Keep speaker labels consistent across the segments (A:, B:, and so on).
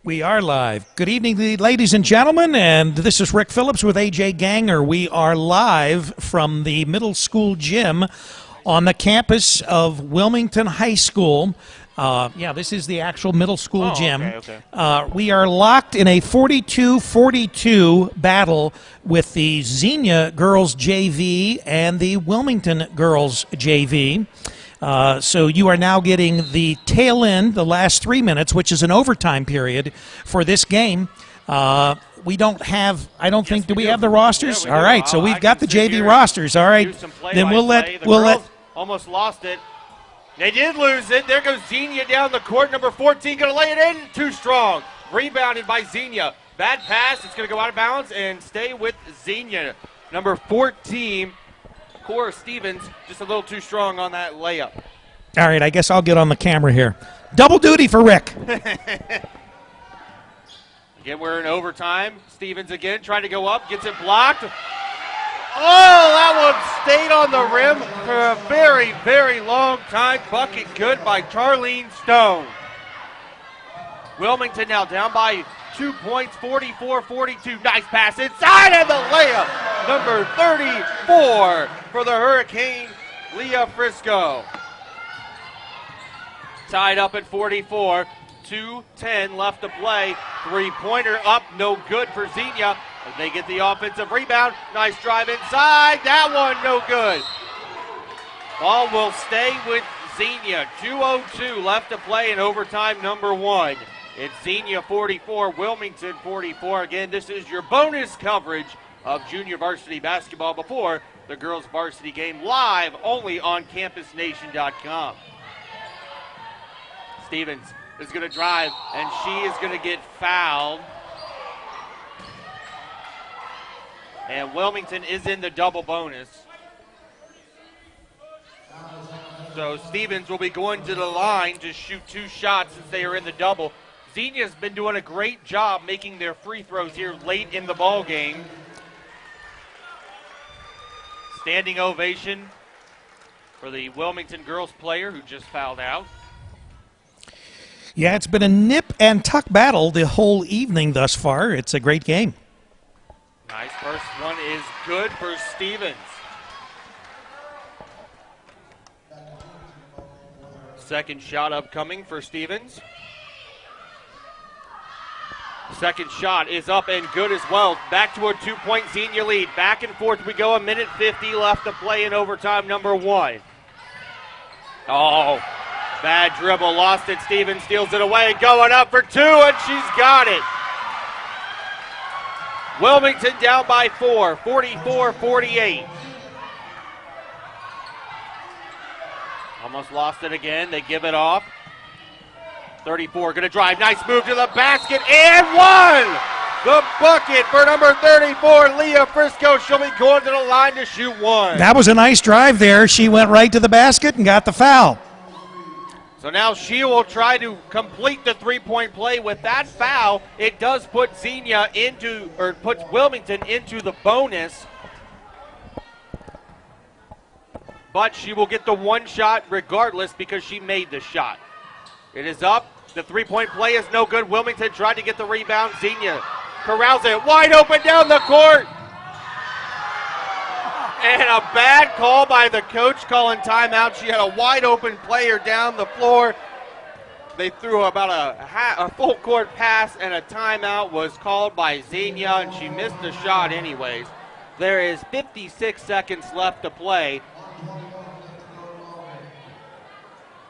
A: We are live. Good evening, ladies and gentlemen, and this is Rick Phillips with AJ Ganger. We are live from the middle school gym on the campus of Wilmington High School. This is the actual middle school gym.
B: Okay.
A: We are locked in a 42-42 battle with the Xenia girls JV and the Wilmington girls JV. So you are now getting the tail end, the last 3 minutes, which is an overtime period for this game. We don't have, I don't think, do we have the rosters?
B: Yeah,
A: all right, so we've got the JV rosters. All right, then we'll let.
B: Almost lost it. They did lose it. There goes Xenia down the court. Number 14 going to lay it in. Too strong. Rebounded by Xenia. Bad pass. It's going to go out of bounds and stay with Xenia. Number 14. Cora Stevens just a little too strong on that layup.
A: All right, I guess I'll get on the camera here. Double duty for Rick.
B: Again, we're in overtime. Stevens again trying to go up, gets it blocked. Oh, that one stayed on the rim for a very, very long time. Bucket good by Charlene Stone. Wilmington now down by 2 points, 44-42. Nice pass inside and the layup. Number 34 for the Hurricane, Leah Frisco. Tied up at 44. 2:10 left to play. Three-pointer up, no good for Xenia. They get the offensive rebound. Nice drive inside. That one no good. Ball will stay with Xenia. 2:02 left to play in overtime number 1. It's Xenia 44, Wilmington 44. Again, this is your bonus coverage of junior varsity basketball before the girls varsity game, live only on campusnation.com. Stevens is going to drive, and she is going to get fouled. And Wilmington is in the double bonus. So Stevens will be going to the line to shoot 2 shots since they are in the double. Xenia's been doing a great job making their free throws here late in the ball game. Standing ovation for the Wilmington girls player who just fouled out.
A: Yeah, it's been a nip and tuck battle the whole evening thus far. It's a great game.
B: Nice. First one is good for Stevens. Second shot upcoming for Stevens. Second shot is up and good as well. Back to a 2-point Xenia lead. Back and forth we go. 1:50 left to play in overtime number 1. Oh, bad dribble. Lost it. Stevens steals it away. Going up for 2, and she's got it. Wilmington down by 4, 44-48. Almost lost it again. They give it off. 34 going to drive. Nice move to the basket and one. The bucket for number 34, Leah Frisco. She'll be going to the line to shoot 1.
A: That was a nice drive there. She went right to the basket and got the foul.
B: So now she will try to complete the three-point play. With that foul, it does put puts Wilmington into the bonus. But she will get the one shot regardless because she made the shot. It is up. The three-point play is no good. Wilmington tried to get the rebound. Xenia corrals it wide open down the court. And a bad call by the coach calling timeout. She had a wide open player down the floor. They threw about a full court pass, and a timeout was called by Xenia, and she missed the shot anyways. There is 56 seconds left to play.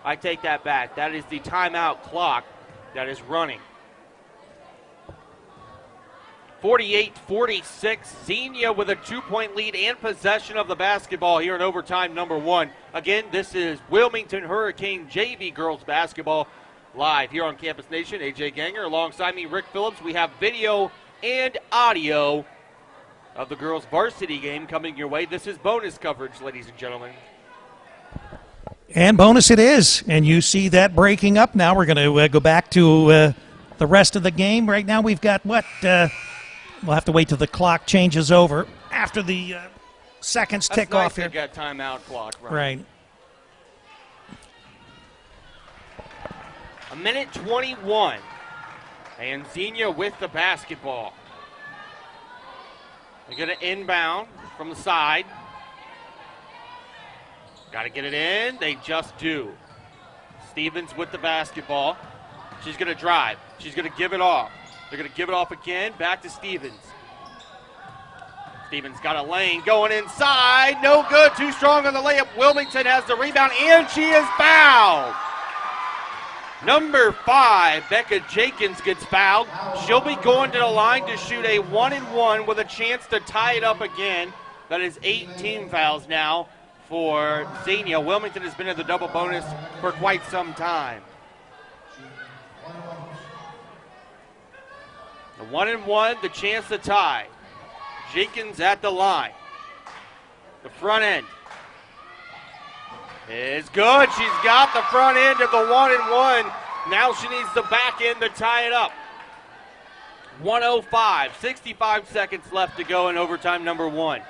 B: I take that back. That is the timeout clock that is running. 48-46, Xenia with a 2-point lead and possession of the basketball here in overtime number 1. Again, this is Wilmington Hurricane JV girls basketball live here on Campus Nation. AJ Ganger alongside me, Rick Phillips. We have video and audio of the girls varsity game coming your way. This is bonus coverage, ladies and gentlemen.
A: And bonus it is. And you see that breaking up now. We're going to go back to the rest of the game. Right now we've got what? We'll have to wait till the clock changes over after the seconds tick off here.
B: Got timeout clock.
A: Right.
B: 1:21 And Xenia with the basketball. They're going to inbound from the side. Got to get it in. They just do. Stevens with the basketball. She's going to drive. She's going to give it off. They're going to give it off again. Back to Stevens. Stevens got a lane going inside. No good. Too strong on the layup. Wilmington has the rebound, and she is fouled. Number 5, Becca Jenkins gets fouled. She'll be going to the line to shoot a 1-and-1 with a chance to tie it up again. That is 18 fouls now for Xenia. Wilmington has been in the double bonus for quite some time. The 1-and-1, the chance to tie. Jenkins at the line. The front end is good. She's got the front end of the 1-and-1. Now she needs the back end to tie it up. 1:05, 65 seconds left to go in overtime number 1.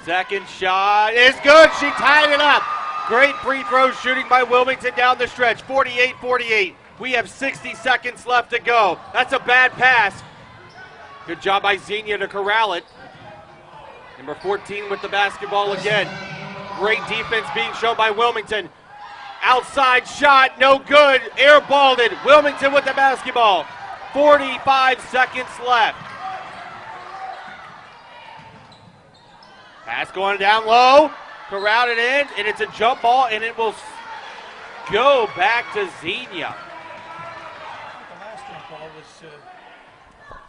B: Second shot is good. She tied it up. Great free throw shooting by Wilmington down the stretch. 48-48. We have 60 seconds left to go. That's a bad pass. Good job by Xenia to corral it. Number 14 with the basketball again. Great defense being shown by Wilmington. Outside shot, no good. Airballed it. Wilmington with the basketball. 45 seconds left. Pass going down low. Corralled it in, and it's a jump ball, and it will go back to Xenia.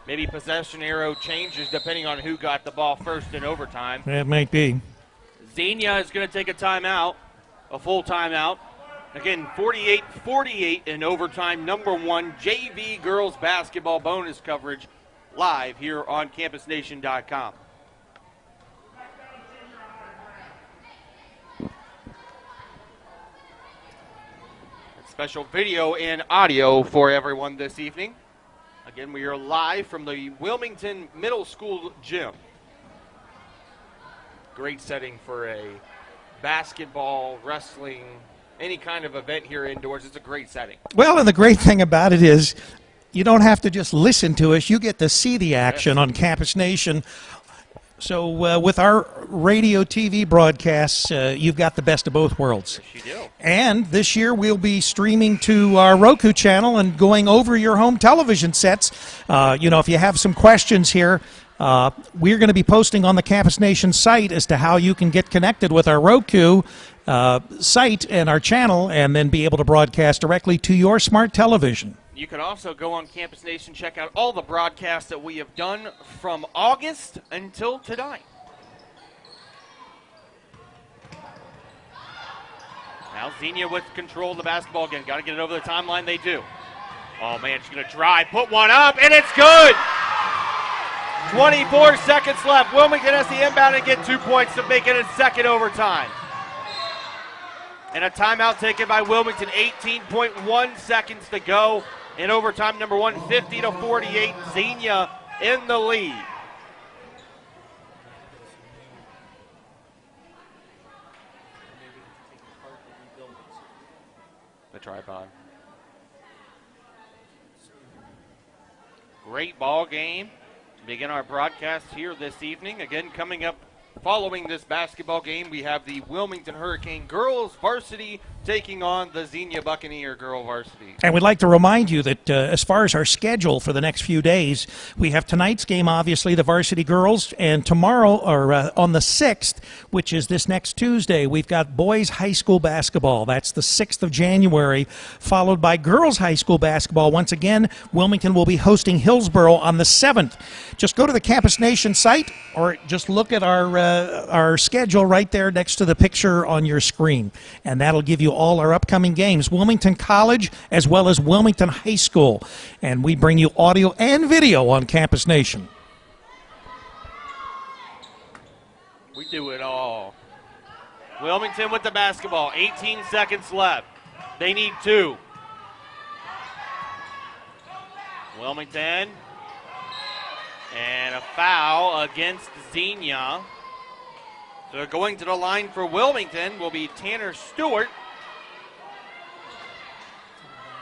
B: Maybe possession arrow changes depending on who got the ball first in overtime.
A: It might be.
B: Xenia is going to take a timeout, a full timeout. Again, 48-48 in overtime. Number 1 JV girls basketball bonus coverage live here on campusnation.com. Special video and audio for everyone this evening. Again, we are live from the Wilmington Middle School gym. Great setting for a basketball, wrestling, any kind of event here indoors. It's a great setting.
A: Well, and the great thing about it is you don't have to just listen to us. You get to see the action on Campus Nation. So with our radio TV broadcasts, you've got the best of both worlds.
B: Yes, you do. And
A: this year we'll be streaming to our Roku channel and going over your home television sets. If you have some questions here, we're going to be posting on the Campus Nation site as to how you can get connected with our Roku site and our channel and then be able to broadcast directly to your smart television.
B: You can also go on Campus Nation, check out all the broadcasts that we have done from August until tonight. Now Xenia with control of the basketball again. Got to get it over the timeline. They do. Oh, man, she's going to drive, put one up, and it's good. 24 seconds left. Wilmington has the inbound and get 2 points to make it a second overtime. And a timeout taken by Wilmington. 18.1 seconds to go in overtime number 1, 50-48. Xenia in the lead. The tripod. Great ball game to begin our broadcast here this evening. Again, coming up following this basketball game, we have the Wilmington Hurricane girls varsity taking on the Xenia Buccaneer girl varsity.
A: And we'd like to remind you that as far as our schedule for the next few days, we have tonight's game, obviously, the varsity girls, and tomorrow, or on the 6th, which is this next Tuesday, we've got boys high school basketball. That's the 6th of January, followed by girls high school basketball. Once again, Wilmington will be hosting Hillsborough on the 7th. Just go to the Campus Nation site or just look at our schedule right there next to the picture on your screen, and that'll give you all our upcoming games. Wilmington College as well as Wilmington High School, and we bring you audio and video on Campus Nation.
B: We do it all. Wilmington with the basketball, 18 seconds left. They need 2. Wilmington, and a foul against Xenia. So going to the line for Wilmington will be Tanner Stewart.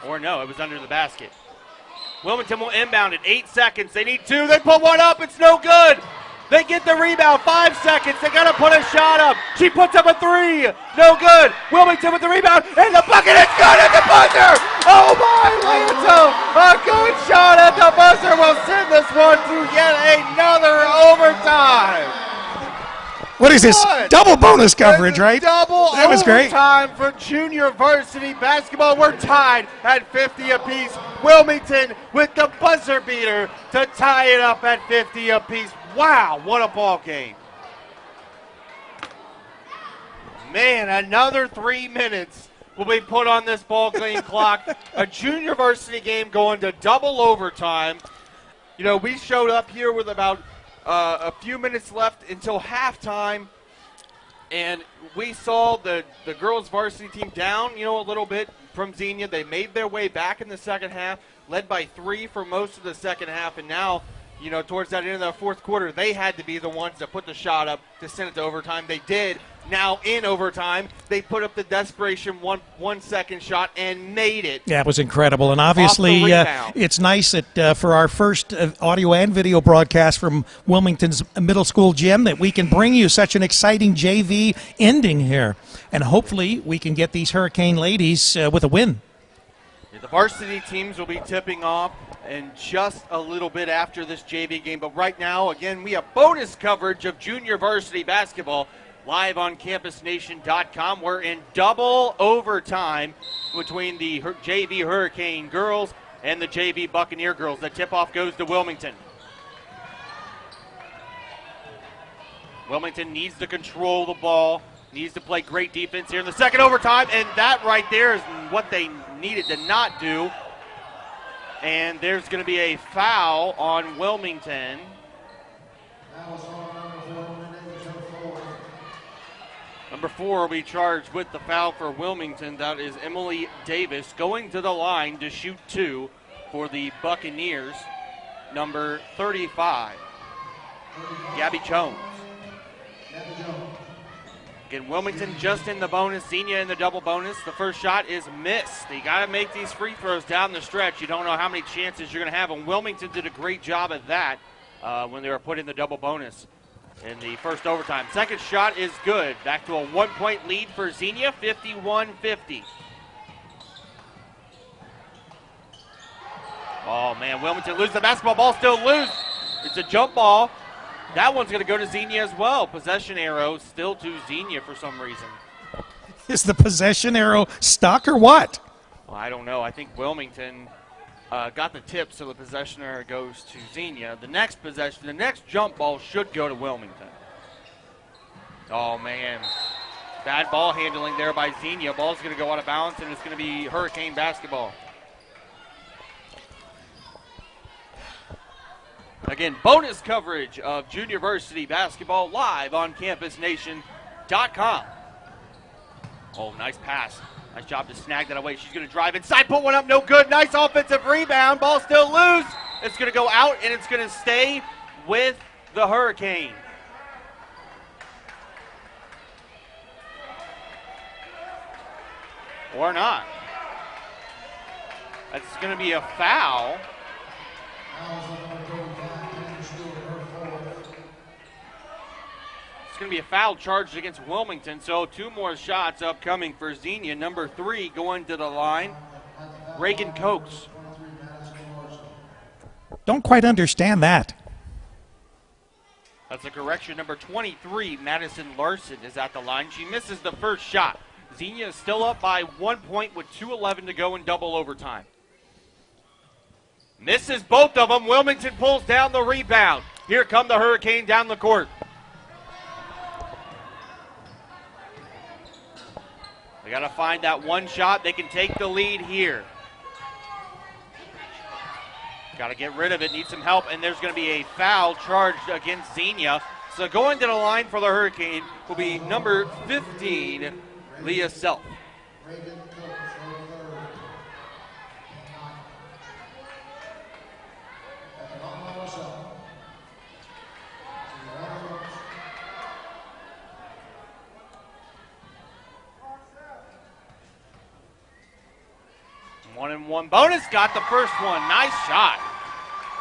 B: Or no, it was under the basket. Wilmington will inbound it. 8 seconds. They need 2. They put 1 up. It's no good. They get the rebound. 5 seconds. They got to put a shot up. She puts up a 3. No good. Wilmington with the rebound. And the bucket is good at the buzzer. Oh, my. Lanto. A good shot at the buzzer will send this one to yet another overtime.
A: What is this? Double bonus coverage, right?
B: Double
A: that was great.
B: overtime for junior varsity basketball. We're tied at 50 apiece. Wilmington with the buzzer beater to tie it up at 50 apiece. Wow, what a ball game. Man, another 3 minutes will be put on this ball game clock. A junior varsity game going to double overtime. You know, we showed up here with about a few minutes left until halftime, and we saw the girls varsity team down, you know, a little bit from Xenia. They made their way back in the second half, led by 3 for most of the second half, and now, you know, towards that end of the fourth quarter, they had to be the ones that put the shot up to send it to overtime. They did. Now in overtime, they put up the desperation 1 second shot and made it.
A: Yeah, it was incredible. And obviously, it's nice that for our first audio and video broadcast from Wilmington's middle school gym that we can bring you such an exciting JV ending here. And hopefully we can get these Hurricane ladies with a win.
B: The varsity teams will be tipping off in just a little bit after this JV game. But right now, again, we have bonus coverage of junior varsity basketball live on campusnation.com. We're in double overtime between the JV Hurricane girls and the JV Buccaneer girls. The tip-off goes to Wilmington. Wilmington needs to control the ball, needs to play great defense here in the second overtime, and that right there is what they needed to not do. And there's going to be a foul on Wilmington. Number 4 will be charged with the foul for Wilmington. That is Emily Davis going to the line to shoot 2 for the Buccaneers. Number 35, Gabby Jones. Again, Wilmington just in the bonus, Xenia in the double bonus. The first shot is missed. You got to make these free throws down the stretch. You don't know how many chances you're going to have, and Wilmington did a great job at that when they were put in the double bonus in the first overtime. Second shot is good. Back to a 1-point lead for Xenia, 51-50. Oh, man, Wilmington loses the basketball. Ball still loose. It's a jump ball. That one's going to go to Xenia as well. Possession arrow still to Xenia for some reason.
A: Is the possession arrow stuck or what?
B: Well, I don't know. I think Wilmington got the tip, so the possession arrow goes to Xenia. The next jump ball should go to Wilmington. Oh, man. Bad ball handling there by Xenia. Ball's going to go out of bounds, and it's going to be Hurricane basketball. Again, bonus coverage of junior varsity basketball live on campusnation.com. Oh, nice pass. Nice job to snag that away. She's going to drive inside, put one up, no good. Nice offensive rebound. Ball still loose. It's going to go out, and it's going to stay with the Hurricane. Or not. That's going to be a foul. It's going to be a foul charged against Wilmington, so 2 more shots upcoming for Xenia. Number 3 going to the line, Reagan Cokes.
A: Don't quite understand that.
B: That's a correction. Number 23, Madison Larson, is at the line. She misses the first shot. Xenia is still up by 1 point with 2:11 to go in double overtime. Misses both of them. Wilmington pulls down the rebound. Here come the Hurricane down the court. They got to find that one shot. They can take the lead here. Got to get rid of it. Need some help. And there's going to be a foul charged against Xenia. So going to the line for the Hurricane will be number 15, Leah Self. 1-and-1 bonus, got the first one. Nice shot.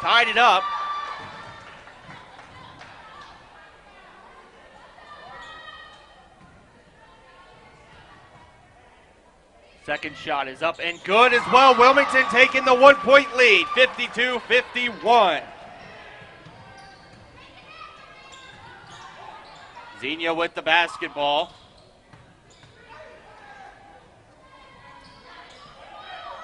B: Tied it up. Second shot is up and good as well. Wilmington taking the 1-point lead, 52-51. Xenia with the basketball.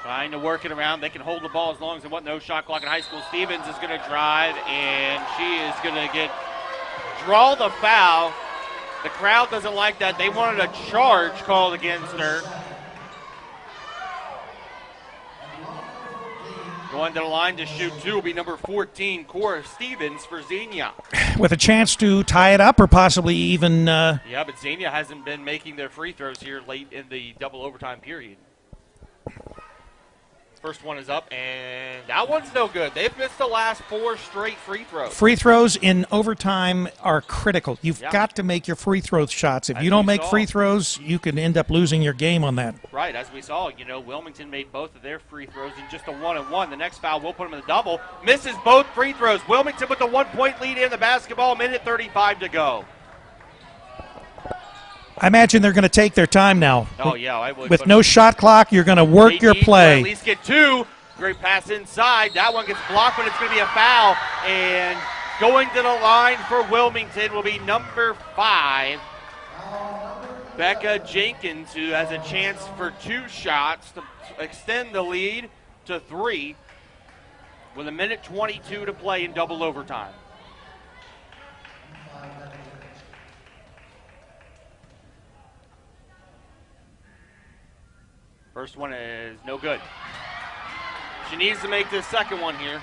B: Trying to work it around. They can hold the ball as long as they want no shot clock in high school. Stevens is going to drive, and she is going to draw the foul. The crowd doesn't like that. They wanted a charge called against her. Going to the line to shoot two will be number 14, Cora Stevens for Xenia.
A: With a chance to tie it up or possibly even...
B: Yeah, but Xenia hasn't been making their free throws here late in the double overtime period. First one is up, and that one's no good. They've missed the last 4 straight free throws.
A: Free throws in overtime are critical. You've got to make your free throw shots. If you don't make free throws, you can end up losing your game on that.
B: Right, as we saw, Wilmington made both of their free throws in just a 1-and-1. The next foul will put them in the double. Misses both free throws. Wilmington with the 1-point lead in the basketball, 1:35 to go.
A: I imagine they're going to take their time now.
B: Oh, yeah, I would.
A: With no shot clock, you're going to work your play.
B: At least get 2. Great pass inside. That one gets blocked, but it's going to be a foul. And going to the line for Wilmington will be number 5, Becca Jenkins, who has a chance for 2 shots to extend the lead to 3 with 1:22 to play in double overtime. First one is no good. She needs to make this second one here.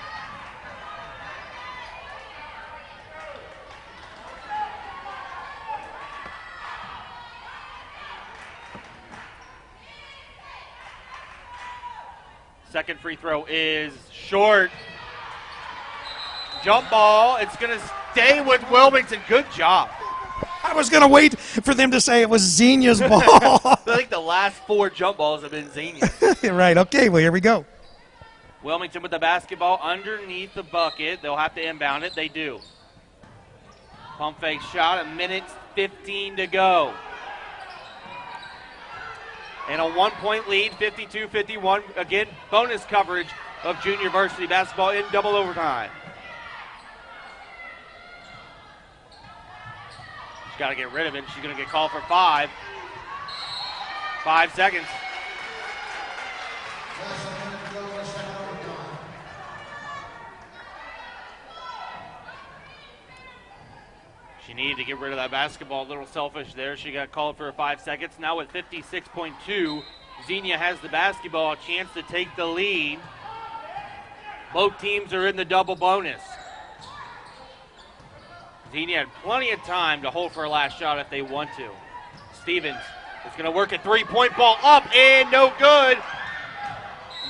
B: Second free throw is short. Jump ball. It's going to stay with Wilmington. Good job.
A: I was going to wait for them to say it was Xenia's ball.
B: I think the last 4 jump balls have been Xenia.
A: Right, okay, well, here we go.
B: Wilmington with the basketball underneath the bucket. They'll have to inbound it. They do. Pump fake shot, 1:15 to go. And a 1-point lead, 52-51. Again, bonus coverage of junior varsity basketball in double overtime. She's got to get rid of it. She's going to get called for 5. 5 seconds. She needed to get rid of that basketball. A little selfish there. She got called for 5 seconds. Now with 56.2, Xenia has the basketball, a chance to take the lead. Both teams are in the double bonus. Xenia had plenty of time to hold for a last shot if they want to. Stevens is going to work a 3-point ball up and no good.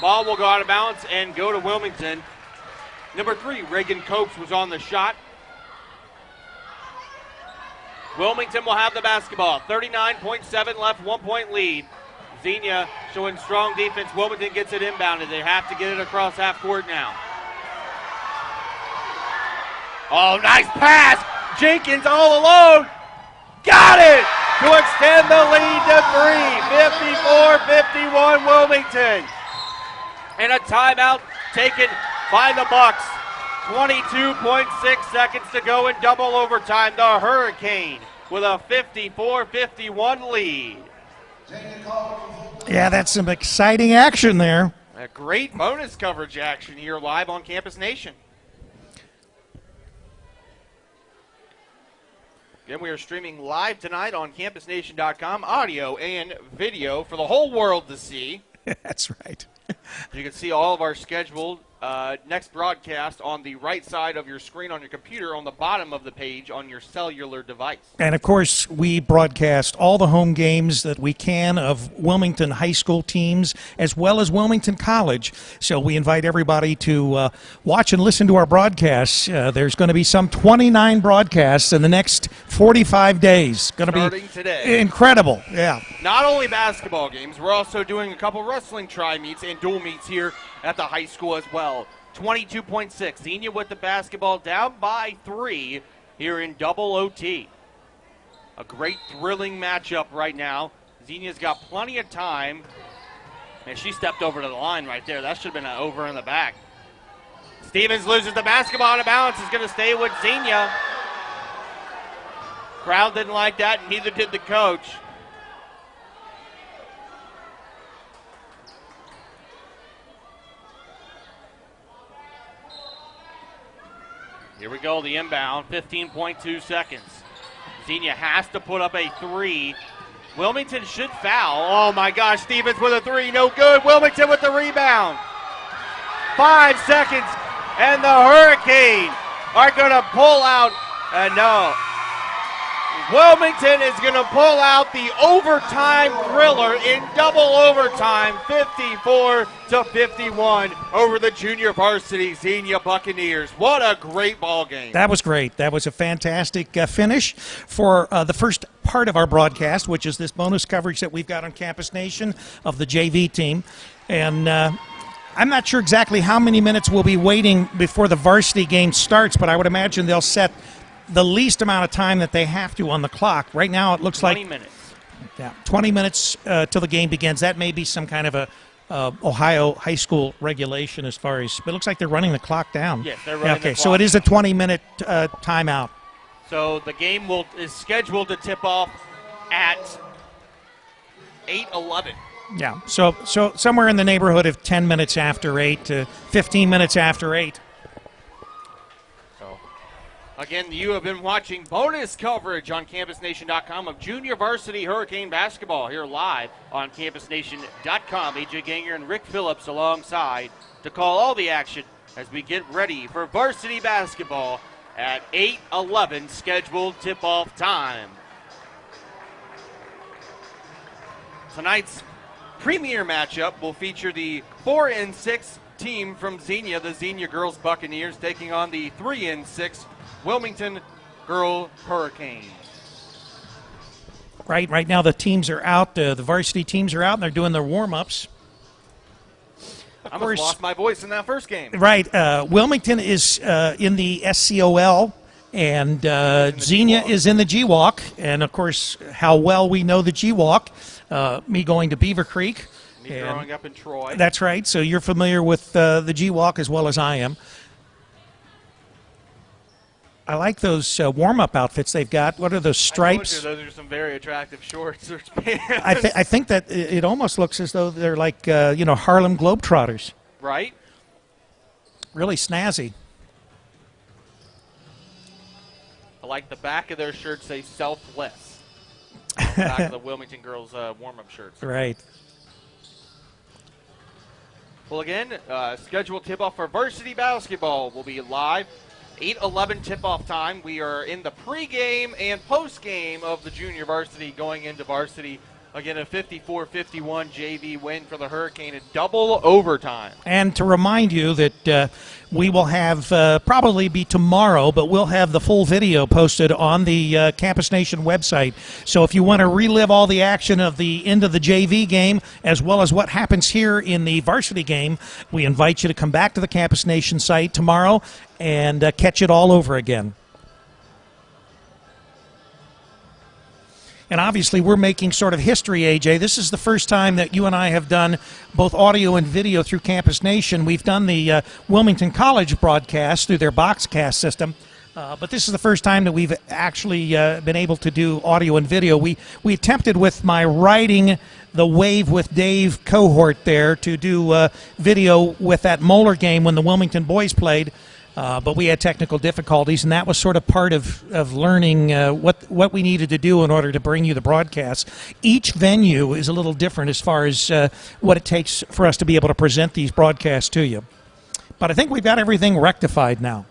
B: Ball will go out of bounds and go to Wilmington. Number 3, Reagan Copes was on the shot. Wilmington will have the basketball. 39.7 left, 1-point lead. Xenia showing strong defense. Wilmington gets it inbounded. They have to get it across half court now. Oh, nice pass. Jenkins all alone. Got it to extend the lead to 3. 54-51 Wilmington. And a timeout taken by the Bucks. 22.6 seconds to go in double overtime. The Hurricane with a 54-51 lead.
A: Yeah, that's some exciting action there.
B: A great bonus coverage action here live on Campus Nation. Again, we are streaming live tonight on campusnation.com, audio and video for the whole world to see.
A: That's right.
B: You can see all of our scheduled next broadcast on the right side of your screen on your computer on the bottom of the page on your cellular device.
A: And, of course, we broadcast all the home games that we can of Wilmington high school teams as well as Wilmington College. So we invite everybody to watch and listen to our broadcasts. There's going to be some 29 broadcasts in the next 45 days. Going to be
B: starting today.
A: Incredible, yeah.
B: Not only basketball games, we're also doing a couple wrestling tri-meets and dual meets here at the high school as well. 22.6. Xenia with the basketball down by 3 here in double OT. A great thrilling matchup right now. Xenia's got plenty of time. And she stepped over to the line right there. That should have been an over in the back. Stevens loses the basketball out of bounds. Is going to stay with Xenia. Crowd didn't like that, and neither did the coach. Here we go, the inbound, 15.2 seconds. Xenia has to put up a 3. Wilmington should foul. Oh my gosh, Stevens with a 3, no good. Wilmington with the rebound. 5 seconds, and the Hurricane are going to pull out. No. Wilmington is going to pull out the overtime thriller in double overtime, 54-51 over the junior varsity Xenia Buccaneers. What a great ball game.
A: That was great. That was a fantastic finish for the first part of our broadcast, which is this bonus coverage that we've got on Campus Nation of the JV team. And I'm not sure exactly how many minutes we'll be waiting before the varsity game starts, but I would imagine they'll set the least amount of time that they have to on the clock. Right now it looks
B: 20
A: like
B: 20 minutes.
A: Yeah, 20 minutes till the game begins. That may be some kind of a Ohio high school regulation as far as, but it looks like they're running the clock down.
B: Yes, they're running the
A: okay,
B: clock
A: so it is a 20-minute timeout.
B: So the game is scheduled to tip off at 8:11.
A: Yeah, so somewhere in the neighborhood of 10 minutes after 8 to 15 minutes after 8.
B: Again, you have been watching bonus coverage on CampusNation.com of junior varsity Hurricane basketball here live on CampusNation.com. AJ Ganger and Rick Phillips alongside to call all the action as we get ready for varsity basketball at 8:11 scheduled tip-off time. Tonight's premier matchup will feature the 4-6 team from Xenia, the Xenia Girls Buccaneers, taking on the 3-6 Wilmington Girl Hurricanes.
A: Right now the teams are out. The varsity teams are out, and they're doing their warm-ups.
B: I almost lost my voice in that first game.
A: Right. Wilmington is in the SCOL, and Xenia is in the GWalk. And, of course, how well we know the GWalk, me going to Beaver Creek.
B: Me growing up in Troy.
A: That's right. So you're familiar with the GWalk as well as I am. I like those warm-up outfits they've got. What are those stripes?
B: Those are some very attractive shorts or pants.
A: I think that it almost looks as though they're like, Harlem Globetrotters.
B: Right.
A: Really snazzy.
B: I like the back of their shirts say selfless. On the back of the Wilmington girls' warm-up shirts.
A: Right.
B: Well, again, scheduled tip-off for varsity basketball will be live. 8:11 tip-off time. We are in the pregame and postgame of the junior varsity going into varsity. Again, a 54-51 JV win for the Hurricane in double overtime.
A: And to remind you that we will have, probably be tomorrow, but we'll have the full video posted on the Campus Nation website. So if you want to relive all the action of the end of the JV game, as well as what happens here in the varsity game, we invite you to come back to the Campus Nation site tomorrow and catch it all over again. And obviously we're making sort of history, AJ. This is the first time that you and I have done both audio and video through Campus Nation. We've done the Wilmington College broadcast through their Boxcast system. But this is the first time that we've actually been able to do audio and video. We attempted with my Riding the Wave with Dave cohort there to do video with that Moeller game when the Wilmington boys played. But we had technical difficulties, and that was sort of part of learning what we needed to do in order to bring you the broadcast. Each venue is a little different as far as what it takes for us to be able to present these broadcasts to you. But I think we've got everything rectified now.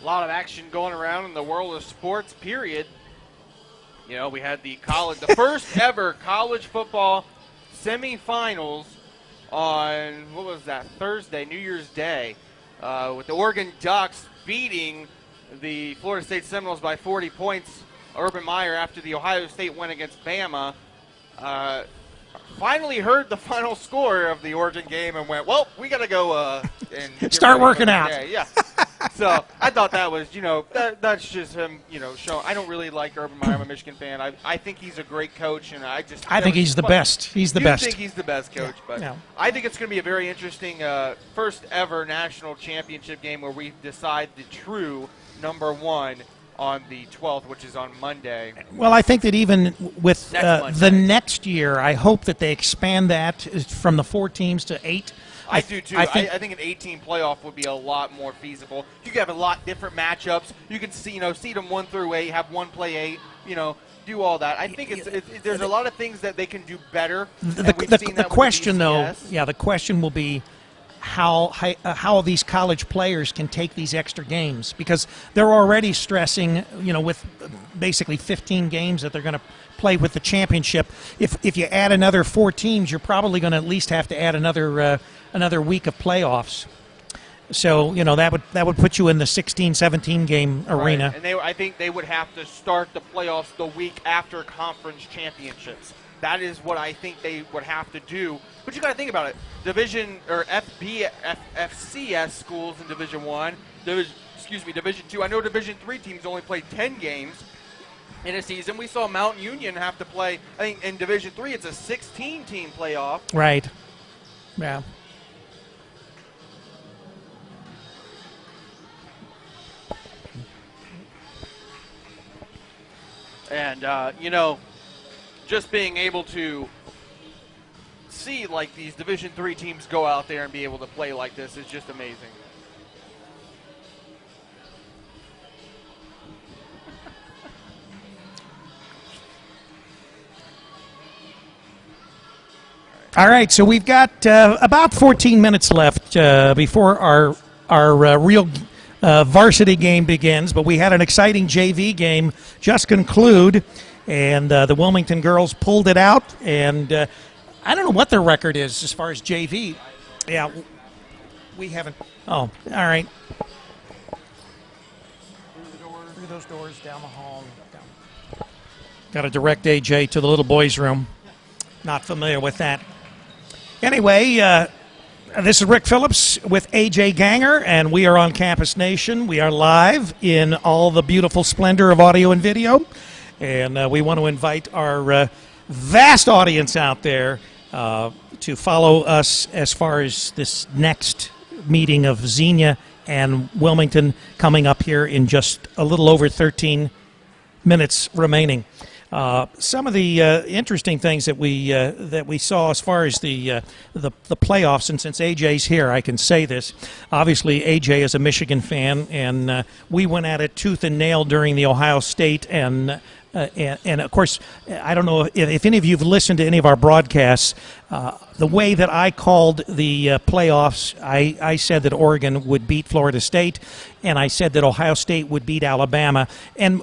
B: A lot of action going around in the world of sports, period. You know, we had the first ever college football semifinals on, what was that, Thursday, New Year's Day, with the Oregon Ducks beating the Florida State Seminoles by 40 points. Urban Meyer, after the Ohio State win against Bama, finally heard the final score of the Oregon game and went, well, we got to go and
A: start working out.
B: Yeah. So I thought that was, that's just him, showing. I don't really like Urban Meyer. I'm a Michigan fan. I think he's a great coach, and I
A: think he's the best. He's the best.
B: I think he's the best coach, but
A: yeah.
B: I think it's going to be a very interesting first ever national championship game where we decide the true number one on the 12th, which is on Monday.
A: Well, I think that even with the next year, I hope that they expand that from the 4 teams to 8.
B: I do too. I think an 18 playoff would be a lot more feasible. You can have a lot different matchups. You can see, seed them 1 through 8, have one play 8. Do all that. I think there's a lot of things that they can do better.
A: The question, though, the question will be how these college players can take these extra games, because they're already stressing, with basically 15 games that they're going to play with the championship. If you add another 4 teams, you're probably going to at least have to add another week of playoffs. So, that would put you in the 16-17 game arena.
B: Right. And I think they would have to start the playoffs the week after conference championships. That is what I think they would have to do. But you got to think about it. Division or FCS schools in Division 1, Division 2. I know Division 3 teams only play 10 games in a season. We saw Mountain Union have to play, I think in Division 3 it's a 16-team playoff.
A: Right. Yeah.
B: And, just being able to see, like, these Division 3 teams go out there and be able to play like this is just amazing.
A: All right, so we've got about 14 minutes left before our real varsity game begins, but we had an exciting JV game just conclude, and the Wilmington girls pulled it out, and I don't know what their record is as far as JV. Yeah, we haven't. Oh, all right. Through those doors, down the hall. Got to direct AJ to the little boys' room. Not familiar with that. Anyway, this is Rick Phillips with AJ Ganger, and we are on Campus Nation. We are live in all the beautiful splendor of audio and video, and we want to invite our vast audience out there to follow us as far as this next meeting of Xenia and Wilmington coming up here in just a little over 13 minutes remaining. Some of the interesting things that we saw as far as the playoffs, and since AJ's here, I can say this. Obviously, AJ is a Michigan fan, and we went at it tooth and nail during the Ohio State and of course, I don't know if any of you have listened to any of our broadcasts. The way that I called the playoffs, I said that Oregon would beat Florida State, and I said that Ohio State would beat Alabama, and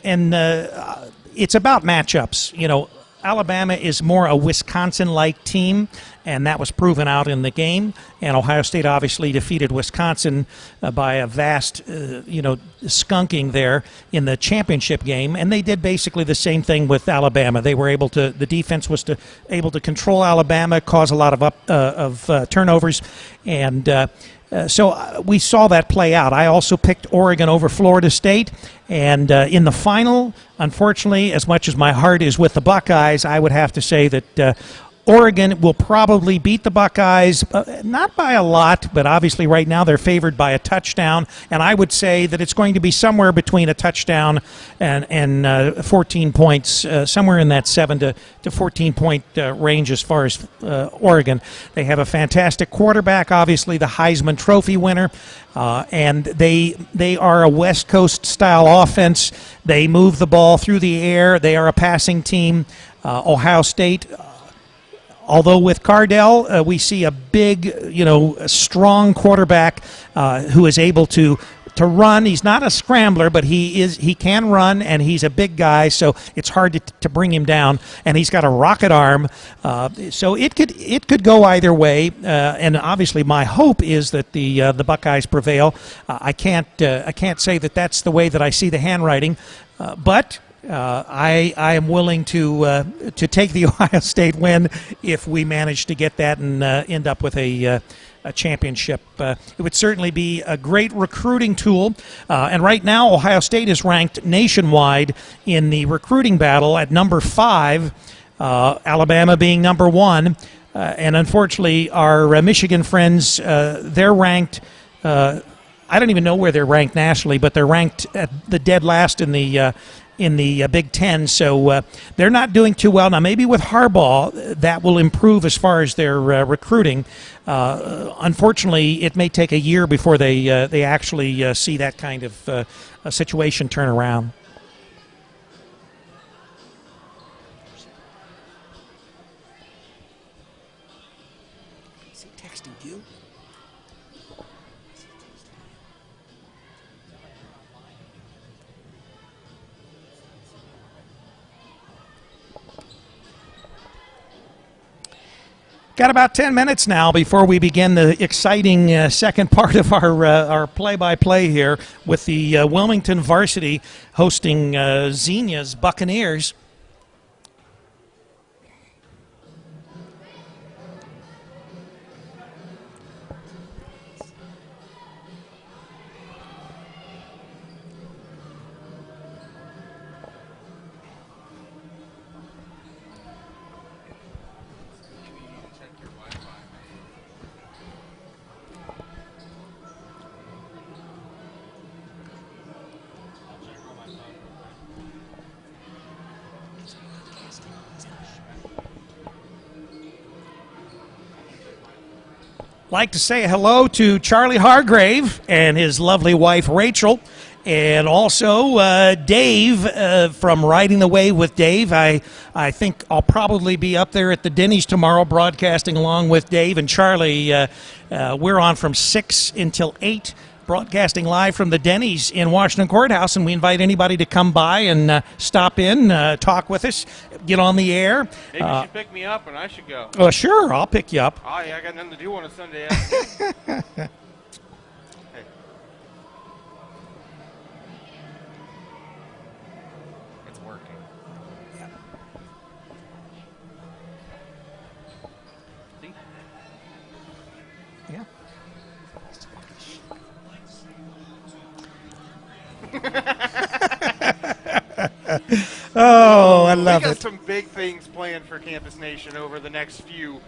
A: it's about matchups. You know, Alabama is more a Wisconsin-like team, and that was proven out in the game. And Ohio State obviously defeated Wisconsin by a vast, skunking there in the championship game. And they did basically the same thing with Alabama. They were able to. The defense was able to control Alabama, cause a lot of turnovers, and. So we saw that play out. I also picked Oregon over Florida State. And in the final, unfortunately, as much as my heart is with the Buckeyes, I would have to say that Oregon will probably beat the Buckeyes, not by a lot, but obviously right now they're favored by a touchdown, and I would say that it's going to be somewhere between a touchdown and 14 points, somewhere in that 7 to 14 point range as far as Oregon. They have a fantastic quarterback, obviously the Heisman Trophy winner, and they are a West Coast style offense. They move the ball through the air. They are a passing team. Ohio State, although with Cardell, we see a big, a strong quarterback who is able to run. He's not a scrambler, but he can run, and he's a big guy, so it's hard to bring him down. And he's got a rocket arm, so it could go either way. And obviously, my hope is that the Buckeyes prevail. I can't say that that's the way that I see the handwriting, but. I am willing to take the Ohio State win if we manage to get that and end up with a championship. It would certainly be a great recruiting tool. And right now, Ohio State is ranked nationwide in the recruiting battle at number 5, Alabama being number 1. And unfortunately, our Michigan friends, they're ranked. I don't even know where they're ranked nationally, but they're ranked at the dead last in the Big Ten, so they're not doing too well. Now, maybe with Harbaugh, that will improve as far as their recruiting. Unfortunately, it may take a year before they actually see that kind of a situation turn around. Is he texting you? Got about 10 minutes now before we begin the exciting second part of our play-by-play here with the Wilmington varsity hosting Xenia's Buccaneers. Like to say hello to Charlie Hargrave and his lovely wife Rachel, and also Dave from Riding the Wave with Dave. I think I'll probably be up there at the Denny's tomorrow broadcasting along with Dave and Charlie. We're on from 6 until 8. Broadcasting live from the Denny's in Washington Courthouse, and we invite anybody to come by and stop in, talk with us, get on the air.
B: Maybe you should pick me up and I should go.
A: Oh, sure, I'll pick you up.
B: Oh, yeah, I got nothing to do on a Sunday afternoon. Hey. It's working.
A: Yeah.
B: See?
A: Yeah. Oh, I love it.
B: We got some big things planned for Campus Nation over the next few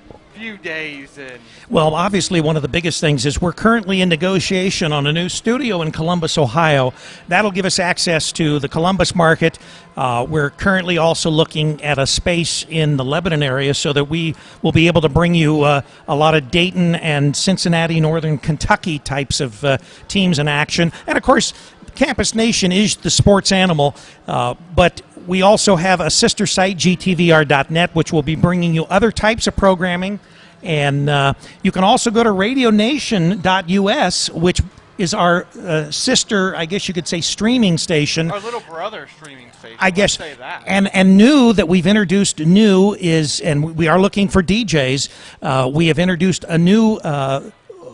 B: days. And
A: well, obviously, one of the biggest things is we're currently in negotiation on a new studio in Columbus, Ohio. That'll give us access to the Columbus market. We're currently also looking at a space in the Lebanon area so that we will be able to bring you a lot of Dayton and Cincinnati, Northern Kentucky types of teams in action. And, of course, Campus Nation is the sports animal, but we also have a sister site, gtvr.net, which will be bringing you other types of programming. And you can also go to radionation.us, which is our sister, I guess you could say, streaming station.
B: Our little brother streaming station.
A: I guess.
B: Let's say that.
A: And new that we've introduced is, and we are looking for DJs. We have introduced a new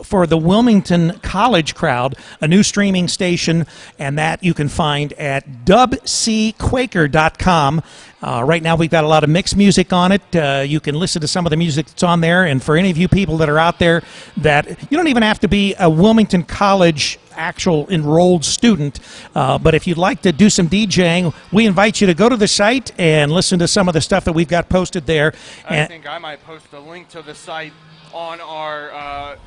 A: for the Wilmington college crowd, a new streaming station, and that you can find at dubcquaker.com. Right now we've got a lot of mixed music on it. You can listen to some of the music that's on there. And for any of you people that are out there that you don't even have to be a Wilmington College actual enrolled student, but if you'd like to do some DJing, we invite you to go to the site and listen to some of the stuff that we've got posted there.
B: I think I might post a link to the site on our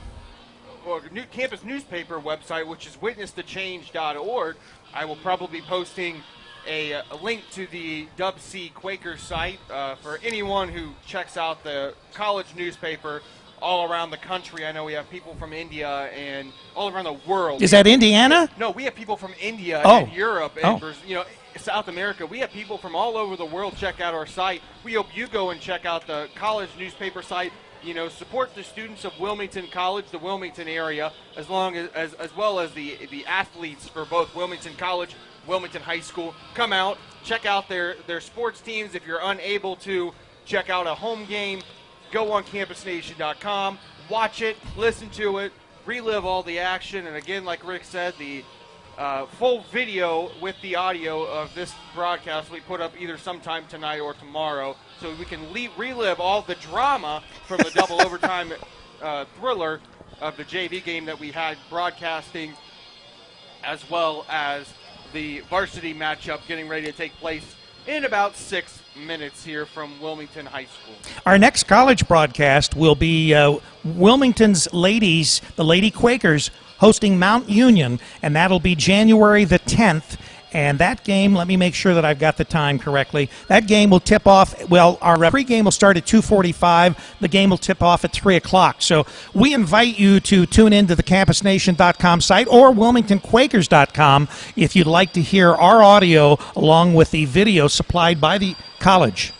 B: new campus newspaper website, which is witnesstochange.org. I will probably be posting a link to the Dub C Quaker site for anyone who checks out the college newspaper all around the country. I know we have people from India and all around the world.
A: Is that Indiana?
B: No, we have people from India and Europe and South America. We have people from all over the world check out our site. We hope you go and check out the college newspaper site. Support the students of Wilmington College, the Wilmington area, as well as the athletes for both Wilmington College, Wilmington High School. Come out, check out their sports teams. If you're unable to check out a home game, go on campusnation.com, watch it, listen to it, relive all the action. And again, like Rick said, the full video with the audio of this broadcast we put up either sometime tonight or tomorrow, so we can relive all the drama from the double overtime thriller of the JV game that we had broadcasting, as well as the varsity matchup getting ready to take place in about 6 minutes here from Wilmington High School.
A: Our next college broadcast will be Wilmington's ladies, the Lady Quakers, hosting Mount Union, and that'll be January the 10th. And that game, let me make sure that I've got the time correctly. That game will tip off, our pregame will start at 2:45. The game will tip off at 3 o'clock. So we invite you to tune into the campusnation.com site or wilmingtonquakers.com if you'd like to hear our audio along with the video supplied by the college.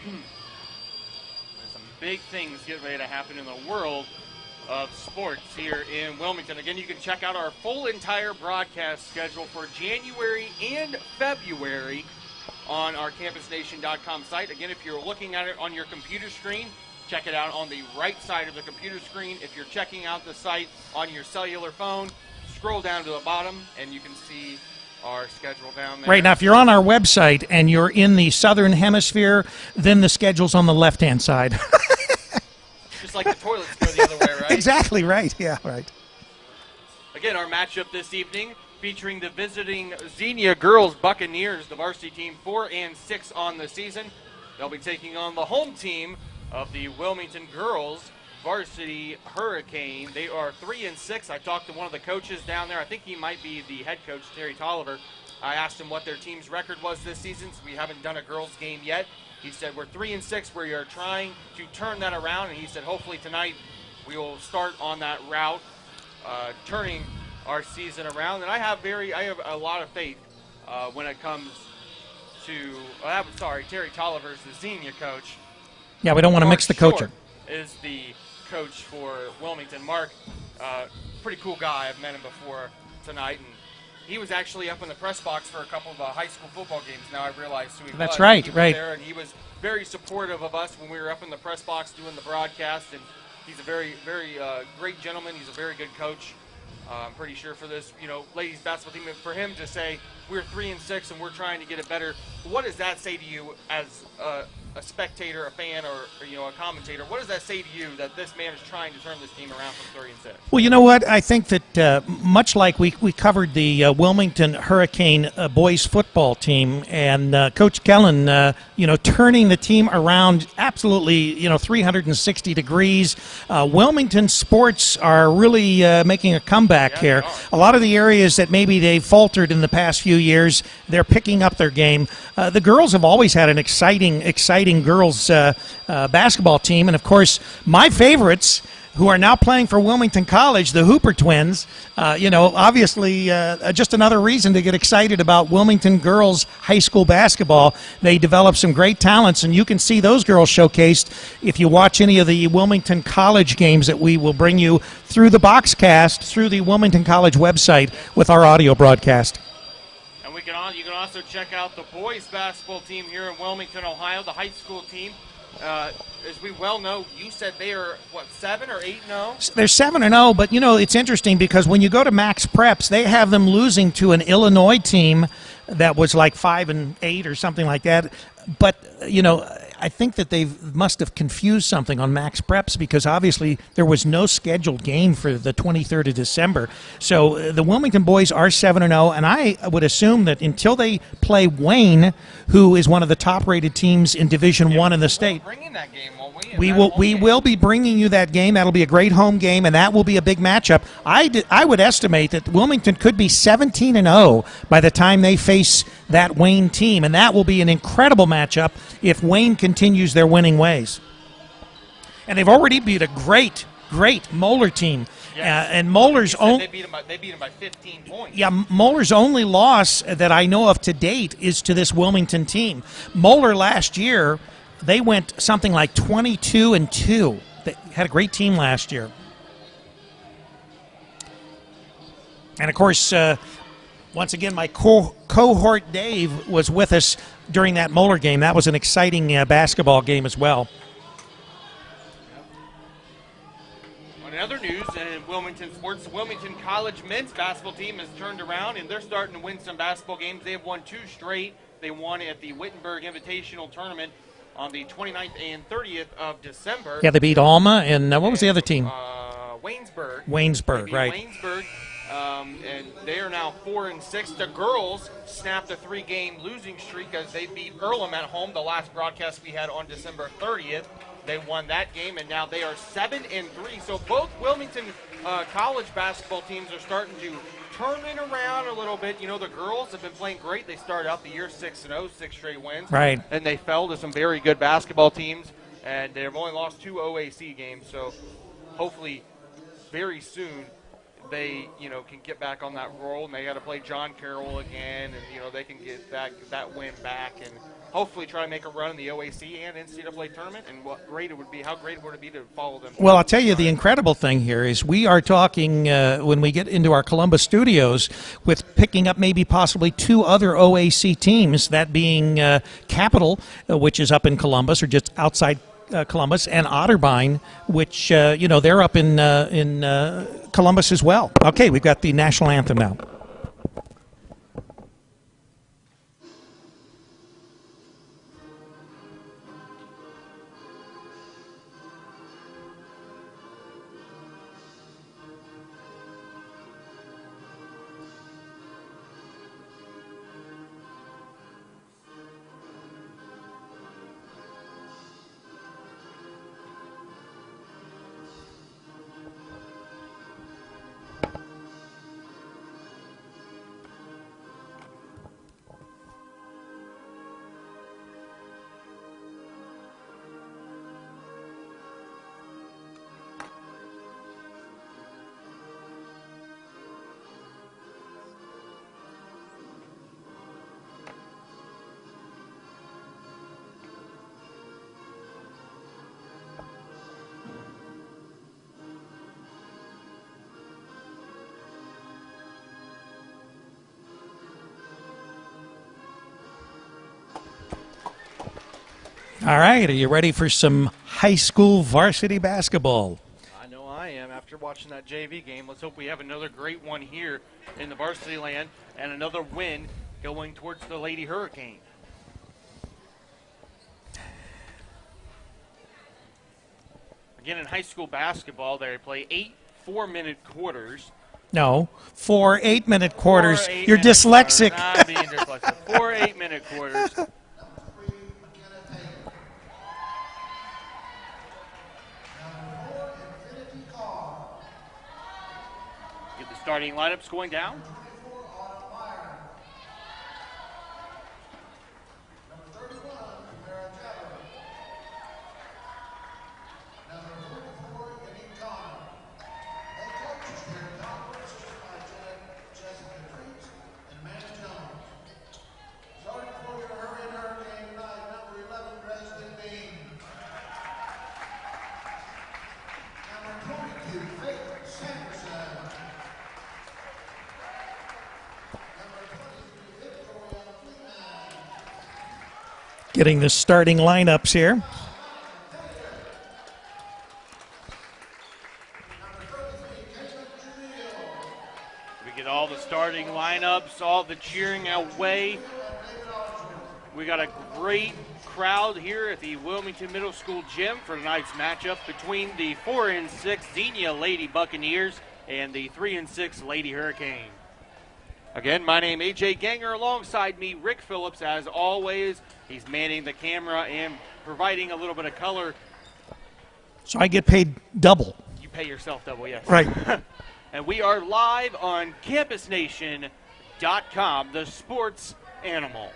B: There's some big things getting ready to happen in the world of sports here in Wilmington. Again, you can check out our full entire broadcast schedule for January and February on our campusnation.com site. Again, if you're looking at it on your computer screen, check it out on the right side of the computer screen. If you're checking out the site on your cellular phone, scroll down to the bottom and you can see our schedule down there.
A: Right, now if you're on our website and you're in the southern hemisphere, then the schedule's on the left-hand side.
B: Just like the toilets go the other way, right?
A: Exactly right, yeah, right.
B: Again, our matchup this evening featuring the visiting Xenia girls Buccaneers, the varsity team 4-6 on the season. They'll be taking on the home team of the Wilmington girls varsity Hurricane. They are 3-6. I talked to one of the coaches down there. I think he might be the head coach, Terry Tolliver. I asked him what their team's record was this season, so we haven't done a girls game yet. He said, we're 3-6. We are trying to turn that around. And he said, hopefully tonight we will start on that route, turning our season around. And I have a lot of faith when it comes to, Terry Tolliver is the Xenia coach.
A: Yeah, we don't want to mix the coaching.
B: Is the coach for Wilmington. Mark, pretty cool guy. I've met him before tonight. And he was actually up in the press box for a couple of high school football games. Now I realized who he was.
A: That's right, right.
B: There, and he was very supportive of us when we were up in the press box doing the broadcast. And he's a very, very great gentleman. He's a very good coach. I'm pretty sure for this, ladies basketball team, for him to say we're 3-6 and we're trying to get it better. What does that say to you as a spectator, a fan, or a commentator? What does that say to you that this man is trying to turn this team around from 3-6?
A: Well, you know what? I think that much like we covered the Wilmington Hurricane boys football team and Coach Kellen, turning the team around absolutely, 360 degrees. Wilmington sports are really making a comeback here. A lot of the areas that maybe they've faltered in the past few years, they're picking up their game. The girls have always had an exciting girls basketball team, and of course my favorites, who are now playing for Wilmington College, the Hooper twins. Obviously just another reason to get excited about Wilmington girls high school basketball. They develop some great talents, and you can see those girls showcased if you watch any of the Wilmington College games that we will bring you through the Boxcast, through the Wilmington College website with our audio broadcast.
B: You can also check out the boys basketball team here in Wilmington, Ohio, the high school team. As we well know, you said they are, 7 or 8-0?
A: They're 7-0, but, it's interesting because when you go to Max Preps, they have them losing to an Illinois team that was like 5-8 or something like that. But, I think that they must have confused something on Max Preps, because obviously there was no scheduled game for the 23rd of December. So the Wilmington boys are 7-0, and I would assume that until they play Wayne, who is one of the top-rated teams in Division I in the state,
B: bringing that game, won't
A: we will be bringing you that game. That'll be a great home game, and that will be a big matchup. I would estimate that Wilmington could be 17-0 by the time they face that Wayne team, and that will be an incredible matchup if Wayne continues their winning ways. And they've already beat a great Moeller team.
B: Yes.
A: And Moeller's
B: they beat him by 15 points.
A: Yeah, Moeller's only loss that I know of to date is to this Wilmington team. Moeller last year, they went something like 22-2. They had a great team last year. And of course, once again, my cohort Dave was with us during that Moeller game. That was an exciting basketball game as well.
B: In other news, in Wilmington sports, the Wilmington College men's basketball team has turned around, and they're starting to win some basketball games. They have won 2 straight. They won at the Wittenberg Invitational Tournament on the 29th and 30th of December.
A: Yeah, they beat Alma, and what was the other team?
B: Waynesburg.
A: Waynesburg, right.
B: Waynesburg, and they are now 4-6. The girls snapped a 3-game losing streak as they beat Earlham at home. The last broadcast we had on December 30th. They won that game, and now they are 7-3. So both Wilmington college basketball teams are starting to turn it around a little bit. The girls have been playing great. They started out the year 6-0, 6 straight wins.
A: Right.
B: And they fell to some very good basketball teams, and they've only lost 2 OAC games. So hopefully very soon they, can get back on that roll, and they got to play John Carroll again, and, they can get that win back and hopefully try to make a run in the OAC and NCAA tournament. And how great would it be to follow them?
A: Well, I'll tell you, the incredible thing here is we are talking, when we get into our Columbus studios, with picking up maybe possibly 2 other OAC teams, that being Capital, which is up in Columbus or just outside Columbus, and Otterbein, which, they're up in Columbus as well. Okay, we've got the national anthem now. All right, are you ready for some high school varsity basketball?
B: I know I am. After watching that JV game, let's hope we have another great one here in the varsity land and another win going towards the Lady Hurricane. Again, in high school basketball, they play 8 4-minute quarters.
A: No, 4 8-minute quarters.
B: 4
A: You're dyslexic.
B: Quarters. I'm being dyslexic. 4 8-minute quarters. Get the starting lineups going down.
A: Getting the starting lineups here.
B: We get all the starting lineups. lineups, all the cheering away. We got a great crowd here at the Wilmington Middle School gym for tonight's matchup between the 4-6 Xenia Lady Buccaneers and the 3-6 Lady Hurricane. Again, my name is AJ Ganger. Alongside me, Rick Phillips, as always. He's manning the camera and providing a little bit of color.
A: So I get paid double.
B: You pay yourself double, yes.
A: Right.
B: And we are live on CampusNation.com, the sports animal.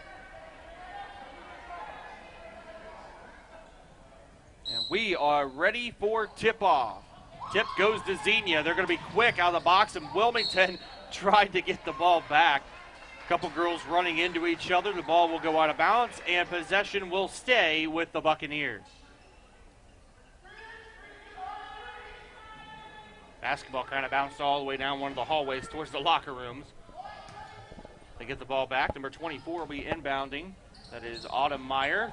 B: And we are ready for tip-off. Tip goes to Xenia. They're going to be quick out of the box, and Wilmington tried to get the ball back. A couple girls running into each other. The ball will go out of bounds, and possession will stay with the Buccaneers. Basketball kind of bounced all the way down one of the hallways towards the locker rooms. They get the ball back. Number 24 will be inbounding. That is Autumn Meyer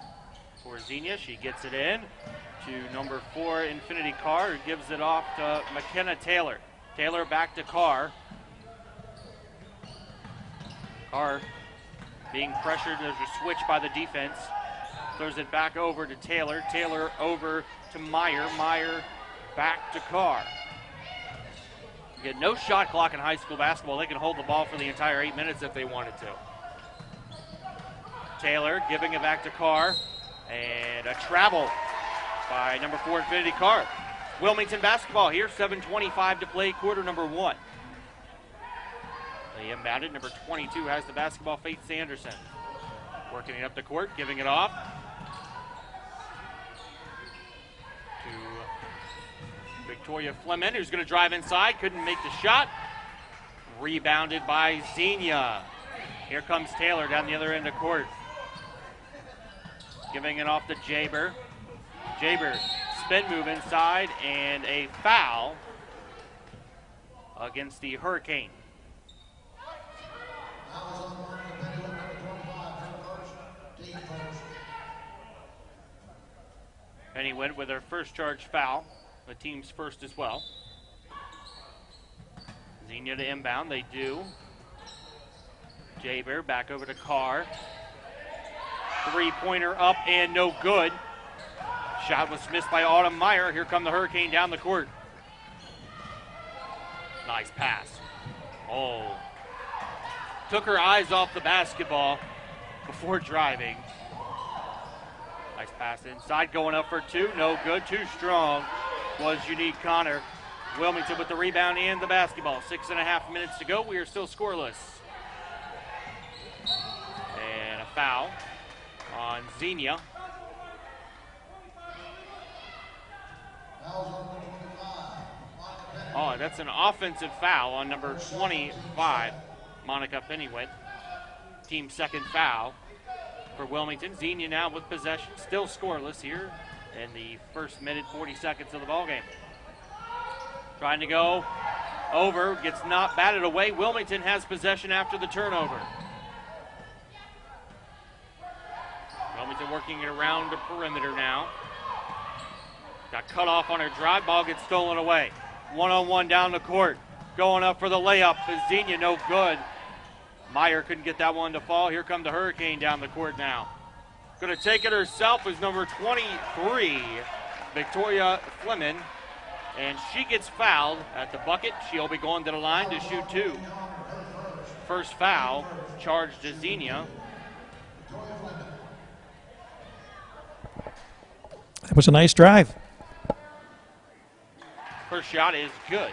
B: for Xenia. She gets it in to number 4, Infinity Carr, who gives it off to McKenna Taylor. Taylor back to Carr. Carr being pressured. There's a switch by the defense. Throws it back over to Taylor. Taylor over to Meyer. Meyer back to Carr. You get no shot clock in high school basketball. They can hold the ball for the entire 8 minutes if they wanted to. Taylor giving it back to Carr. And a travel by number 4, Infinity Carr. Wilmington basketball here, 7:25 to play, quarter number 1. They inbounded. Number 22 has the basketball, Faith Sanderson. Working it up the court, giving it off to Victoria Fleming, who's going to drive inside. Couldn't make the shot. Rebounded by Xenia. Here comes Taylor down the other end of court. Giving it off to Jaber. Jaber, spin move inside, and a foul against the Hurricane. Penny went with her first charge foul, the team's first as well. Xenia to inbound, they do. Jaber back over to Carr. Three-pointer up and no good. Shot was missed by Autumn Meyer. Here come the Hurricane down the court. Nice pass. Oh. Took her eyes off the basketball before driving. Nice pass inside, going up for 2. No good, too strong was Unique Connor. Wilmington with the rebound and the basketball. 6.5 minutes to go. We are still scoreless. And a foul on Xenia. Oh, that's an offensive foul on number 25, Monica Pennywit. Team second foul for Wilmington. Xenia now with possession, still scoreless here in the first minute, 40 seconds of the ballgame. Trying to go over, gets not batted away. Wilmington has possession after the turnover. Wilmington working it around the perimeter now. Got cut off on her drive, ball gets stolen away. One-on-one down the court. Going up for the layup. Xenia no good. Meyer couldn't get that one to fall. Here come the Hurricane down the court now. Going to take it herself is number 23, Victoria Fleming. And she gets fouled at the bucket. She'll be going to the line to shoot 2. First foul charged to Xenia.
A: That was a nice drive.
B: First shot is good.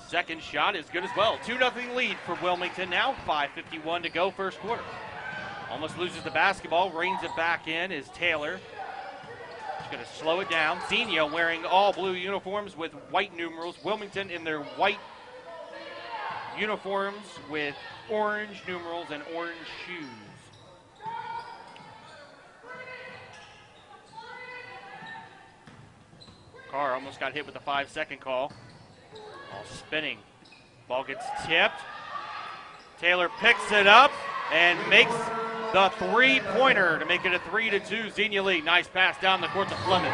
B: Second shot is good as well. 2-0 lead for Wilmington now. 5:51 to go, first quarter. Almost loses the basketball. Reins it back in is Taylor. She's going to slow it down. Xenia wearing all blue uniforms with white numerals. Wilmington in their white uniforms with orange numerals and orange shoes. Carr almost got hit with the 5-second call. All spinning. Ball gets tipped. Taylor picks it up and makes the three-pointer to make it a 3-2 Xenia lead. Nice pass down the court to Fleming.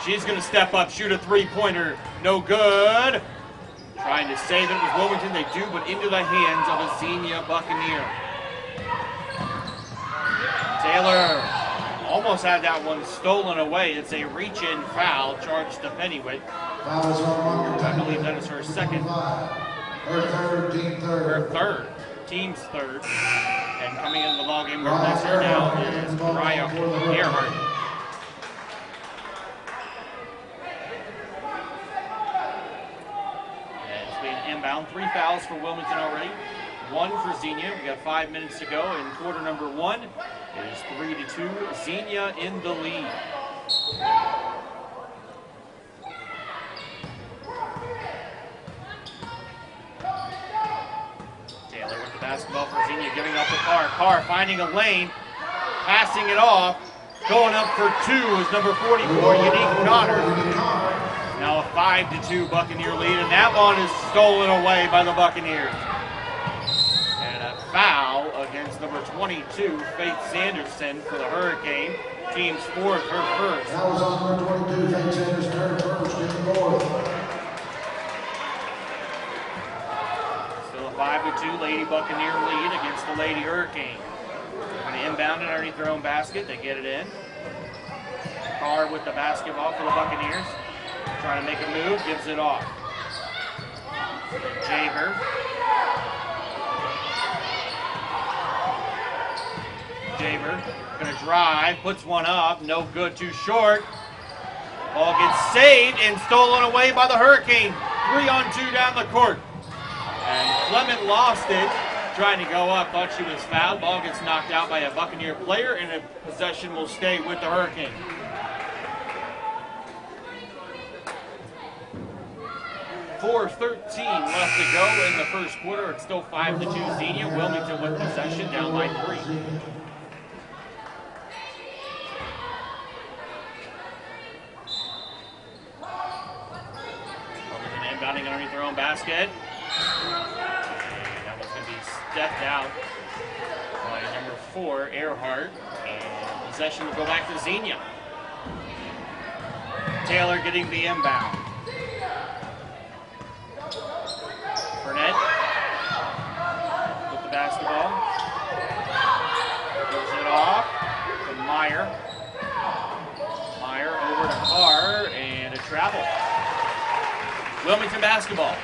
B: She's going to step up, shoot a three-pointer. No good. Trying to save it with Wilmington. They do, but into the hands of a Xenia Buccaneer. Taylor almost had that one stolen away. It's a reach-in foul charged to Pennywick. I believe that is her second. Her third. Team's third. And coming into the ballgame, replacing her now is Mariah Earhart. Inbound, 3 fouls for Wilmington already, 1 for Xenia. We got 5 minutes to go in quarter number 1. It is 3-2. Xenia in the lead. Taylor with the basketball for Xenia, giving up the Carr. Carr finding a lane, passing it off. Going up for 2 is number 44, Unique Connor. Now a 5-2 Buccaneer lead, and that one is stolen away by the Buccaneers. And a foul against number 22, Faith Sanderson, for the Hurricane. Team's fourth, her first.
C: That was on number 22, Faith Sanderson, her first in the fourth.
B: Still a 5-2 Lady Buccaneer lead against the Lady Hurricane. Going to inbound it underneath their own basket. They get it in. Carr with the basketball for the Buccaneers. Trying to make a move, gives it off. Jaber. Jaber gonna drive, puts one up, no good, too short. Ball gets saved and stolen away by the Hurricane. 3-on-2 down the court. And Clement lost it, trying to go up, thought she was fouled. Ball gets knocked out by a Buccaneer player, and a possession will stay with the Hurricane. 4:13 left to go in the first quarter. It's still 5-2 Xenia. Wilmington with possession, down by 3. Wilmington inbounding underneath their own basket. And that was going to be stepped out by number 4, Earhart. And possession will go back to Xenia. Taylor getting the inbound. Burnett with the basketball. Gives it off to Meyer. Meyer over to Carr, and a travel. Wilmington basketball.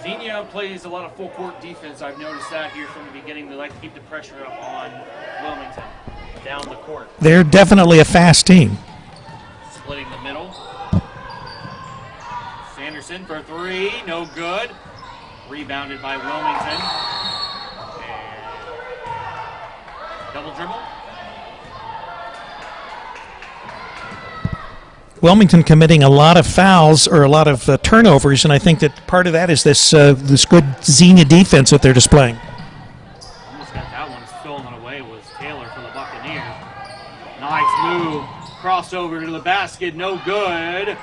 B: Xenia plays a lot of full court defense. I've noticed that here from the beginning. They like to keep the pressure up on Wilmington down the court.
A: They're definitely a fast team.
B: Splitting the middle. Sanderson for 3, no good. Rebounded by Wilmington. And double dribble.
A: Wilmington committing a lot of fouls or a lot of turnovers, and I think that part of that is this good Xenia defense that they're displaying.
B: Almost got that one stolen away was Taylor for the Buccaneers. Nice move. Crossover to the basket, no good.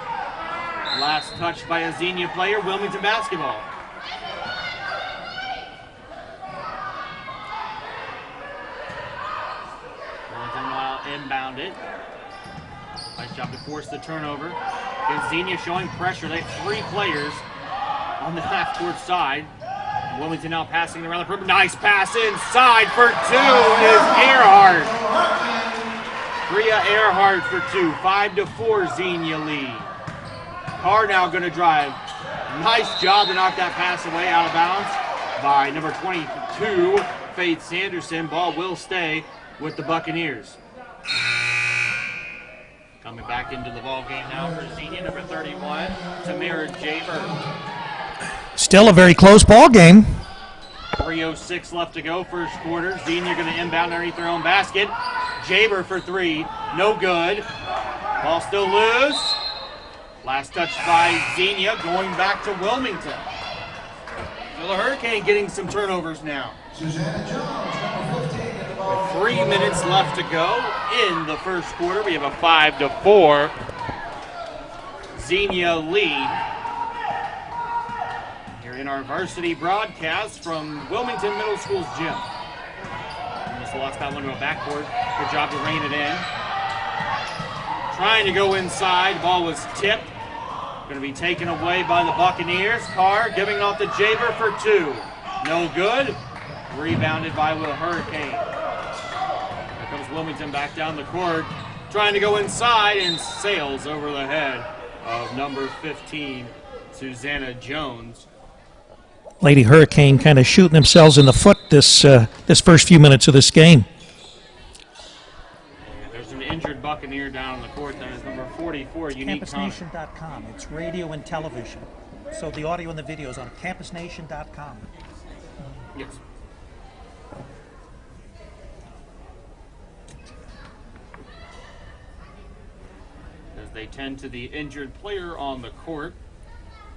B: Last touch by a Xenia player, Wilmington basketball. Wilmington will inbound it. Nice job to force the turnover. Gives Xenia showing pressure. They have 3 players on the half-court side. Wilmington now passing around the perimeter. Nice pass inside for 2 is Earhart. Bria Earhart for 2. 5-4 Xenia lead. Carr now going to drive. Nice job to knock that pass away out of bounds by number 22, Faith Sanderson. Ball will stay with the Buccaneers. Coming back into the ball game now for Xenia, number 31, Tamara Jaber.
A: Still a very close ball game.
B: 3:06 left to go, first quarter. Xenia going to inbound underneath their own basket. Jaber for 3, no good. Ball still loose. Last touch by Xenia, going back to Wilmington. So the Hurricane getting some turnovers now. With 3 minutes left to go in the first quarter, we have a 5-4 Xenia lead. Here in our varsity broadcast from Wilmington Middle School's gym. In the
D: Just lost that one to a backboard. Good job to rein it in. Trying to go inside. Ball was tipped. Going to be taken away by the Buccaneers. Carr giving it off to Jaber for 2. No good. Rebounded by the Hurricane. Here comes Wilmington back down the court. Trying to go inside and sails over the head of number 15, Susanna Jones.
A: Lady Hurricane kind of shooting themselves in the foot this first few minutes of this game.
D: There's an injured Buccaneer down on the court. That is number 44, Unique Connor.
A: CampusNation.com. It's radio and television. So the audio and the video is on CampusNation.com.
D: Yes. As they tend to the injured player on the court.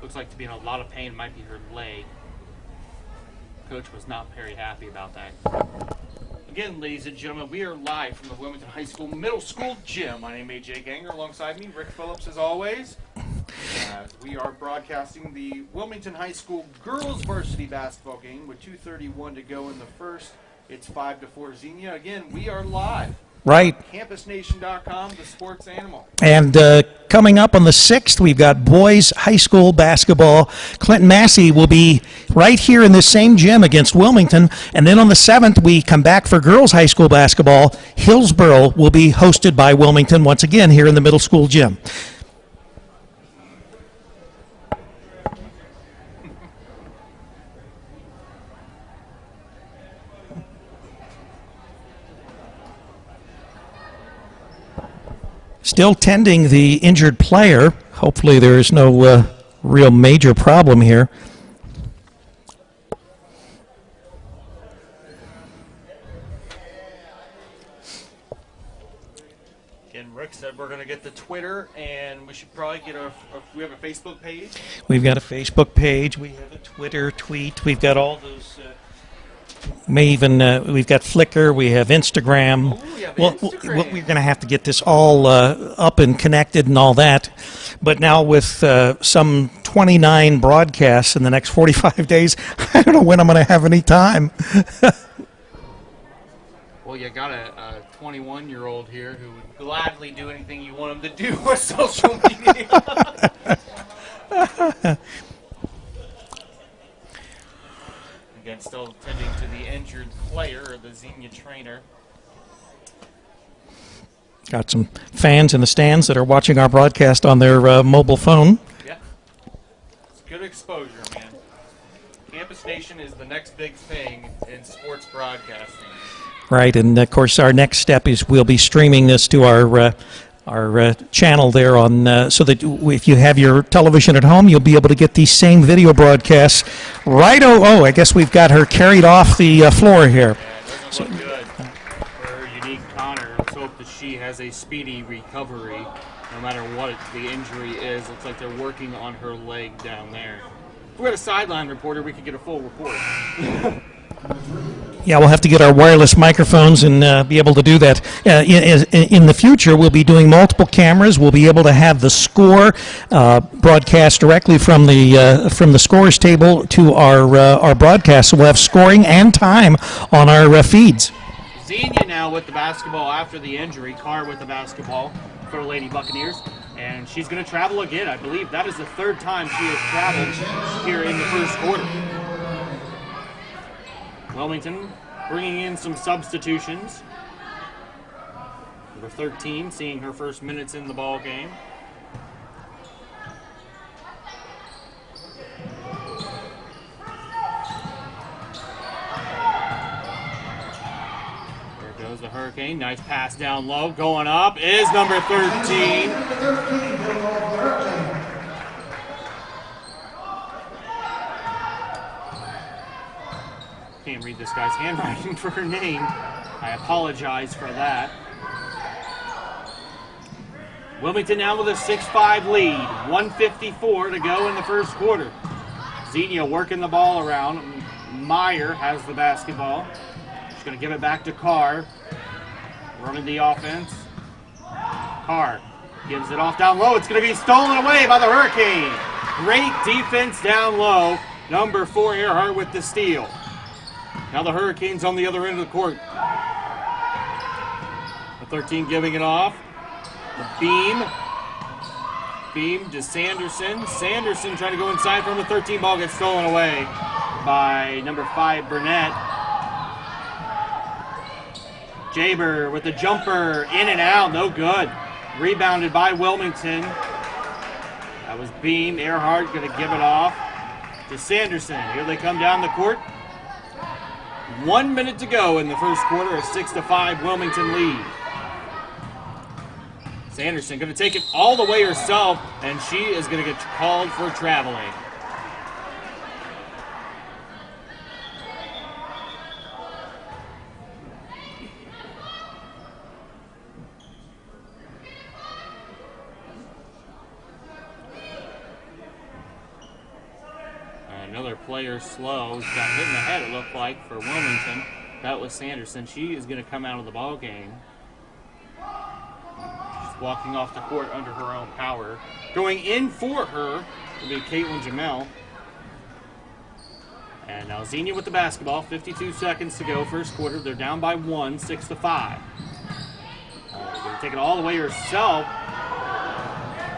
D: Looks like to be in a lot of pain. Might be her leg. Coach was not very happy about that.
B: Again, ladies and gentlemen, we are live from the Wilmington High School Middle School Gym. My name is AJ Ganger. Alongside me, Rick Phillips, as always. We are broadcasting the Wilmington High School girls varsity basketball game with 2:31 to go in the first. It's 5-4 Xenia. Again, we are live.
A: Right.
B: CampusNation.com, the sports animal.
A: And coming up on the 6th, we've got boys high school basketball. Clinton Massey will be right here in this same gym against Wilmington. And then on the 7th, we come back for girls high school basketball. Hillsboro will be hosted by Wilmington once again here in the middle school gym. Still tending the injured player. Hopefully there is no real major problem here.
B: Again, Rick said we're going to get the Twitter, and we should probably get we have a Facebook page.
A: We've got a Facebook page. We have a Twitter tweet. We've got all those... we've got Flickr, we have Instagram.
B: Ooh, we have
A: Well,
B: Instagram.
A: we're going to have to get this all up and connected and all that. But now with some 29 broadcasts in the next 45 days, I don't know when I'm going to have any time.
B: Well, you got a 21-year-old here who would gladly do anything you want him to do with social media. Again, still tending to the injured player or the Xenia trainer.
A: Got some fans in the stands that are watching our broadcast on their mobile phone.
B: Yeah. It's good exposure, man. Campus Nation is the next big thing in sports broadcasting.
A: Right, and of course our next step is we'll be streaming this to our channel there on so that if you have your television at home, you'll be able to get these same video broadcasts right. I guess we've got her carried off the floor here.
B: Yeah, it doesn't look good for Unique Connor. Let's hope that she has a speedy recovery, no matter what the injury is. Looks like they're working on her leg down there. If we had a sideline reporter, we could get a full report.
A: Yeah, we'll have to get our wireless microphones and be able to do that. In the future, we'll be doing multiple cameras. We'll be able to have the score broadcast directly from the scores table to our broadcast. So we'll have scoring and time on our feeds.
D: Xenia now with the basketball after the injury. Carr with the basketball for the Lady Buccaneers. And she's going to travel again. I believe that is the third time she has traveled here in the first quarter. Wilmington bringing in some substitutions. Number 13 seeing her first minutes in the ball game. There goes the Hurricane. Nice pass down low. Going up is number 13. Can't read this guy's handwriting for her name. I apologize for that. Wilmington now with a 6-5 lead. 1:54 to go in the first quarter. Xenia working the ball around. Meyer has the basketball. She's going to give it back to Carr. Running the offense. Carr gives it off down low. It's going to be stolen away by the Hurricane. Great defense down low. Number 4 Earhart with the steal. Now the Hurricanes on the other end of the court. 13 giving it off. The beam. Beam to Sanderson. Sanderson trying to go inside from the 13. Ball gets stolen away by number 5, Burnett. Jaber with the jumper, in and out, no good. Rebounded by Wilmington. That was Beam. Earhart going to give it off to Sanderson. Here they come down the court. 1 minute to go in the first quarter. A 6-5 Wilmington lead. Sanderson going to take it all the way herself, and she is going to get called for traveling. Another player slow. Got hit in the head, it looked like, for Wilmington. That was Sanderson. She is going to come out of the ball game. She's walking off the court under her own power. Going in for her will be Caitlin Jamel. And now Xenia with the basketball. 52 seconds to go, first quarter. They're down by 1, 6-5. Going to take it all the way herself.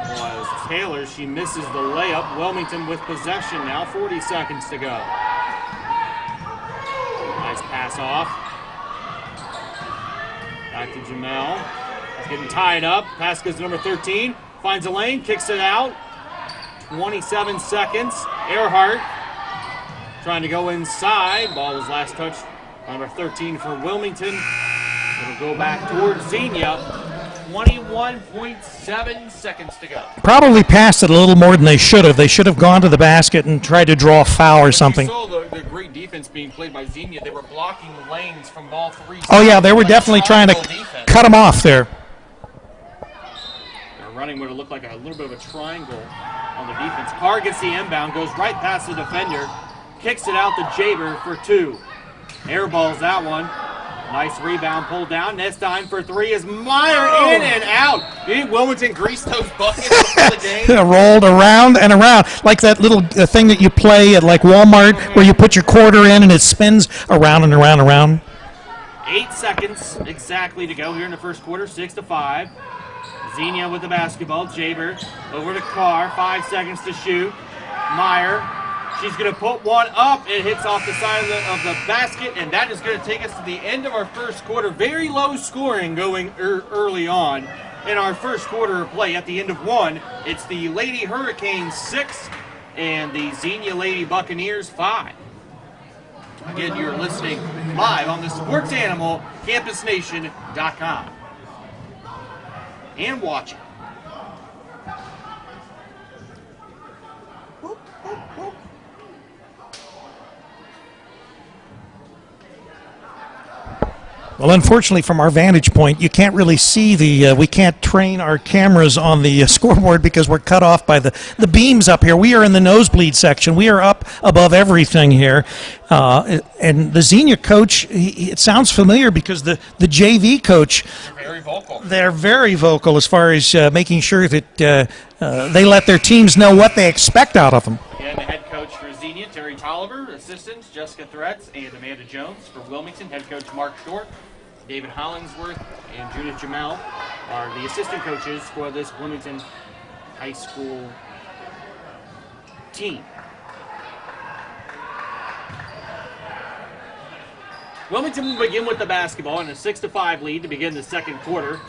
D: Was Taylor. She misses the layup. Wilmington with possession now. 40 seconds to go. Nice pass off. Back to Jamel. It's getting tied up. Pass goes to number 13. Finds a lane. Kicks it out. 27 seconds. Earhart trying to go inside. Ball was last touched by number 13 for Wilmington. It'll go back towards Xenia. 21.7 seconds to go.
A: Probably passed it a little more than they should have. They should have gone to the basket and tried to draw a foul or something.
D: You saw the great defense being played by Xenia. They were blocking lanes from ball 3.
A: Oh, yeah, they were definitely trying to cut them off there.
D: They're running what it looked like a little bit of a triangle on the defense. Carr gets the inbound, goes right past the defender, kicks it out to Jaber for 2. Airballs that one. Nice rebound, pulled down. This time for 3 is Meyer, in and out. Wilmington greased those buckets before the game.
A: Rolled around and around, like that little thing that you play at like Walmart where you put your quarter in and it spins around and around and around.
D: 8 seconds exactly to go here in the first quarter, 6-5. Xenia with the basketball. Jaber over to Carr, 5 seconds to shoot. Meyer. She's going to put one up. It hits off the side of the basket, and that is going to take us to the end of our first quarter. Very low scoring going early on in our first quarter of play. At the end of 1, it's the Lady Hurricanes 6 and the Xenia Lady Buccaneers 5. Again, you're listening live on the Sports Animal, CampusNation.com. And watching.
A: Well, unfortunately, from our vantage point, you can't really see we can't train our cameras on the scoreboard because we're cut off by the beams up here. We are in the nosebleed section. We are up above everything here. And the Xenia coach, it sounds familiar because the JV coach, they're very vocal as far as making sure that they let their teams know what they expect out of them.
D: Again, the head coach for Xenia, Terry Tolliver, assistants, Jessica Threats, and Amanda Jones. For Wilmington, head coach Mark Short, David Hollingsworth, and Judith Jamel are the assistant coaches for this Wilmington high school team. Wilmington will begin with the basketball in a 6-5 lead to begin the second quarter.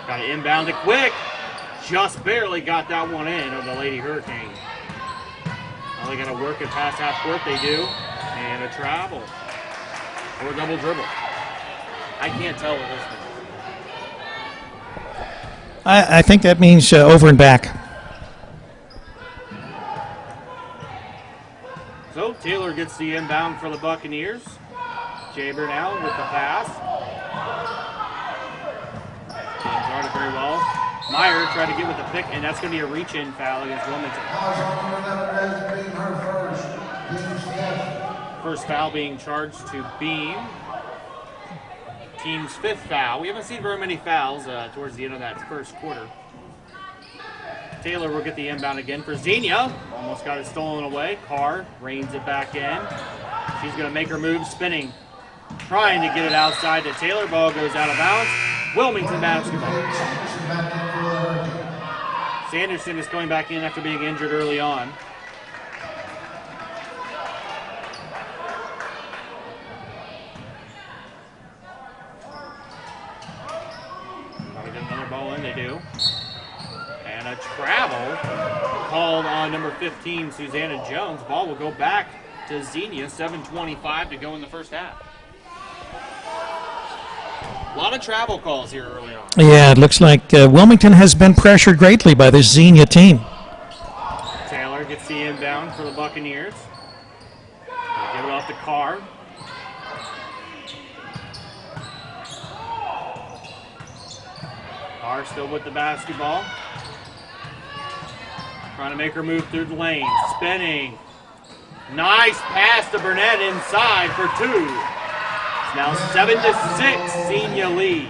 D: Got to inbound it quick. Just barely got that one in of the Lady Hurricanes. Now they got to work it past half court. They do. And a travel. Or a double dribble. I can't tell what this is.
A: I think that means over and back.
D: So Taylor gets the inbound for the Buccaneers. Jaber now with the pass. Guarded very well. Meyer tried to get with the pick, and that's going to be a reach-in foul against Wilmington. First foul being charged to Beam. Team's 5th foul. We haven't seen very many fouls towards the end of that first quarter. Taylor will get the inbound again for Xenia. Almost got it stolen away. Carr reins it back in. She's going to make her move spinning. Trying to get it outside to Taylor. Ball goes out of bounds. Wilmington basketball.
C: Sanderson back in for the Hurricane.
D: Sanderson is coming back in after being injured early on. We get another ball in, they do. And a travel called on number 15, Susanna Jones. Ball will go back to Xenia, 7:25 to go in the first half. A lot of travel calls here early on.
A: Yeah, it looks like Wilmington has been pressured greatly by this Xenia team.
D: Taylor gets the inbound for the Buccaneers. They'll give it off to Carr. Carr still with the basketball. Trying to make her move through the lane. Spinning. Nice pass to Burnett inside for two. It's now 7-6, Xenia lead.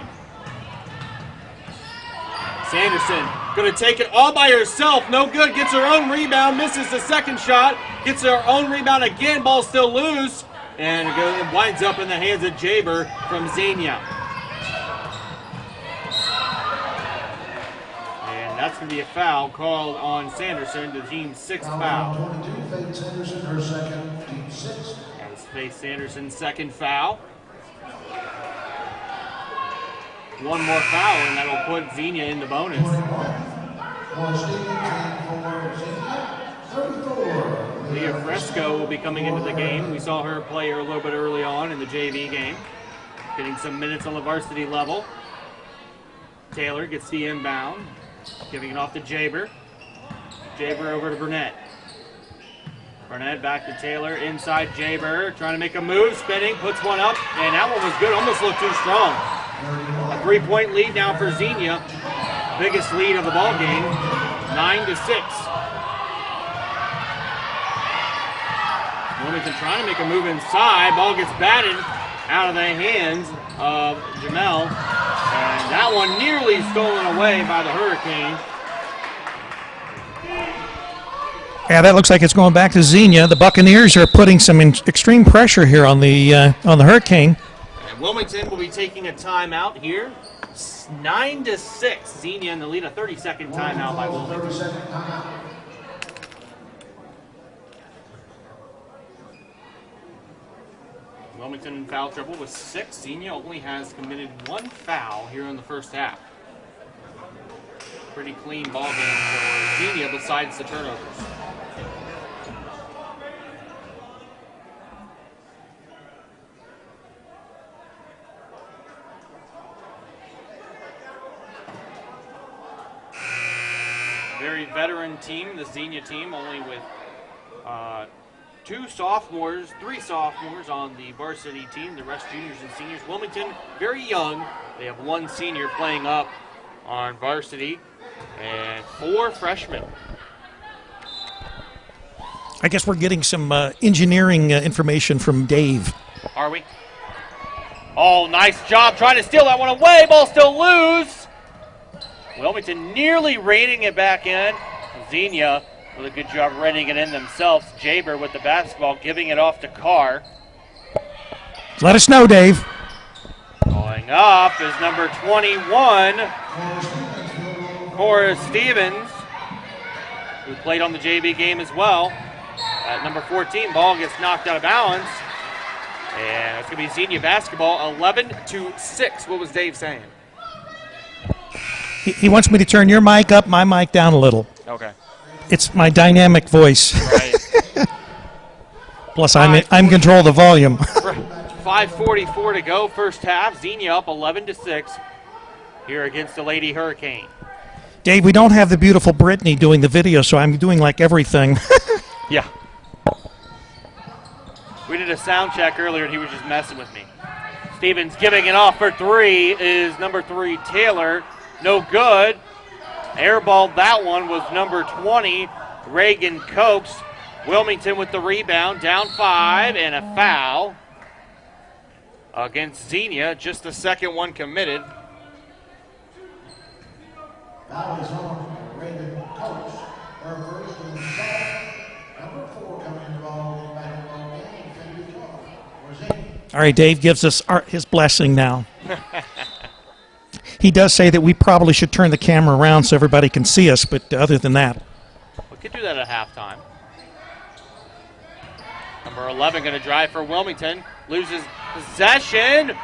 D: Sanderson going to take it all by herself. No good. Gets her own rebound. Misses the second shot. Gets her own rebound again. Ball still loose. And it winds up in the hands of Jaber from Xenia. And that's going to be a foul called on Sanderson, the team's sixth foul.
C: 22, Faith Sanderson, her second, team 6.
D: That's Faith Sanderson's second foul. One more foul, and that'll put Xenia in the bonus.
C: 21. For Stephen, for Xenia, 34.
D: Leah Fresco will be coming into the game. We saw her play a little bit early on in the JV game, getting some minutes on the varsity level. Taylor gets the inbound, giving it off to Jaber. Jaber over to Burnett. Burnett back to Taylor, inside Jaber, trying to make a move, spinning, puts one up, and that one was good, almost looked too strong. A 3-point lead now for Xenia, biggest lead of the ball game, 9-6. Wilmington trying to make a move inside, ball gets batted out of the hands of Jamel, and that one nearly stolen away by the Hurricane.
A: Yeah, that looks like it's going back to Xenia. The Buccaneers are putting some extreme pressure here on the Hurricane.
D: And Wilmington will be taking a timeout here. 9-6. Xenia in the lead. A 30-second timeout by Wilmington.
C: 30-second timeout.
D: Wilmington in foul trouble with 6. Xenia only has committed 1 foul here in the first half. Pretty clean ball game for Xenia besides the turnovers. Very veteran team, the Xenia team, only with 3 sophomores on the varsity team, the rest juniors and seniors. Wilmington, very young. They have 1 senior playing up on varsity and 4 freshmen.
A: I guess we're getting some engineering information from Dave.
D: Are we? Oh, nice job trying to steal that one away. Ball still loose. Wilmington nearly reining it back in. Xenia with a good job reining it in themselves. Jaber with the basketball, giving it off to Carr.
A: Let us know, Dave.
D: Going up is number 21, Cora Stevens, who played on the JV game as well. At number 14, ball gets knocked out of bounds. And it's going to be Xenia basketball, 11-6. What was Dave saying?
A: He wants me to turn your mic up, my mic down a little.
D: Okay.
A: It's my dynamic voice.
D: Right.
A: Plus, I'm control the volume.
D: 5:44 to go, first half. Xenia up 11-6 here against the Lady Hurricane.
A: Dave, we don't have the beautiful Brittany doing the video, so I'm doing like everything.
D: Yeah. We did a sound check earlier, and he was just messing with me. Stevens giving it off for 3 is number 3, Taylor. No good. Airballed that one was number 20, Reagan Cokes. Wilmington with the rebound, down 5, and a foul against Xenia. Just the second one committed.
C: Foul is on Reagan Coach. Her first and second. Number 4 coming in the ball game. Cindy Clark for Xenia.
A: All right, Dave gives us his blessing now. He does say that we probably should turn the camera around so everybody can see us, but other than that.
B: We could do that at halftime. Number 11 going to drive for Wilmington. Loses possession.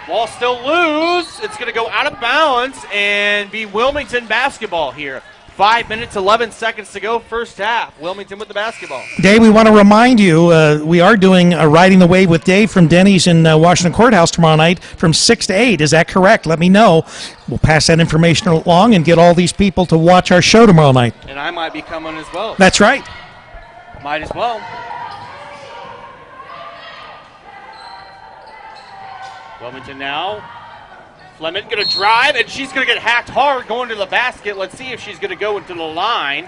B: Ball still loose. It's going to go out of bounds and be Wilmington basketball here. 5 minutes, 11 seconds to go, first half. Wilmington with the basketball.
A: Dave, we want to remind you, we are doing Riding the Wave with Dave from Denny's in Washington Courthouse tomorrow night from 6 to 8. Is that correct? Let me know. We'll pass that information along and get all these people to watch our show tomorrow night.
B: And I might be coming as well.
A: That's right.
B: Might as well. Wilmington now. Fleming going to drive, and she's going to get hacked hard going to the basket. Let's see if she's going to go into the line.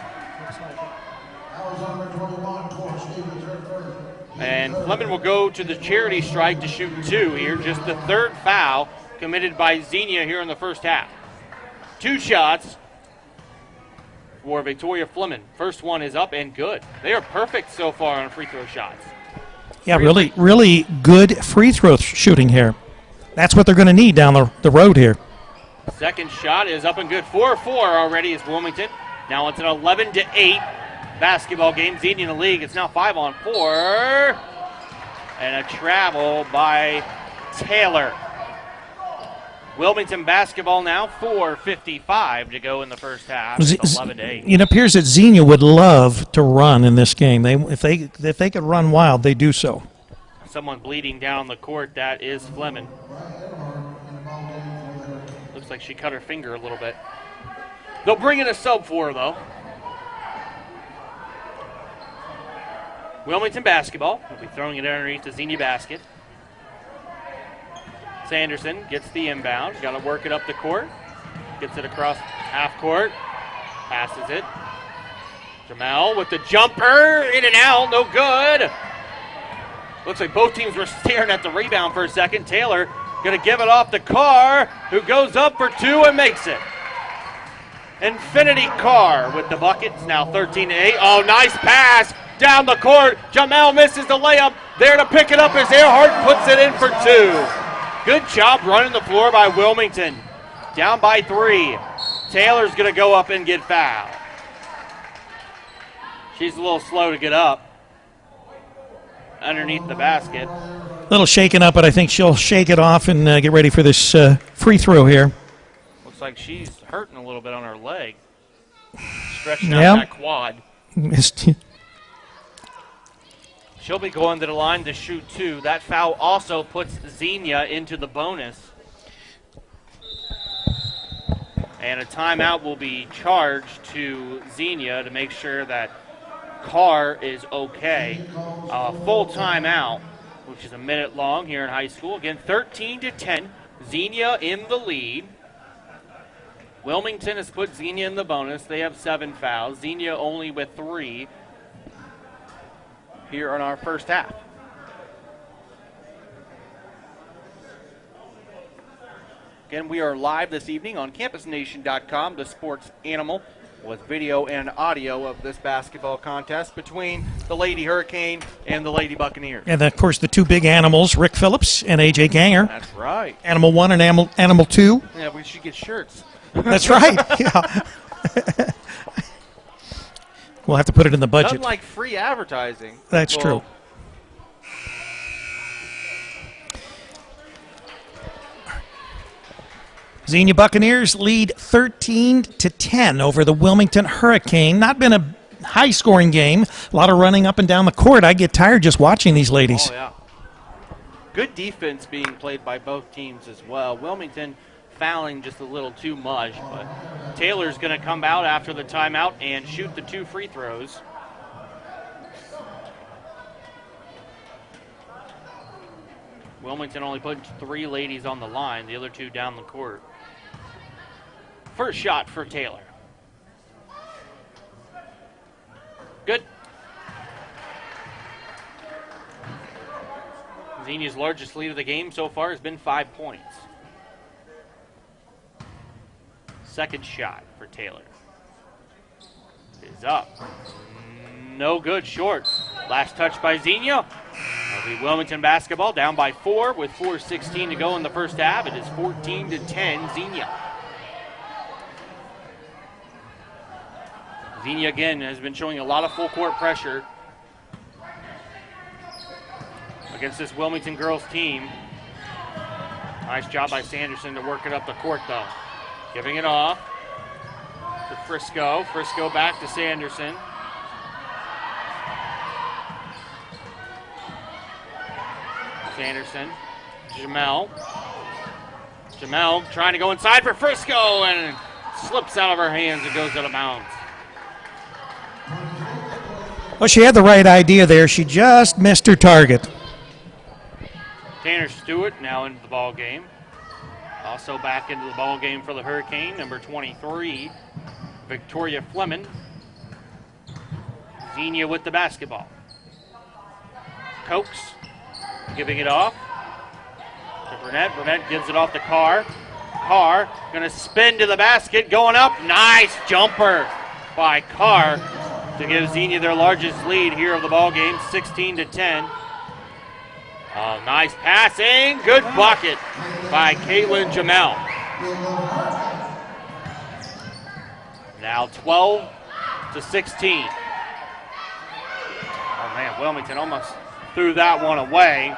B: And Fleming will go to the charity strike to shoot 2 here. Just the third foul committed by Xenia here in the first half. 2 shots for Victoria Fleming. First one is up and good. They are perfect so far on free throw shots.
A: Yeah, really good free throw shooting here. That's what they're going to need down the road here.
B: Second shot is up and good. 4-4 already is Wilmington. Now it's an 11-8 basketball game. Xenia in the league. It's now 5-on-4. And a travel by Taylor. Wilmington basketball now. 4:55 to go in the first half. It's 11-8.
A: It appears that Xenia would love to run in this game. If they could run wild, they do so.
B: Someone bleeding down the court. That is Fleming. Looks like she cut her finger a little bit. They'll bring in a sub for her, though. Wilmington basketball. We'll be throwing it underneath the Xenia basket. Sanderson gets the inbound. Got to work it up the court. Gets it across half court. Passes it. Jamel with the jumper. In and out. No good. Looks like both teams were staring at the rebound for a second. Taylor going to give it off to Carr, who goes up for 2 and makes it. Infinity Carr with the bucket. It's now 13-8. Oh, nice pass down the court. Jamel misses the layup. There to pick it up as Earhart puts it in for 2. Good job running the floor by Wilmington. Down by 3. Taylor's going to go up and get fouled. She's a little slow to get up underneath the basket.
A: A little shaken up, but I think she'll shake it off and get ready for this free throw here.
B: Looks like she's hurting a little bit on her leg. Stretching out that quad. She'll be going to the line to shoot 2. That foul also puts Xenia into the bonus. And a timeout will be charged to Xenia to make sure that Carr is okay. Full timeout, which is a minute long here in high school. Again, 13-10. Xenia in the lead. Wilmington has put Xenia in the bonus. They have 7 fouls. Xenia only with 3 here in our first half. Again, we are live this evening on CampusNation.com, the sports animal, with video and audio of this basketball contest between the Lady Hurricane and the Lady Buccaneers.
A: And, of course, the 2 big animals, Rick Phillips and A.J. Ganger.
B: That's right.
A: Animal 1 and Animal 2.
B: Yeah, we should get shirts.
A: That's right. Yeah. We'll have to put it in the budget.
B: Nothing like free advertising.
A: That's true. Xenia Buccaneers lead 13-10 over the Wilmington Hurricane. Not been a high-scoring game. A lot of running up and down the court. I get tired just watching these ladies.
B: Oh, yeah. Good defense being played by both teams as well. Wilmington fouling just a little too much, but Taylor's going to come out after the timeout and shoot the 2 free throws. Wilmington only put 3 ladies on the line, the other 2 down the court. First shot for Taylor. Good. Xenia's largest lead of the game so far has been 5 points. Second shot for Taylor is up. No good, short. Last touch by Xenia.
D: It'll be Wilmington basketball down by 4 with 4:16 to go in the first half. It is 14-10 Xenia. Xenia again has been showing a lot of full court pressure against this Wilmington girls team. Nice job by Sanderson to work it up the court though. Giving it off to Frisco. Frisco back to Sanderson. Sanderson, Jamel trying to go inside for Frisco and slips out of her hands and goes out of bounds.
A: Well, she had the right idea there. She just missed her target.
D: Tanner Stewart now into the ball game. Also back into the ball game for the Hurricane, number 23, Victoria Fleming. Xenia with the basketball. Cokes giving it off to Burnett. Burnett gives it off to Carr. Carr going to spin to the basket, going up. Nice jumper by Carr to give Xenia their largest lead here of the ball game, 16-10. Oh, nice passing. Good bucket by Caitlin Jamel. Now 12-16. Oh, man, Wilmington almost threw that one away.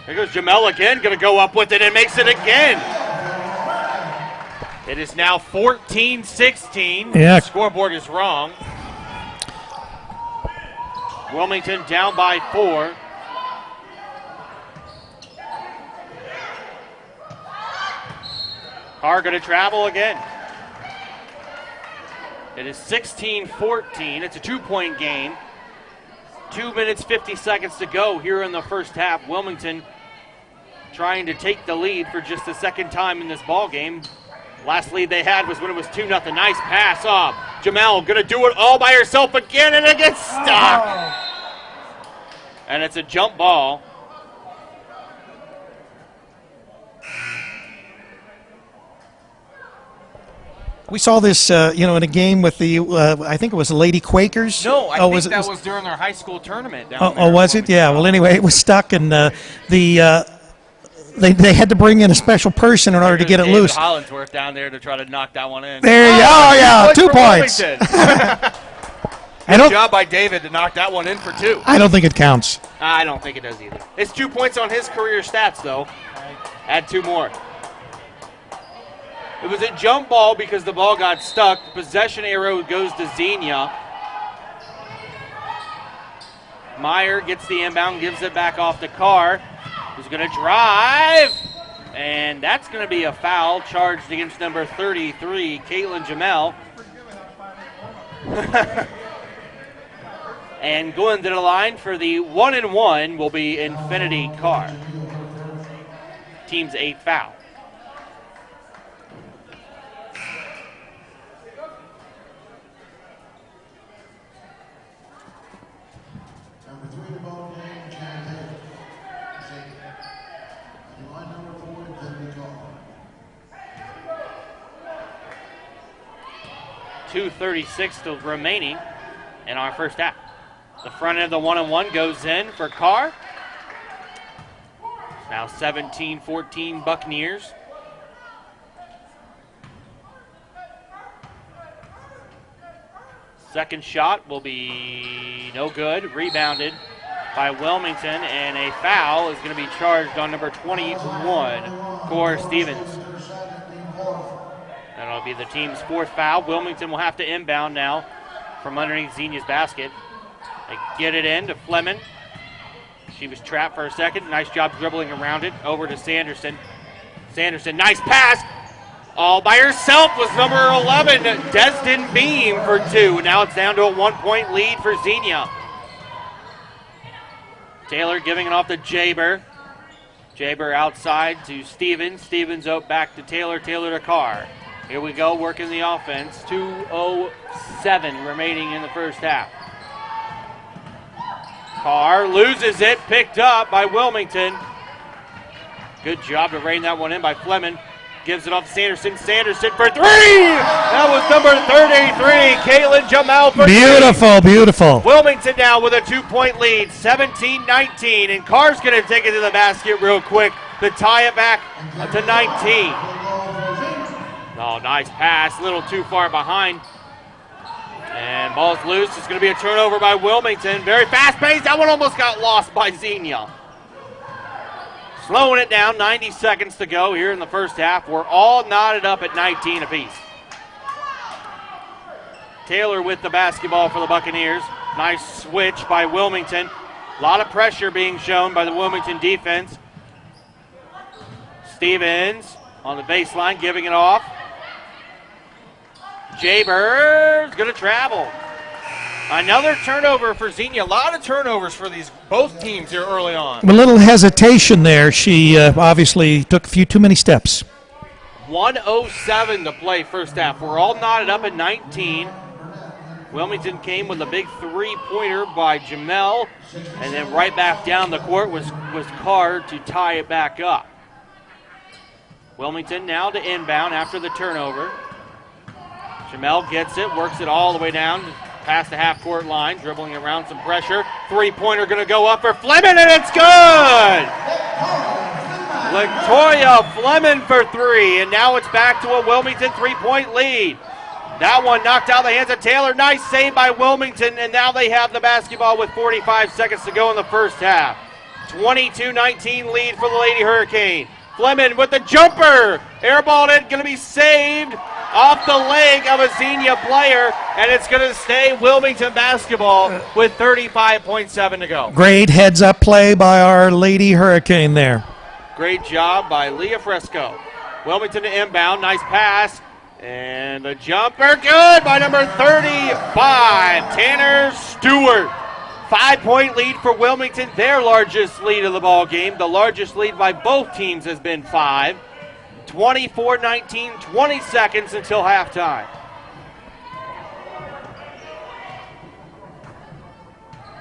D: Here goes Jamel again, going to go up with it and makes it again. It is now 14-16.
A: Yeah.
D: The scoreboard is wrong. Wilmington down by 4. Carr going to travel again. It is 16-14. It's a 2-point game. 2 minutes, 50 seconds to go here in the first half. Wilmington trying to take the lead for just the second time in this ball game. Last lead they had was when it was 2-0. Nice pass off. Jamel going to do it all by herself again, and it gets stuck. And it's a jump ball.
A: We saw this, in a game with the, I think it was the Lady Quakers.
E: No, I think that was during their high school tournament down there.
A: Oh, was it? Yeah. Well, anyway, it was stuck, and they had to bring in a special person in order to get it loose.
E: Hollingsworth down there to try to knock that one in.
A: There you go. Oh, yeah, 2 points.
E: Good job by David to knock that one in for 2.
A: I don't think it counts.
D: I don't think it does either. It's 2 points on his career stats, though. Add 2 more. It was a jump ball because the ball got stuck. The possession arrow goes to Xenia. Meyer gets the inbound, gives it back off to Carr, who's going to drive. And that's going to be a foul charged against number 33, Caitlin Jamel. And going to the line for the 1-and-1 will be Infinity Carr. Team's 8th foul.
C: Number 3 in the ball game, Jack Taylor. Line number 4, Infinity Carr.
D: 2:36 still remaining in our first half. The front end of the 1-and-1 goes in for Carr. Now 17-14 Buccaneers. Second shot will be no good. Rebounded by Wilmington, and a foul is going to be charged on number 21, Cora Stevens. That'll be the team's 4th foul. Wilmington will have to inbound now from underneath Xenia's basket. They get it in to Fleming. She was trapped for a second. Nice job dribbling around it. Over to Sanderson. Sanderson, nice pass. All by herself was number 11, Destin Beam for 2. Now it's down to a 1-point lead for Xenia. Taylor giving it off to Jaber. Jaber outside to Stevens. Stevens out back to Taylor. Taylor to Carr. Here we go, working the offense. 2:07 remaining in the first half. Carr loses it, picked up by Wilmington. Good job to rein that one in by Fleming.
B: gives it off to Sanderson. Sanderson for three! That was number 33, Kaylin Jamel for
A: Beautiful,
B: three.
A: beautiful.
B: Wilmington now with a 2-point lead, 17-19, and Carr's going to take it to the basket real quick to tie it back to 19. Oh, nice pass, a little too far behind. And ball's loose. It's going to be a turnover by Wilmington. Very fast-paced. That one almost got lost by Xenia. Slowing it down, 90 seconds to go here in the first half. We're all knotted up at 19 apiece. Taylor with the basketball for the Buccaneers. Nice switch by Wilmington. A lot of pressure being shown by the Wilmington defense. Stevens on the baseline, giving it off. Jaber's going to travel. Another turnover for Xenia. A lot of turnovers for both teams here early on.
A: A little hesitation there. She obviously took a few too many steps.
B: 1:07 to play first half. We're all knotted up at 19. Wilmington came with a big three-pointer by Jamel, and then right back down the court was Carr to tie it back up. Wilmington now to inbound after the turnover. Jamel gets it, works it all the way down past the half-court line, dribbling around some pressure. Three-pointer going to go up for Fleming, and it's good! Victoria Fleming for three, and now it's back to a Wilmington three-point lead. That one knocked out of the hands of Taylor. Nice save by Wilmington, and now they have the basketball with 45 seconds to go in the first half. 22-19 lead for the Lady Hurricane. Fleming with the jumper. Airballed it, going to be saved off the leg of a Xenia player, and it's going to stay Wilmington basketball with 35.7 to go.
A: Great heads-up play by our Lady Hurricane there.
B: Great job by Leah Fresco. Wilmington to inbound, nice pass, and the jumper good by number 35, Tanner Stewart. 5-point lead for Wilmington, their largest lead of the ball game. The largest lead by both teams has been 5. 24-19, 20 seconds until halftime.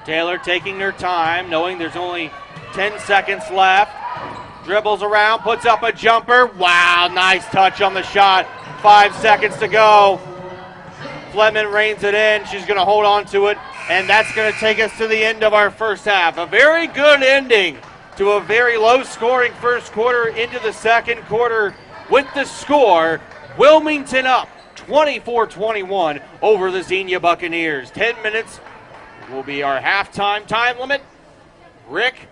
B: Taylor taking their time, knowing there's only 10 seconds left. Dribbles around, puts up a jumper. Wow, nice touch on the shot. 5 seconds to go. Fleming reins it in. She's going to hold on to it, and that's going to take us to the end of our first half. A very good ending to a very low-scoring first quarter into the second quarter with the score, Wilmington up 24-21 over the Xenia Buccaneers. 10 minutes will be our halftime time limit. Rick,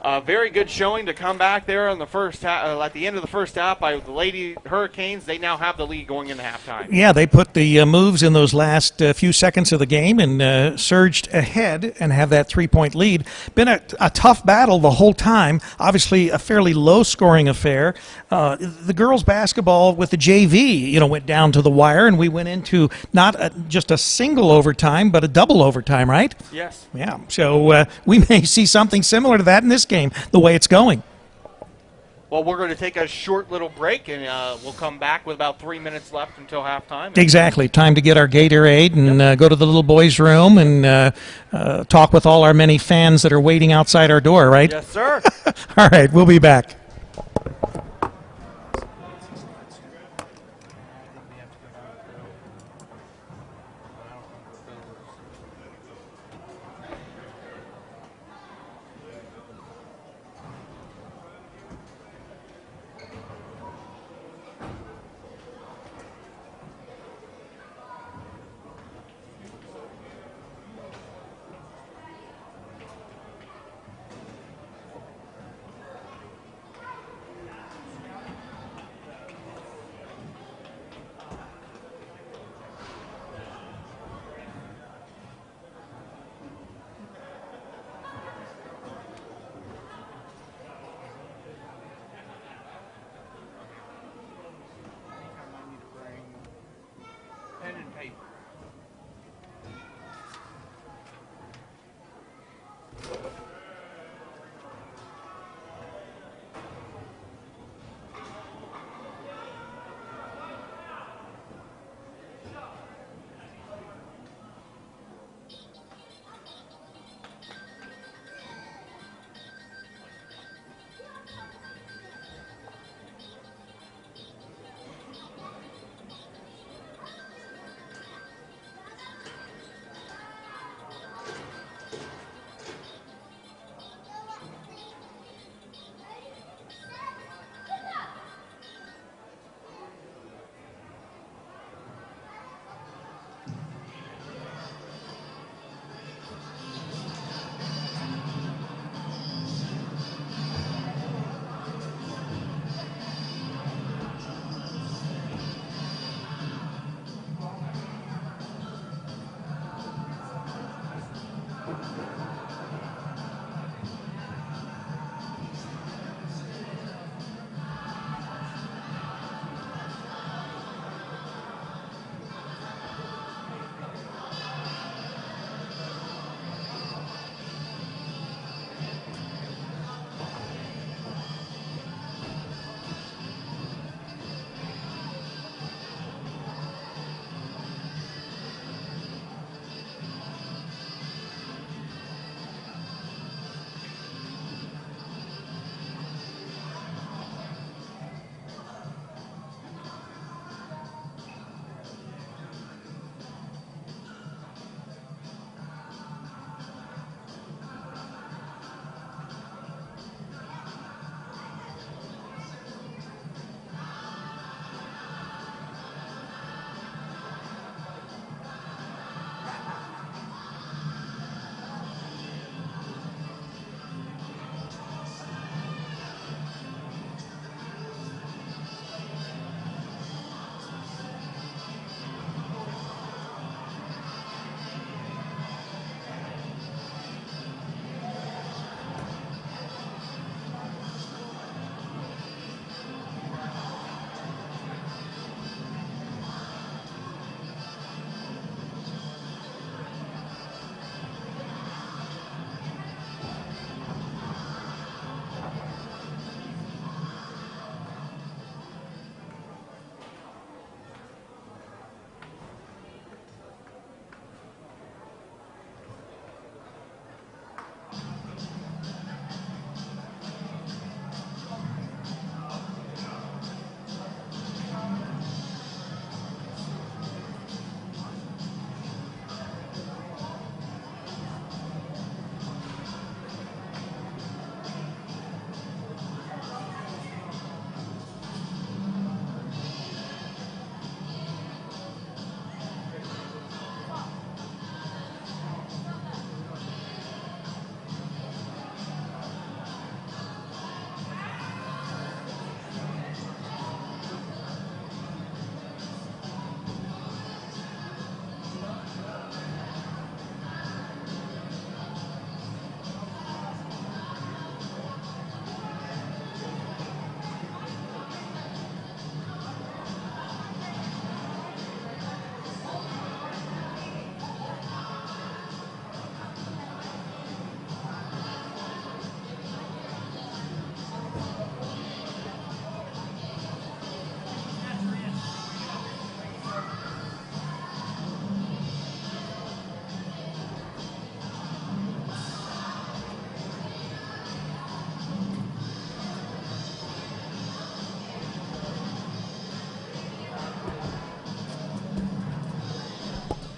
B: a very good showing to come back there in the first half, at the end of the first half by the Lady Hurricanes. They now have the lead going into halftime.
A: Yeah, they put the moves in those last few seconds of the game and surged ahead and have that three-point lead. Been a tough battle the whole time. Obviously, a fairly low-scoring affair. The girls' basketball with the JV, went down to the wire, and we went into not just a single overtime, but a double overtime, right?
B: Yes.
A: Yeah, so we may see something similar to that in this game, the way it's going.
E: Well, we're going to take a short little break, and we'll come back with about 3 minutes left until halftime.
A: Exactly. Time to get our Gatorade and go to the little boys' room and talk with all our many fans that are waiting outside our door, right?
B: Yes, sir.
A: All right, we'll be back.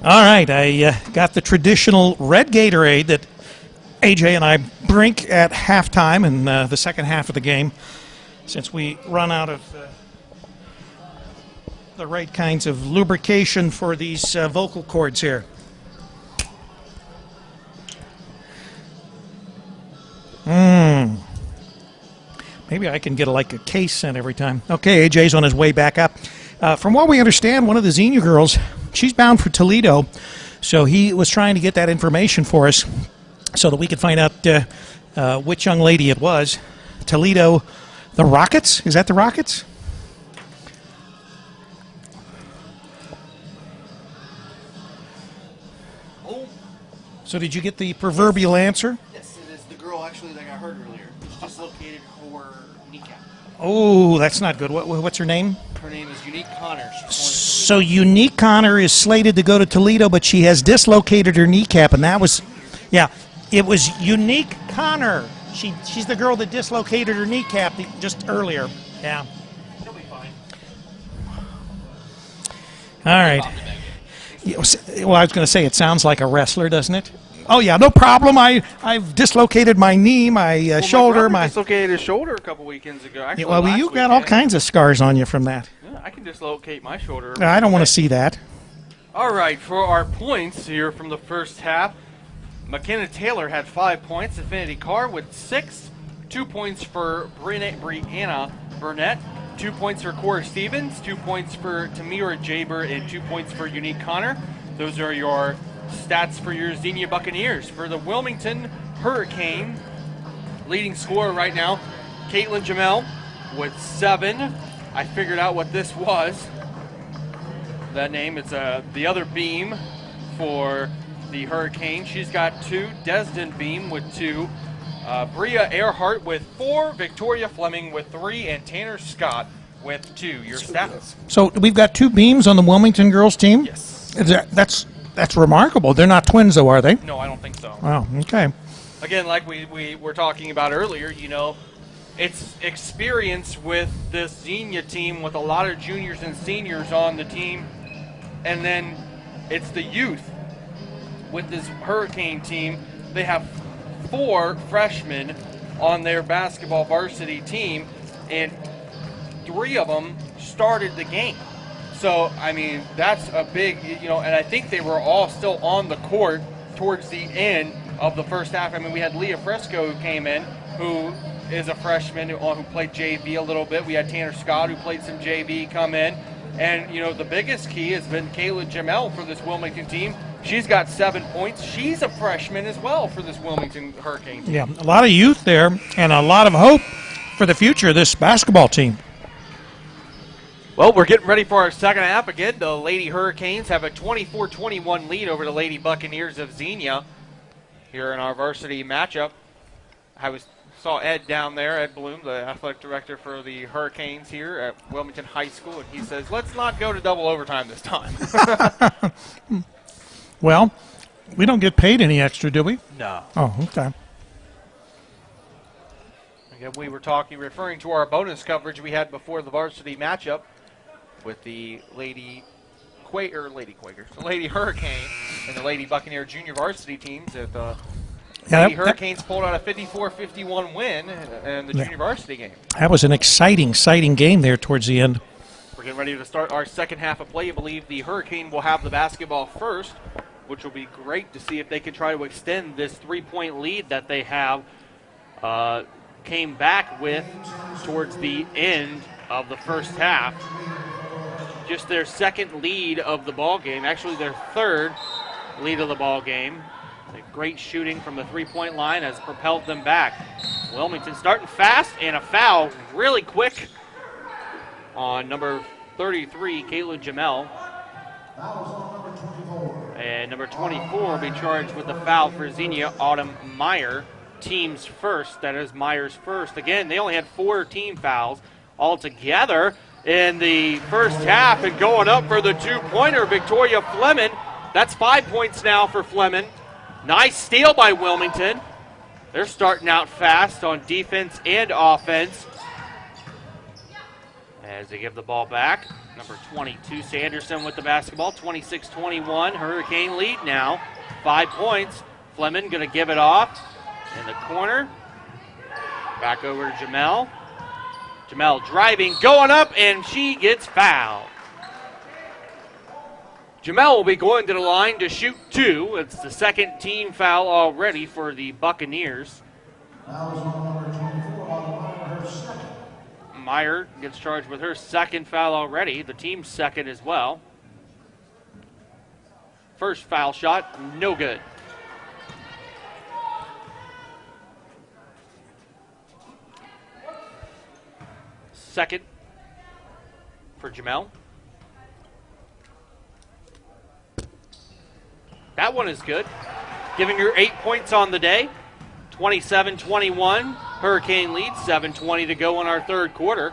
A: All right, I got the traditional red Gatorade that AJ and I drink at halftime in the second half of the game, since we run out of the right kinds of lubrication for these vocal cords here. Maybe I can get a case sent every time. Okay, AJ's on his way back up. From what we understand, one of the Xenia girls, she's bound for Toledo, so he was trying to get that information for us so that we could find out which young lady it was. Toledo, the Rockets? Is that the Rockets?
F: Oh,
A: So did you get the proverbial answer?
F: yes, it is the girl actually that I heard earlier. Dislocated her kneecap.
A: Oh, that's not good. What's her name?
F: Her name is Unique Connor. She's
A: So Unique Connor is slated to go to Toledo, but she has dislocated her kneecap, and that was, yeah, it was Unique Connor. She's the girl that dislocated her kneecap just earlier. Yeah.
F: She'll be fine.
A: All right. Well, I was going to say it sounds like a wrestler, doesn't it? Oh yeah, no problem. I've dislocated my knee, my shoulder,
E: my brother
A: my.
E: dislocated his shoulder a couple weekends ago. Actually,
A: Well,
E: last
A: you got all
E: weekend.
A: kinds of scars on you from that.
E: Yeah, I can dislocate my shoulder.
A: I don't want to see that.
B: All right, for our points here from the first half, McKenna Taylor had 5 points, Affinity Carr with 6, 2 points for Brianna Burnett, 2 points for Cora Stevens, 2 points for Tamira Jaber, and 2 points for Unique Connor. Those are your stats for your Xenia Buccaneers. For the Wilmington Hurricane, leading scorer right now, Caitlin Jamel with 7. I figured out what this was. That name is the other beam for the Hurricane. She's got 2. Desden Beam with 2. Bria Earhart with 4. Victoria Fleming with 3. And Tanner Scott with 2. Your stats.
A: So we've got 2 beams on the Wilmington girls team.
B: Yes.
A: That's remarkable. They're not twins, though, are they?
B: No, I don't think so.
A: Wow. Okay.
B: Again, like we were talking about earlier, you know, it's experience with this Xenia team with a lot of juniors and seniors on the team. And then it's the youth with this Hurricane team. They have 4 freshmen on their basketball varsity team, and 3 of them started the game. So, I mean, that's a big, you know, and I think they were all still on the court towards the end of the first half. I mean, we had Leah Fresco who came in, who is a freshman who played JV a little bit. We had Tanner Scott who played some JV come in. And, you know, the biggest key has been Kayla Jamel for this Wilmington team. She's got 7 points. She's a freshman as well for this Wilmington Hurricane team.
A: Yeah, a lot of youth there and a lot of hope for the future of this basketball team.
B: Well, we're getting ready for our second half. Again, the Lady Hurricanes have a 24-21 lead over the Lady Buccaneers of Xenia here in our varsity matchup. I saw Ed down there, Ed Bloom, the athletic director for the Hurricanes here at Wilmington High School, and he says, let's not go to double overtime this time.
A: Well, we don't get paid any extra, do we?
B: No.
A: Oh, okay.
B: Again, we were referring to our bonus coverage we had before the varsity matchup with the Lady Hurricane and the Lady Buccaneer junior varsity teams. That the Lady Hurricanes pulled out a 54-51 win in the junior varsity game.
A: That was an exciting game there towards the end.
B: We're getting ready to start our second half of play. I believe the Hurricane will have the basketball first, which will be great to see if they can try to extend this 3-point lead that they have came back with towards the end of the first half. Just their second lead of the ball game, actually their third lead of the ball game. Great shooting from the 3-point line has propelled them back. Wilmington starting fast, and a foul really quick on number 33, Caitlin Jamel. And number 24 will be charged with the foul for Xenia, Autumn Meyer. Team's first, that is Meyer's first. Again, they only had 4 team fouls altogether in the first half, and going up for the 2-pointer, Victoria Fleming. That's 5 points now for Fleming. Nice steal by Wilmington. They're starting out fast on defense and offense as they give the ball back. Number 22, Sanderson with the basketball. 26-21, Hurricane lead now. 5 points. Fleming going to give it off in the corner. Back over to Jamel. Jamel driving, going up, and she gets fouled. Jamel will be going to the line to shoot 2. It's the second team foul already for the Buccaneers.
C: Fouls on number 24, her second.
B: Meyer gets charged with her second foul already, the team's second as well. First foul shot, no good. Second for Jamel. That one is good. Giving her 8 points on the day. 27-21. Hurricane lead. 7:20 to go in our third quarter.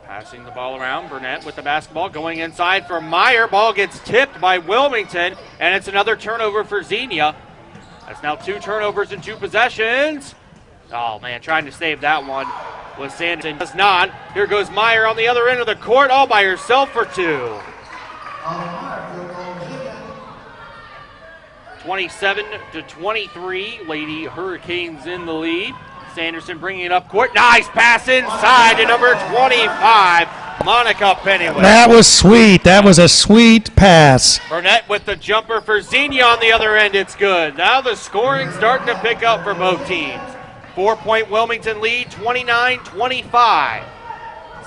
B: Passing the ball around. Burnett with the basketball. Going inside for Meyer. Ball gets tipped by Wilmington. And it's another turnover for Xenia. That's now 2 turnovers in 2 possessions. Oh, man, trying to save that one. Was Sanderson, does not. Here goes Meyer on the other end of the court, all by herself for 2. 27-23, Lady Hurricanes in the lead. Sanderson bringing it up court. Nice pass inside to number 25, Monica Pennyway.
A: That was sweet. That was a sweet pass.
B: Burnett with the jumper for Xenia on the other end. It's good. Now the scoring starting to pick up for both teams. 4-point Wilmington lead, 29-25.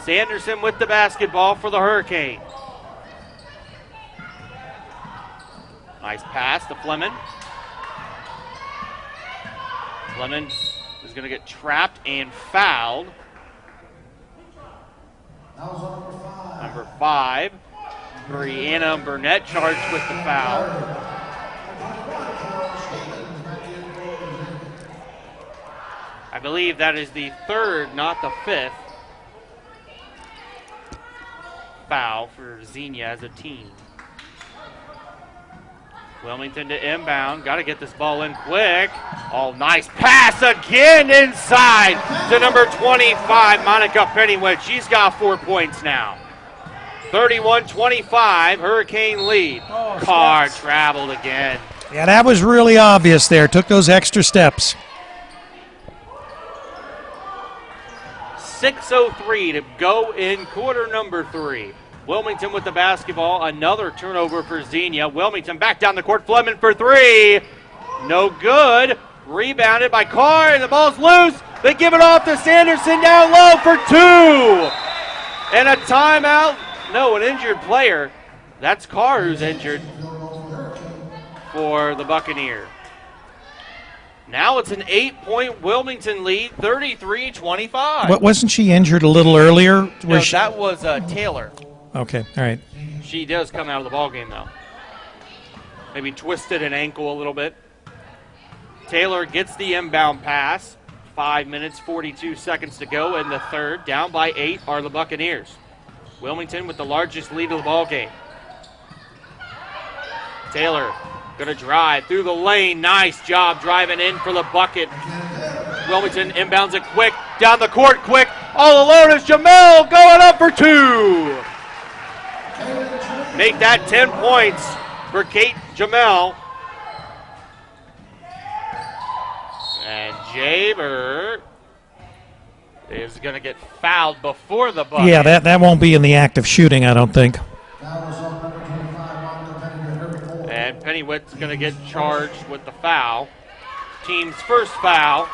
B: Sanderson with the basketball for the Hurricanes. Nice pass to Fleming. Fleming is going to get trapped and fouled. Number 5, Brianna Burnett charged with the foul. I believe that is the 3rd, not the 5th, foul for Xenia as a team. Wilmington to inbound. Got to get this ball in quick. Oh, nice pass again inside to number 25, Monica Pennyway. She's got 4 points now. 31-25, Hurricane lead. Carr traveled again.
A: Yeah, that was really obvious there. Took those extra steps.
B: 6:03 to go in quarter number 3. Wilmington with the basketball. Another turnover for Xenia. Wilmington back down the court. Fleming for 3. No good. Rebounded by Carr, and the ball's loose. They give it off to Sanderson down low for 2. And a timeout. No, an injured player. That's Carr who's injured for the Buccaneers. Now it's an 8-point Wilmington lead, 33-25.
A: What, wasn't she injured a little earlier?
E: No, that was Taylor.
A: Okay, all right.
B: She does come out of the ballgame, though. Maybe twisted an ankle a little bit. Taylor gets the inbound pass. 5 minutes, 42 seconds to go in the third. Down by 8 are the Buccaneers. Wilmington with the largest lead of the ballgame. Taylor going to drive through the lane. Nice job driving in for the bucket. Wilmington inbounds it quick. Down the court quick. All alone is Jamel going up for 2. Make that 10 points for Kate Jamel. And Jaber is going to get fouled before the bucket.
A: Yeah, that won't be in the act of shooting, I don't think.
B: And Pennywit's going to get charged with the foul. Team's first foul.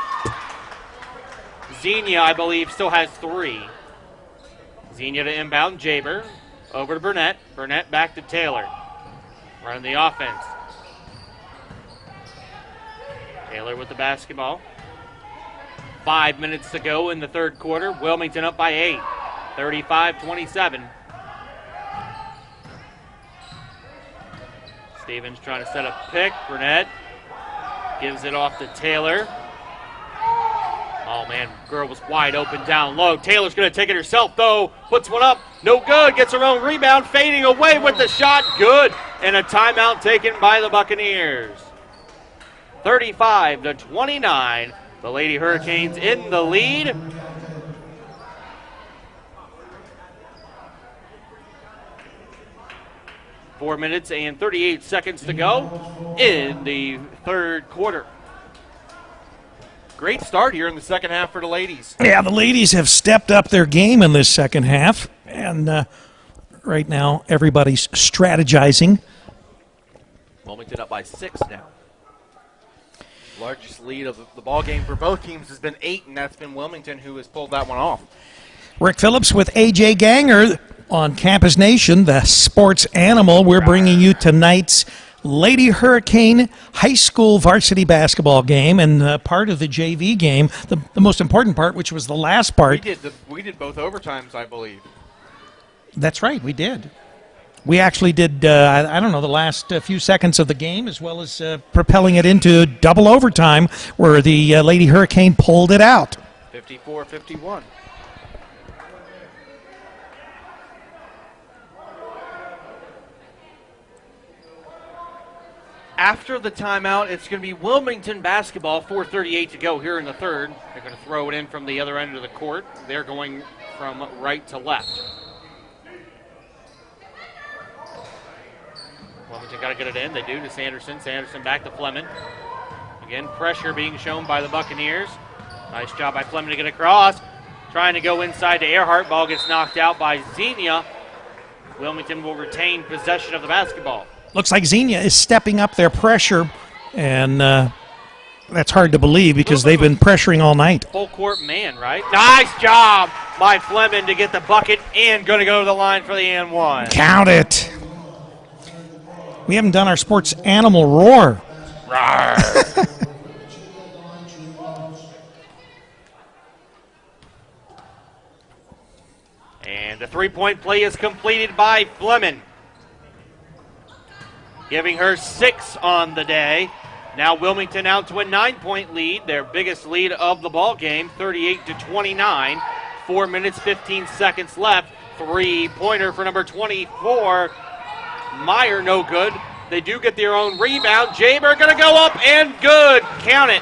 B: Xenia, I believe, still has 3. Xenia to inbound. Jaber over to Burnett. Burnett back to Taylor. Running the offense. Taylor with the basketball. 5 minutes to go in the third quarter. Wilmington up by 8. 35-27. Stevens trying to set up pick. Burnett gives it off to Taylor. Oh, man, girl was wide open down low. Taylor's going to take it herself, though. Puts one up. No good. Gets her own rebound. Fading away with the shot. Good. And a timeout taken by the Buccaneers. 35-29. The Lady Hurricanes in the lead. Four minutes and 38 seconds to go in the third quarter.
E: Great start here in the second half for the ladies.
A: Yeah, the ladies have stepped up their game in this second half, and right now everybody's strategizing.
E: Wilmington up by 6 now. Largest lead of the ball game for both teams has been 8, and that's been Wilmington who has pulled that one off.
A: Rick Phillips with AJ Ganger on Campus Nation, the sports animal. We're bringing you tonight's Lady Hurricane high school varsity basketball game and part of the JV game, the most important part, which was the last part.
E: We did both overtimes, I believe.
A: That's right, we did. We actually did, I don't know, the last few seconds of the game, as well as propelling it into double overtime, where the Lady Hurricane pulled it out.
E: 54-51. After the timeout, it's going to be Wilmington basketball, 4:38 to go here in the third. They're going to throw it in from the other end of the court. They're going from right to left. Wilmington got to get it in. They do to Sanderson. Sanderson back to Fleming. Again, pressure being shown by the Buccaneers. Nice job by Fleming to get across. Trying to go inside to Earhart. Ball gets knocked out by Xenia. Wilmington will retain possession of the basketball.
A: Looks like Xenia is stepping up their pressure, and that's hard to believe because they've been pressuring all night.
B: Full court man, right? Nice job by Fleming to get the bucket and going to go to the line for the and one.
A: Count it. We haven't done our sports animal roar.
B: And the three-point play is completed by Fleming, giving her 6 on the day. Now Wilmington out to a 9-point lead, their biggest lead of the ball game, 38-29. 4 minutes, 15 seconds left. Three-pointer for number 24. Meyer, no good. They do get their own rebound. Jaber going to go up and good. Count it.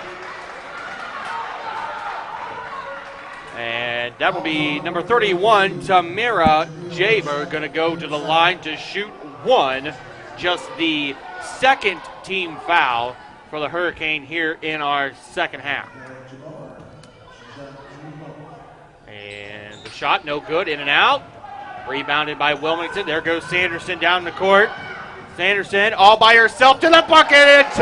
B: And that will be number 31, Tamara Jaber, going to go to the line to shoot one. Just the second team foul for the Hurricane here in our second half. And the shot, no good, in and out. Rebounded by Wilmington. There goes Sanderson down the court. Sanderson all by herself to the bucket and 2.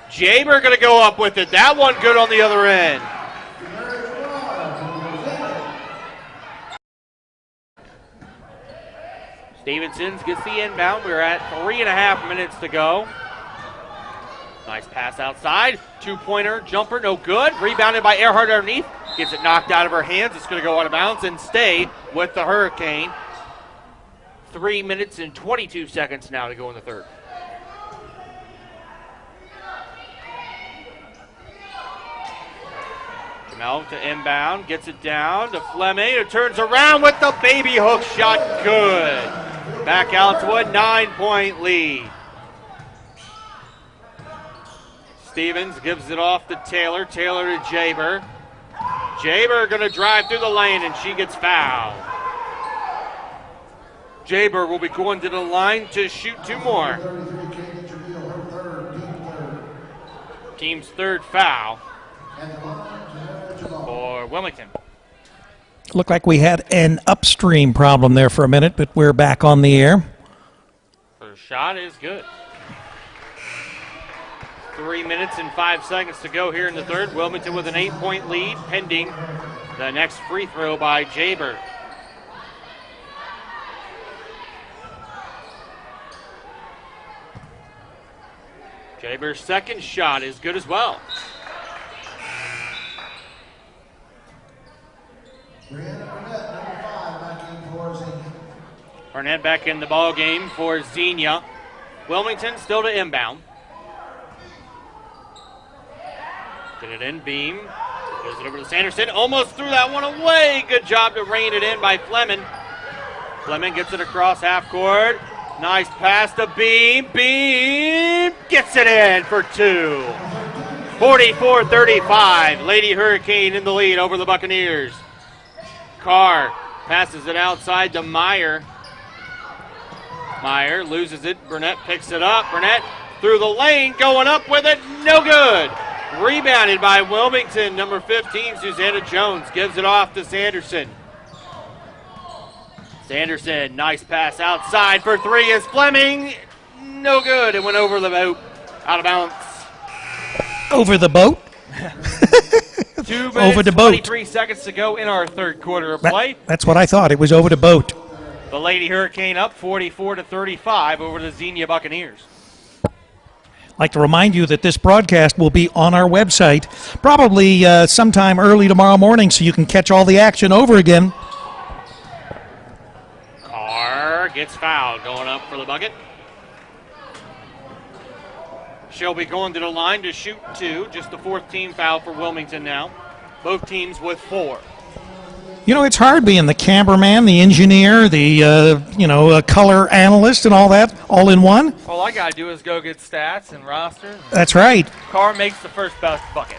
B: Jaber going to go up with it. That one good on the other end. Stevenson gets the inbound. We're at 3.5 minutes to go. Nice pass outside. Two-pointer, jumper, no good. Rebounded by Earhart underneath. Gets it knocked out of her hands. It's going to go out of bounds and stay with the Hurricane. 3 minutes and 22 seconds now to go in the third. Jamel to inbound, gets it down to Fleming, who turns around with the baby hook shot, good. Back out to a 9-point lead. Stevens gives it off to Taylor, Taylor to Jaber. Jaber going to drive through the lane and she gets fouled. Jaber will be going to the line to shoot 2 more. Team's third foul for Wilmington.
A: Looked like we had an upstream problem there for a minute, but we're back on the air.
B: First shot is good. 3 minutes and 5 seconds to go here in the third. Wilmington with an 8-point lead, pending the next free throw by Jaber. Jaber's second shot is good as well. Arnett back in the ball game for Xenia. Wilmington still to inbound. Get it in, Beam. Goes it over to Sanderson. Almost threw that one away. Good job to rein it in by Fleming. Fleming gets it across half court. Nice pass to Beam. Beam gets it in for 2. 44-35. Lady Hurricane in the lead over the Buccaneers. Carr passes it outside to Meyer. Meyer loses it. Burnett picks it up. Burnett through the lane, going up with it. No good. Rebounded by Wilmington. Number 15, Susanna Jones, gives it off to Sanderson. Sanderson, nice pass outside for 3 is Fleming. No good. It went over the boat. Out of bounds.
A: Over the boat?
B: 2 minutes,
A: Over the boat.
B: 23 seconds to go in our third quarter of play.
A: That's what I thought. It was over the boat.
B: The Lady Hurricane up 44-35 over the Xenia Buccaneers.
A: I'd like to remind you that this broadcast will be on our website probably sometime early tomorrow morning so you can catch all the action over again.
B: Carr gets fouled, going up for the bucket. She'll be going to the line to shoot 2. Just the 4th team foul for Wilmington now. Both teams with 4.
A: You know, it's hard being the cameraman, the engineer, the color analyst and all that all in one.
B: All I got to do is go get stats and rosters.
A: That's right.
B: Carr makes the first best bucket.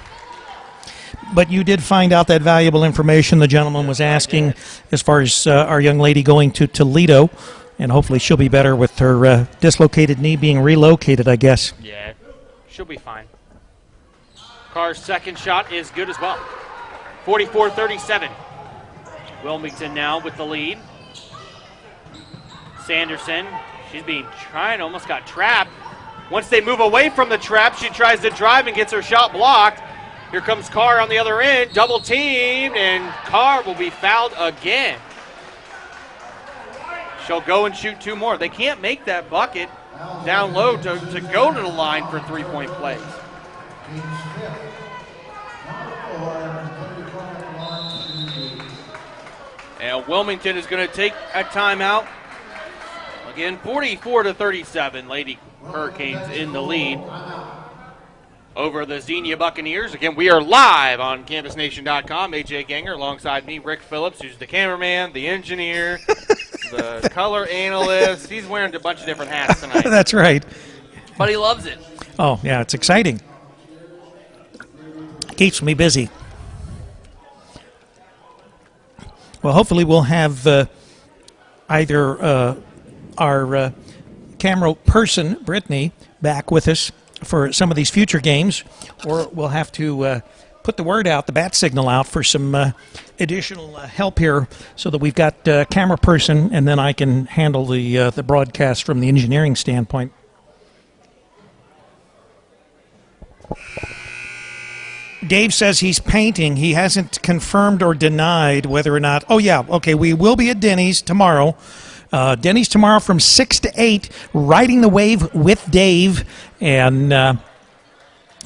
A: But you did find out that valuable information the gentleman was asking as far as our young lady going to Toledo, and hopefully she'll be better with her dislocated knee being relocated, I guess.
B: Yeah, she'll be fine. Carr's second shot is good as well. 44-37. Wilmington now with the lead. Sanderson, she's being tried, almost got trapped. Once they move away from the trap, she tries to drive and gets her shot blocked. Here comes Carr on the other end, double teamed, and Carr will be fouled again. She'll go and shoot 2 more. They can't make that bucket down low to go to the line for 3-point plays. And Wilmington is going to take a timeout. Again, 44-37. Lady Hurricanes in the lead over the Xenia Buccaneers. Again, we are live on CampusNation.com. AJ Ganger alongside me, Rick Phillips, who's the cameraman, the engineer, the color analyst. He's wearing a bunch of different hats tonight.
A: That's right.
B: But he loves it.
A: Oh, yeah, it's exciting. Keeps me busy. Well, hopefully we'll have either our camera person, Brittany, back with us for some of these future games, or we'll have to put the word out, the bat signal out for some additional help here so that we've got camera person, and then I can handle the broadcast from the engineering standpoint. Dave says he's painting. He hasn't confirmed or denied whether or not. Oh, yeah. Okay, we will be at Denny's tomorrow. Denny's tomorrow from 6 to 8, riding the wave with Dave. And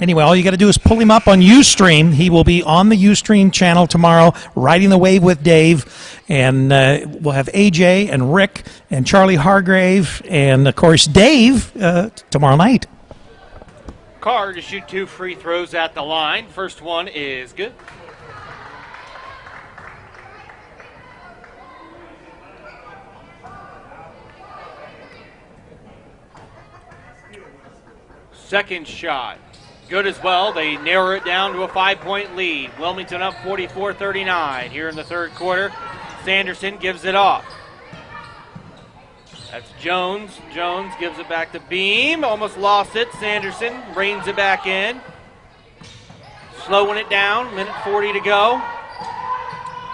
A: anyway, all you got to do is pull him up on Ustream. He will be on the Ustream channel tomorrow, riding the wave with Dave. And we'll have AJ and Rick and Charlie Hargrave and, of course, Dave tomorrow night.
B: Carr to shoot 2 free throws at the line. First one is good. Second shot, good as well. They narrow it down to a 5-point lead. Wilmington up 44-39 here in the third quarter. Sanderson gives it off. That's Jones. Jones gives it back to Beam. Almost lost it. Sanderson reins it back in. Slowing it down. Minute 40 to go.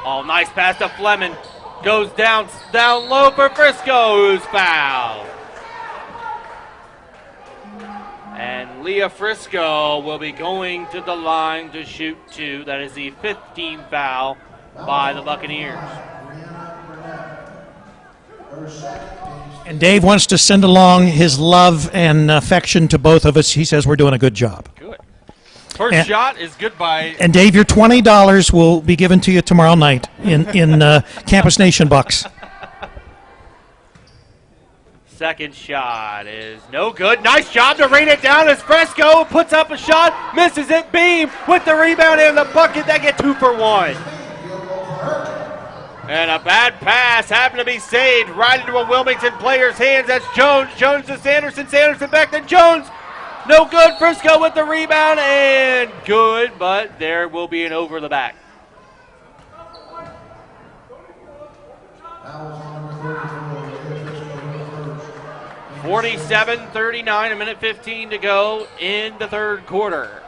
B: Oh, nice pass to Fleming. Goes down low for Frisco, who's fouled. And Leah Frisco will be going to the line to shoot 2. That is the 15th foul by the Buccaneers.
A: And Dave wants to send along his love and affection to both of us. He says we're doing a good job.
B: Good. First shot is good by...
A: And Dave, your $20 will be given to you tomorrow night in Campus Nation bucks.
B: Second shot is no good. Nice job to rain it down as Fresco puts up a shot, misses it. Beam with the rebound and the bucket. They get 2 for 1. And a bad pass happened to be saved right into a Wilmington player's hands. That's Jones. Jones to Sanderson. Sanderson back to Jones. No good. Frisco with the rebound and good, but there will be an over the back.
C: That was on number
B: 47-39, a minute 15 to go in the third quarter.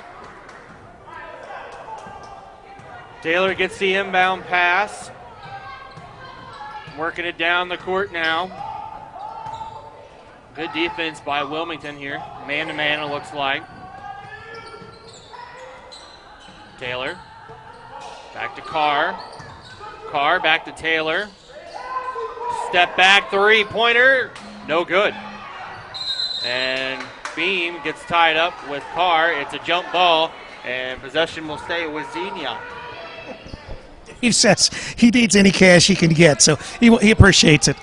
B: Taylor gets the inbound pass. Working it down the court now. Good defense by Wilmington here. Man-to-man, it looks like. Taylor. Back to Carr. Carr back to Taylor. Step back three-pointer. No good. And Beam gets tied up with Carr. It's a jump ball, and possession will stay with Xenia.
A: He says he needs any cash he can get, so he appreciates it.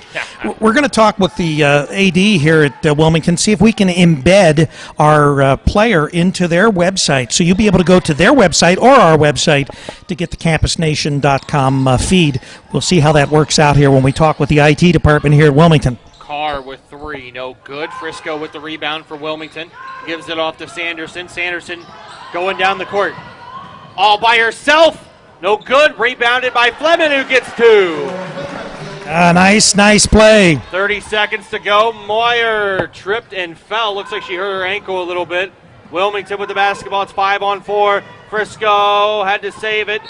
A: We're going to talk with the AD here at Wilmington, see if we can embed our player into their website. So you'll be able to go to their website or our website to get the campusnation.com feed. We'll see how that works out here when we talk with the IT department here at Wilmington.
B: Carr with three, no good. Frisco with the rebound for Wilmington. Gives it off to Sanderson. Sanderson going down the court. All by herself. No good. Rebounded by Fleming, who gets two.
A: Nice play.
B: 30 seconds to go. Moyer tripped and fell. Looks like she hurt her ankle a little bit. Wilmington with the basketball. It's 5-on-4. Frisco had to save it.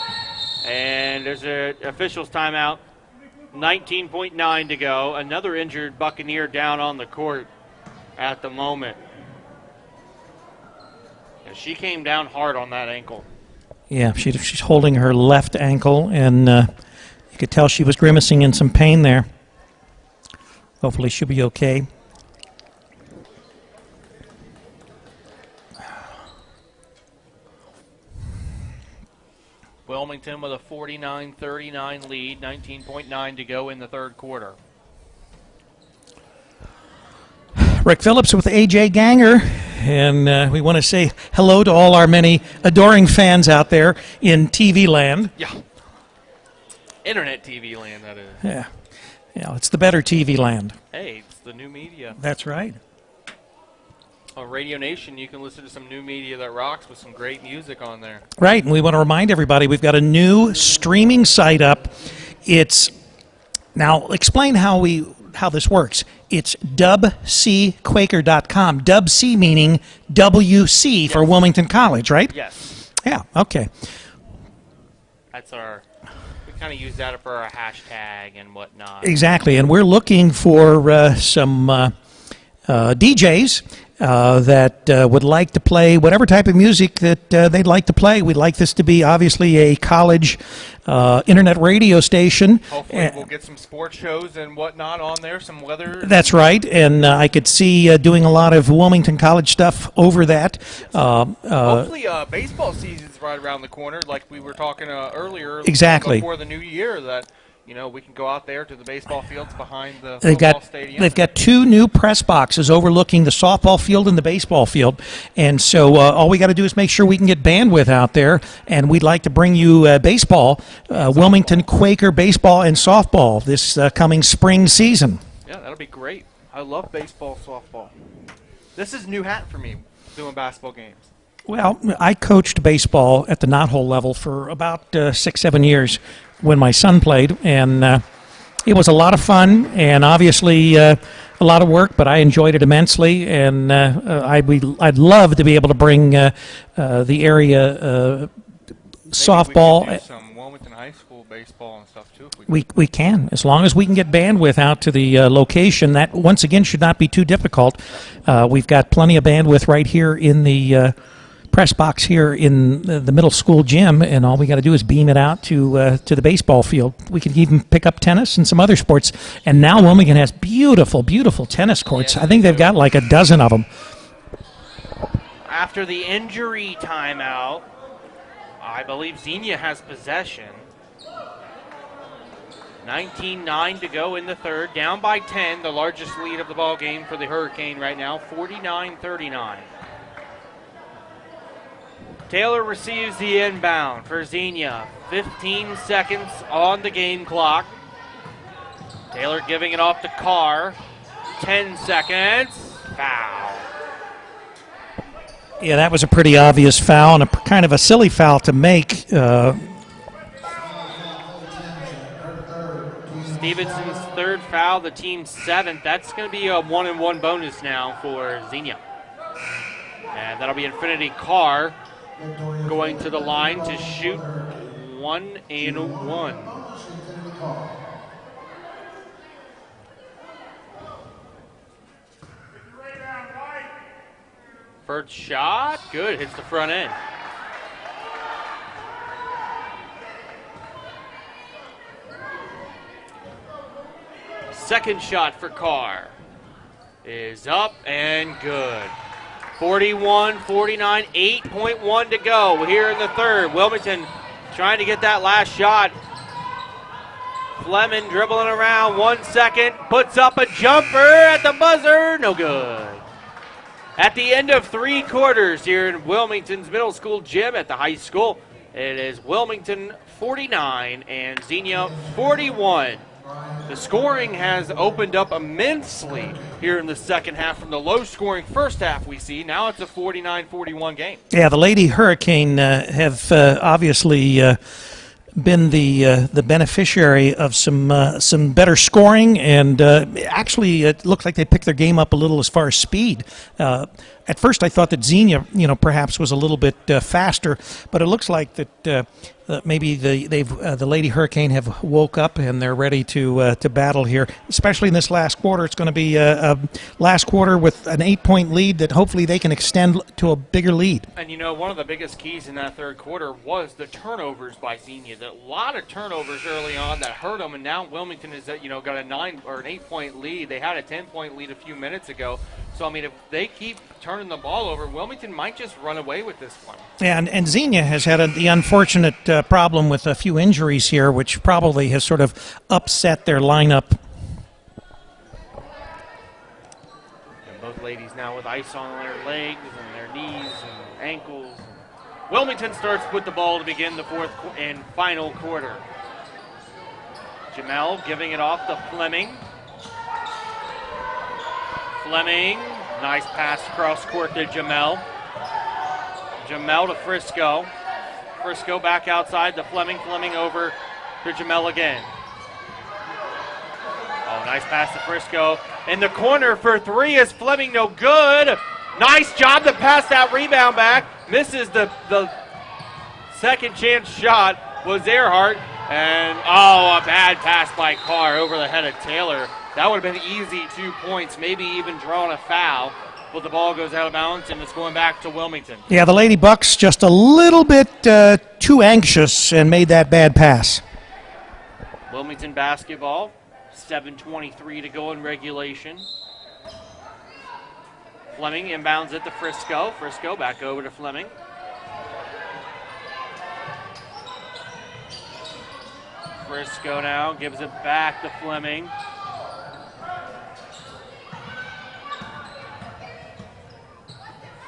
B: And there's an official's timeout. 19.9 to go. Another injured Buccaneer down on the court at the moment. And she came down hard on that ankle.
A: Yeah, she's holding her left ankle, and you could tell she was grimacing in some pain there. Hopefully she'll be okay.
B: Wilmington with a 49-39 lead, 19.9 to go in the third quarter.
A: Rick Phillips with A.J. Ganger, and we want to say hello to all our many adoring fans out there in TV land.
B: Yeah. Internet TV land, that is.
A: Yeah, it's the better TV land.
B: Hey, it's the new media.
A: That's right.
B: On Radio Nation, you can listen to some new media that rocks with some great music on there.
A: Right, and we want to remind everybody we've got a new streaming site up. It's now explain how this works. It's dubcquaker.com. Dub-C meaning WC for Wilmington College, right?
B: Yes.
A: Yeah, okay.
B: That's we kind of use that for our hashtag and whatnot.
A: Exactly, and we're looking for some DJs that would like to play whatever type of music that they'd like to play. We'd like this to be obviously a college internet radio station.
B: Hopefully we'll get some sports shows and whatnot on there, some weather.
A: That's right, and I could see doing a lot of Wilmington College stuff over that.
B: Hopefully baseball season's right around the corner, like we were talking earlier.
A: Exactly.
B: Before the new year, that we can go out there to the baseball fields behind the football stadium.
A: They've got two new press boxes overlooking the softball field and the baseball field. And so all we got to do is make sure we can get bandwidth out there. And we'd like to bring you baseball, Wilmington Quaker baseball and softball this coming spring season.
B: Yeah, that'll be great. I love baseball, softball. This is new hat for me, doing basketball games.
A: Well, I coached baseball at the knothole level for about 6-7 years when my son played, and it was a lot of fun and obviously a lot of work, but I enjoyed it immensely, and I'd love to be able to bring the area softball.
B: Maybe we could do some Wilmington High School baseball and stuff too.
A: We can, as long as we can get bandwidth out to the location. That once again should not be too difficult. We've got plenty of bandwidth right here in the press box here in the middle school gym, and all we got to do is beam it out to the baseball field. We can even pick up tennis and some other sports. And now Wilmington has beautiful, beautiful tennis courts. I think they've got like a dozen of them.
B: After the injury timeout, I believe Xenia has possession. 19-9 to go in the third, down by 10, the largest lead of the ball game for the Hurricane right now, 49-39. Taylor receives the inbound for Xenia. 15 seconds on the game clock.
E: Taylor giving it off to Carr. 10 seconds. Foul.
A: Yeah, that was a pretty obvious foul and a kind of a silly foul to make.
E: Stevenson's third foul, the team's seventh. That's going to be a 1-and-1 bonus now for Xenia. And that'll be Infinity Carr going to the line to shoot 1-and-1. First shot, good, hits the front end. Second shot for Carr is up and good. 41-49, 8.1 to go here in the third. Wilmington trying to get that last shot. Fleming dribbling around, 1 second, puts up a jumper at the buzzer, no good. At the end of 3 quarters here in Wilmington's middle school gym at the high school, it is Wilmington 49 and Xenia 41. The scoring has opened up immensely here in the second half from the low-scoring first half we see. Now it's a 49-41 game.
A: Yeah, the Lady Hurricane have obviously been the beneficiary of some better scoring, and actually it looked like they picked their game up a little as far as speed. At first, I thought that Xenia, perhaps was a little bit faster, but it looks like that maybe the Lady Hurricane have woke up and they're ready to battle here. Especially in this last quarter, it's going to be a last quarter with an 8-point lead that hopefully they can extend to a bigger lead.
E: And one of the biggest keys in that third quarter was the turnovers by Xenia. A lot of turnovers early on that hurt them, and now Wilmington has got a 9 or an 8-point lead. They had a 10-point lead a few minutes ago. So, if they keep turning the ball over, Wilmington might just run away with this one.
A: Yeah, and Xenia has had the unfortunate problem with a few injuries here, which probably has sort of upset their lineup.
E: And both ladies now with ice on their legs and their knees and ankles. Wilmington starts with the ball to begin the fourth and final quarter. Jamel giving it off to Fleming. Fleming, nice pass across court to Jamel. Jamel to Frisco. Frisco back outside to Fleming. Fleming over to Jamel again. Oh, nice pass to Frisco. In the corner for 3 is Fleming, no good. Nice job to pass that rebound back. Misses the second chance shot was Earhart. And, a bad pass by Carr over the head of Taylor. That would have been easy 2 points, maybe even drawing a foul. But the ball goes out of bounds, and it's going back to Wilmington.
A: Yeah, the Lady Bucks just a little bit too anxious and made that bad pass.
E: Wilmington basketball, 7:23 to go in regulation. Fleming inbounds it to Frisco. Frisco back over to Fleming. Frisco now gives it back to Fleming.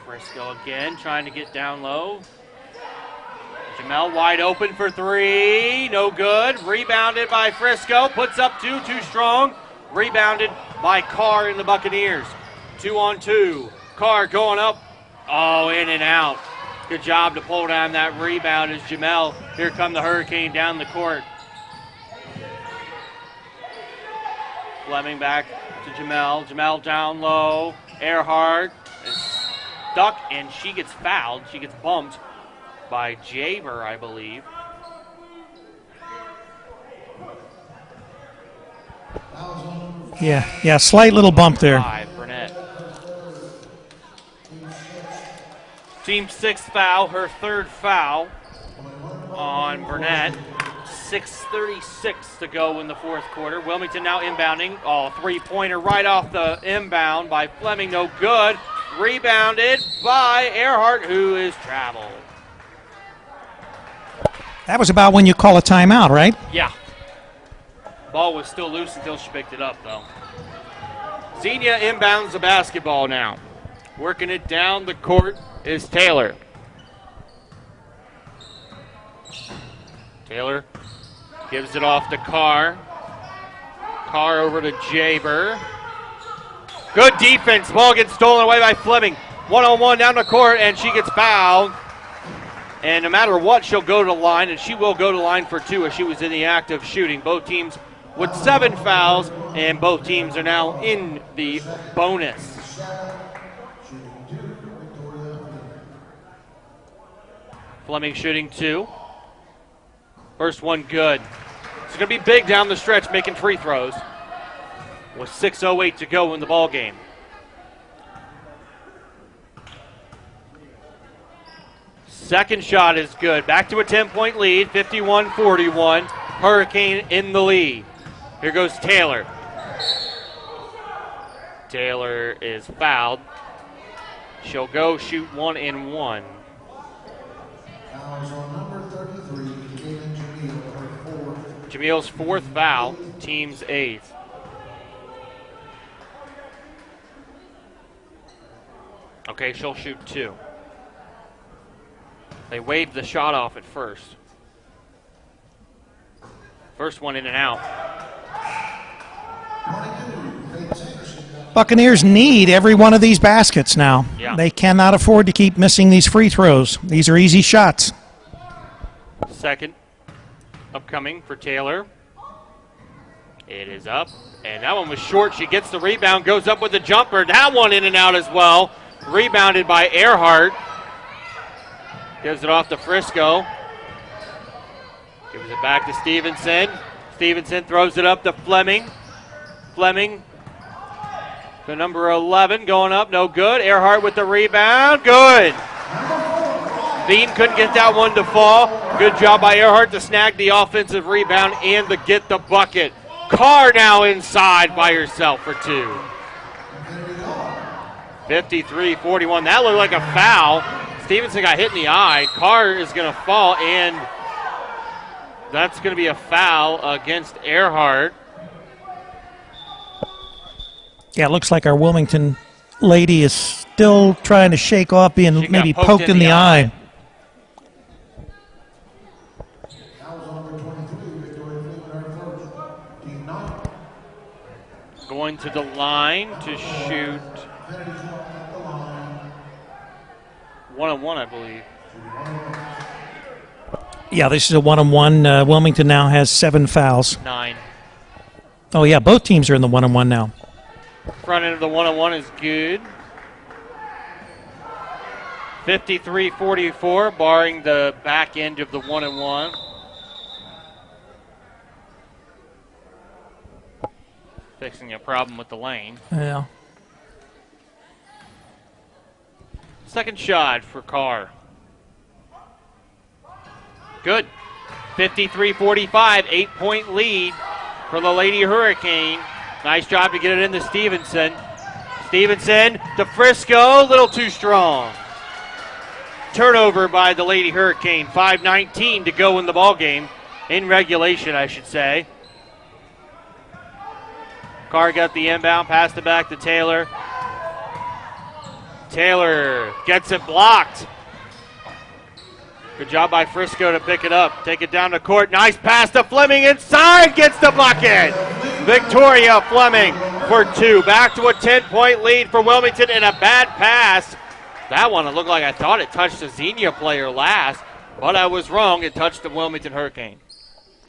E: Frisco again trying to get down low. Jamel wide open for 3. No good. Rebounded by Frisco. Puts up 2. Too strong. Rebounded by Carr in the Buccaneers. 2-on-2. Carr going up. Oh, in and out. Good job to pull down that rebound as Jamel. Here come the Hurricane down the court. Fleming back to Jamel. Jamel down low. Earhart is stuck, and she gets fouled. She gets bumped by Jaber, I believe.
A: Yeah, slight little bump there.
E: 5, Burnett. Team 6th foul, her 3rd foul on Burnett. 6:36 to go in the 4th quarter. Wilmington now inbounding. Three-pointer right off the inbound by Fleming. No good. Rebounded by Earhart, who is traveled.
A: That was about when you call a timeout, right?
E: Yeah. Ball was still loose until she picked it up, though. Xenia inbounds the basketball now. Working it down the court is Taylor. Taylor gives it off to Carr. Carr over to Jaber. Good defense. Ball gets stolen away by Fleming. One-on-one down the court, and she gets fouled. And no matter what, she'll go to the line, and she will go to the line for 2 as she was in the act of shooting. Both teams with 7 fouls, and both teams are now in the bonus. Fleming shooting 2. First one good. It's going to be big down the stretch, making free throws. With 6:08 to go in the ball game. Second shot is good. Back to a 10-point lead, 51-41. Hurricane in the lead. Here goes Taylor. Taylor is fouled. She'll go shoot 1 and 1.
C: Fouls on number 33, Jalen Jamil, her 4th.
E: Jamil's 4th foul, team's 8th. Okay, she'll shoot 2. They waved the shot off at first. First one in and out.
A: Buccaneers need every one of these baskets now.
E: Yeah.
A: They cannot afford to keep missing these free throws. These are easy shots.
E: Second upcoming for Taylor. It is up, and that one was short. She gets the rebound, goes up with the jumper. That one in and out as well. Rebounded by Earhart. Gives it off to Frisco. Gives it back to Stevenson. Stevenson throws it up to Fleming. Fleming, the number 11, going up, no good. Earhart with the rebound, good. Bean couldn't get that one to fall. Good job by Earhart to snag the offensive rebound and to get the bucket. Carr now inside by herself for 2. 53-41. That looked like a foul. Stevenson got hit in the eye. Carr is going to fall, and that's going to be a foul against Earhart.
A: Yeah, it looks like our Wilmington lady is still trying to shake off being
E: She
A: maybe
E: got
A: poked in the eye.
C: Fouls on number 23, Victoria Fleetwood, her 1st. Team 9.
E: Going to the line to shoot
C: Kennedy at the line.
E: 1-on-1, I believe.
A: Yeah, this is a 1-on-1. Wilmington now has 7 fouls.
E: 9.
A: Oh, yeah, both teams are in the 1-on-1 now.
E: Front end of the 1-on-1 is good. 53-44, barring the back end of the 1-on-1. Fixing a problem with the lane.
A: Yeah.
E: Second shot for Carr. Good. 53-45, 8-point lead for the Lady Hurricane. Nice job to get it into Stevenson. Stevenson to Frisco, a little too strong. Turnover by the Lady Hurricane. 5:19 to go in the ball game. In regulation, I should say. Carr got the inbound, passed it back to Taylor. Taylor gets it blocked. Good job by Frisco to pick it up. Take it down the court. Nice pass to Fleming inside. Gets the bucket. Victoria Fleming for 2. Back to a 10-point lead for Wilmington and a bad pass. That one, it looked like I thought it touched the Xenia player last, but I was wrong. It touched the Wilmington Hurricane.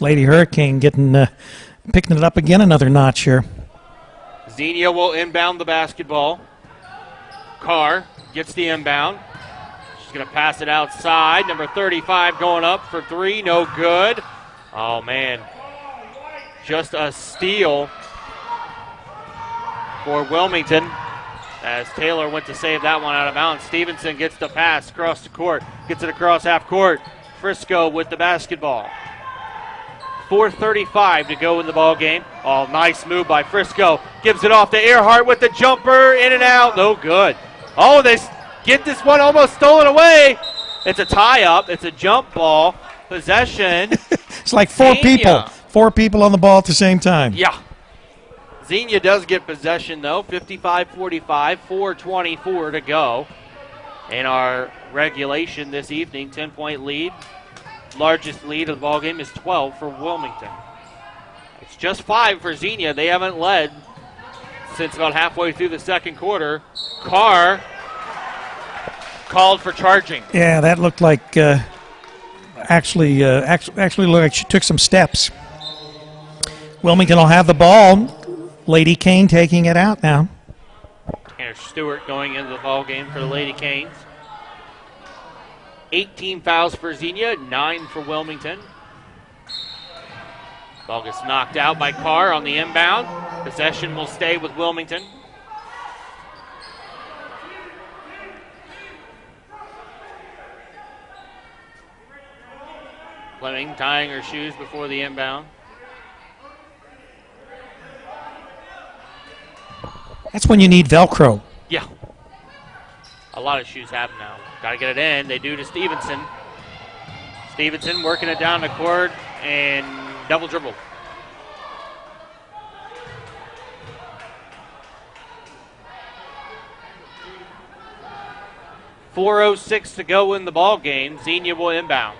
A: Lady Hurricane picking it up again another notch here.
E: Xenia will inbound the basketball. Carr gets the inbound. She's going to pass it outside. Number 35 going up for 3. No good. Oh, man. Just a steal for Wilmington as Taylor went to save that one out of bounds. Stevenson gets the pass across the court. Gets it across half court. Frisco with the basketball. 4:35 to go in the ball game. Oh, nice move by Frisco. Gives it off to Earhart with the jumper. In and out. No good. Oh, they get this one almost stolen away. It's a tie-up. It's a jump ball. Possession.
A: It's like 4 people. 4 people on the ball at the same time.
E: Yeah. Xenia does get possession, though. 55-45, 4:24 to go. In our regulation this evening, 10-point lead. Largest lead of the ballgame is 12 for Wilmington. It's just 5 for Xenia. They haven't led since about halfway through the second quarter. Carr called for charging.
A: Yeah, that looked like actually looked like she took some steps. Wilmington will have the ball. Lady Kane taking it out now.
E: Tanner Stewart going into the ball game for the Lady Canes. 18 fouls for Xenia, 9 for Wilmington. Ball gets knocked out by Carr on the inbound. Possession will stay with Wilmington. Fleming tying her shoes before the inbound.
A: That's when you need Velcro.
E: Yeah. A lot of shoes have them now. Got to get it in. They do to Stevenson. Stevenson working it down the court and double dribble. .406 to go in the ball game. Xenia will inbound.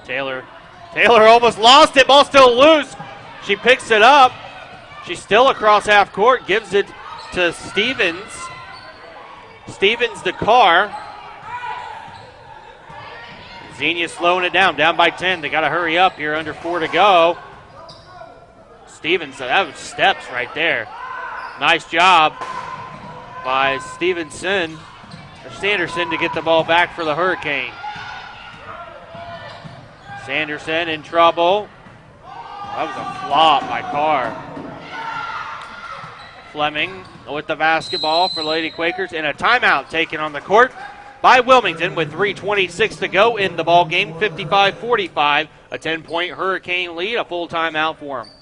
E: Taylor almost lost it. Ball still loose. She picks it up. She's still across half court. Gives it to Stevens. Stevens to Carr. Xenia slowing it down by 10. They got to hurry up here, under 4 to go. Stevens, that was steps right there. Nice job by Sanderson to get the ball back for the Hurricane. Sanderson in trouble. That was a flop by Carr. Fleming with the basketball for Lady Quakers, and a timeout taken on the court by Wilmington with 3:26 to go in the ball game. 55-45, a 10-point Hurricane lead. A full timeout for them.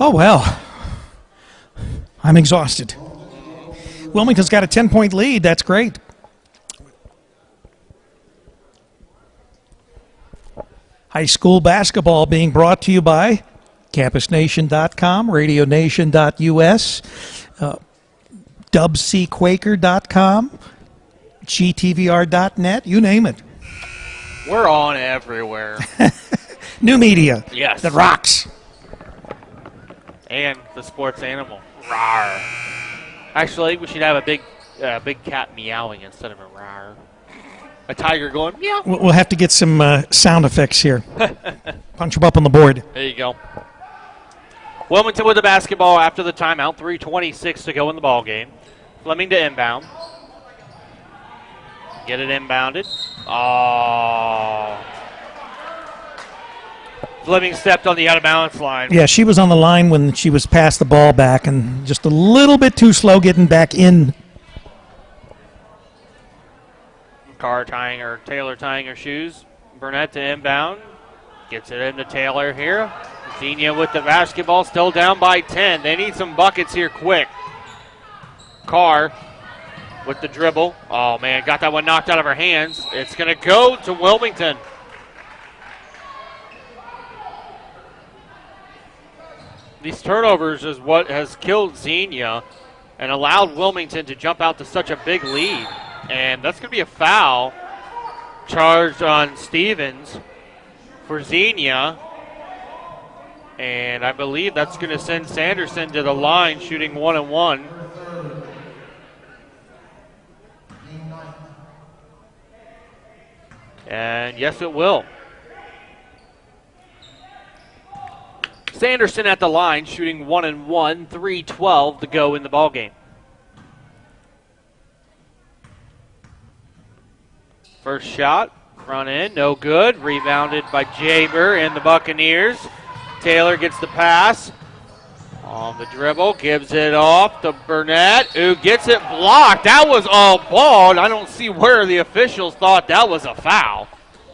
A: Oh, well. I'm exhausted. Wilmington's got a 10-point lead. That's great. High school basketball being brought to you by CampusNation.com, RadioNation.us, DubCQuaker.com, GTVR.net, you name it.
E: We're on everywhere.
A: New media.
E: Yes.
A: That rocks.
E: And the sports animal. Rawr. Actually, we should have a big cat meowing instead of a rawr. A tiger going meow.
A: We'll have to get some sound effects here. Punch them up on the board.
E: There you go. Wilmington with the basketball after the timeout. 3:26 to go in the ball game. Fleming to inbound. Get it inbounded. Oh. Fleming stepped on the out-of-bounds line.
A: Yeah, she was on the line when she was passed the ball back and just a little bit too slow getting back in.
E: Taylor tying her shoes. Burnett to inbound. Gets it into Taylor here. Xenia with the basketball, still down by 10. They need some buckets here quick. Carr with the dribble. Oh, man, got that one knocked out of her hands. It's going to go to Wilmington. These turnovers is what has killed Xenia and allowed Wilmington to jump out to such a big lead. And that's going to be a foul charged on Stevens for Xenia. And I believe that's going to send Sanderson to the line shooting 1-and-1. And yes, it will. Sanderson at the line shooting 1-and-1, 3:12 to go in the ballgame. First shot, run in, no good. Rebounded by Jaber and the Buccaneers. Taylor gets the pass. On the dribble, gives it off to Burnett, who gets it blocked. That was all ball. I don't see where the officials thought that was a foul.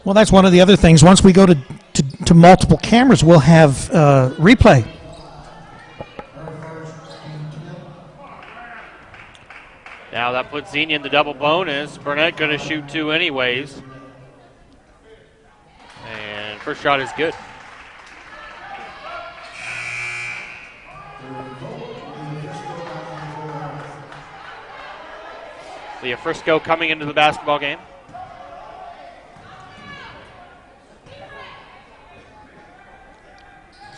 A: Well, that's one of the other things. Once we go to multiple cameras, we'll have replay.
E: Now that puts Xenia in the double bonus. Burnett going to shoot 2 anyways. And first shot is good. Leah Frisco coming into the basketball game.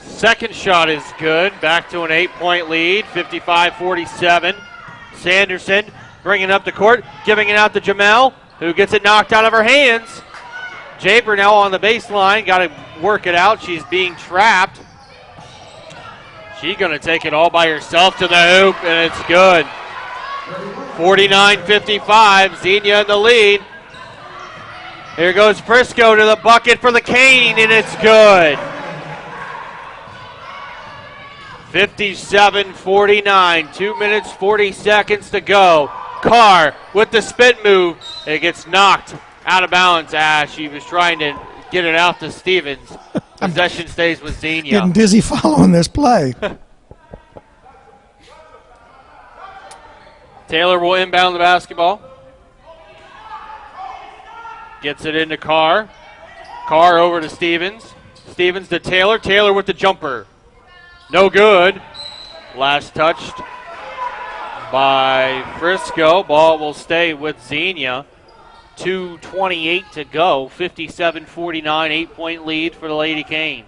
E: Second shot is good. Back to an 8-point lead, 55-47. Sanderson bringing it up the court, giving it out to Jamel, who gets it knocked out of her hands. Jaber now on the baseline, got to work it out. She's being trapped. She's going to take it all by herself to the hoop, and it's good. 49-55, Xenia in the lead. Here goes Frisco to the bucket for the Cane, and it's good. 57-49, 2 minutes, 40 seconds to go. Carr with the spin move. It gets knocked out of bounds. She was trying to get it out to Stevens. Possession stays with Xenia.
A: Getting dizzy following this play.
E: Taylor will inbound the basketball. Gets it into Carr. Carr over to Stevens. Stevens to Taylor. Taylor with the jumper. No good. Last touched by Frisco. Ball will stay with Xenia. 2:28 to go. 57-49, 8-point lead for the Lady Cane.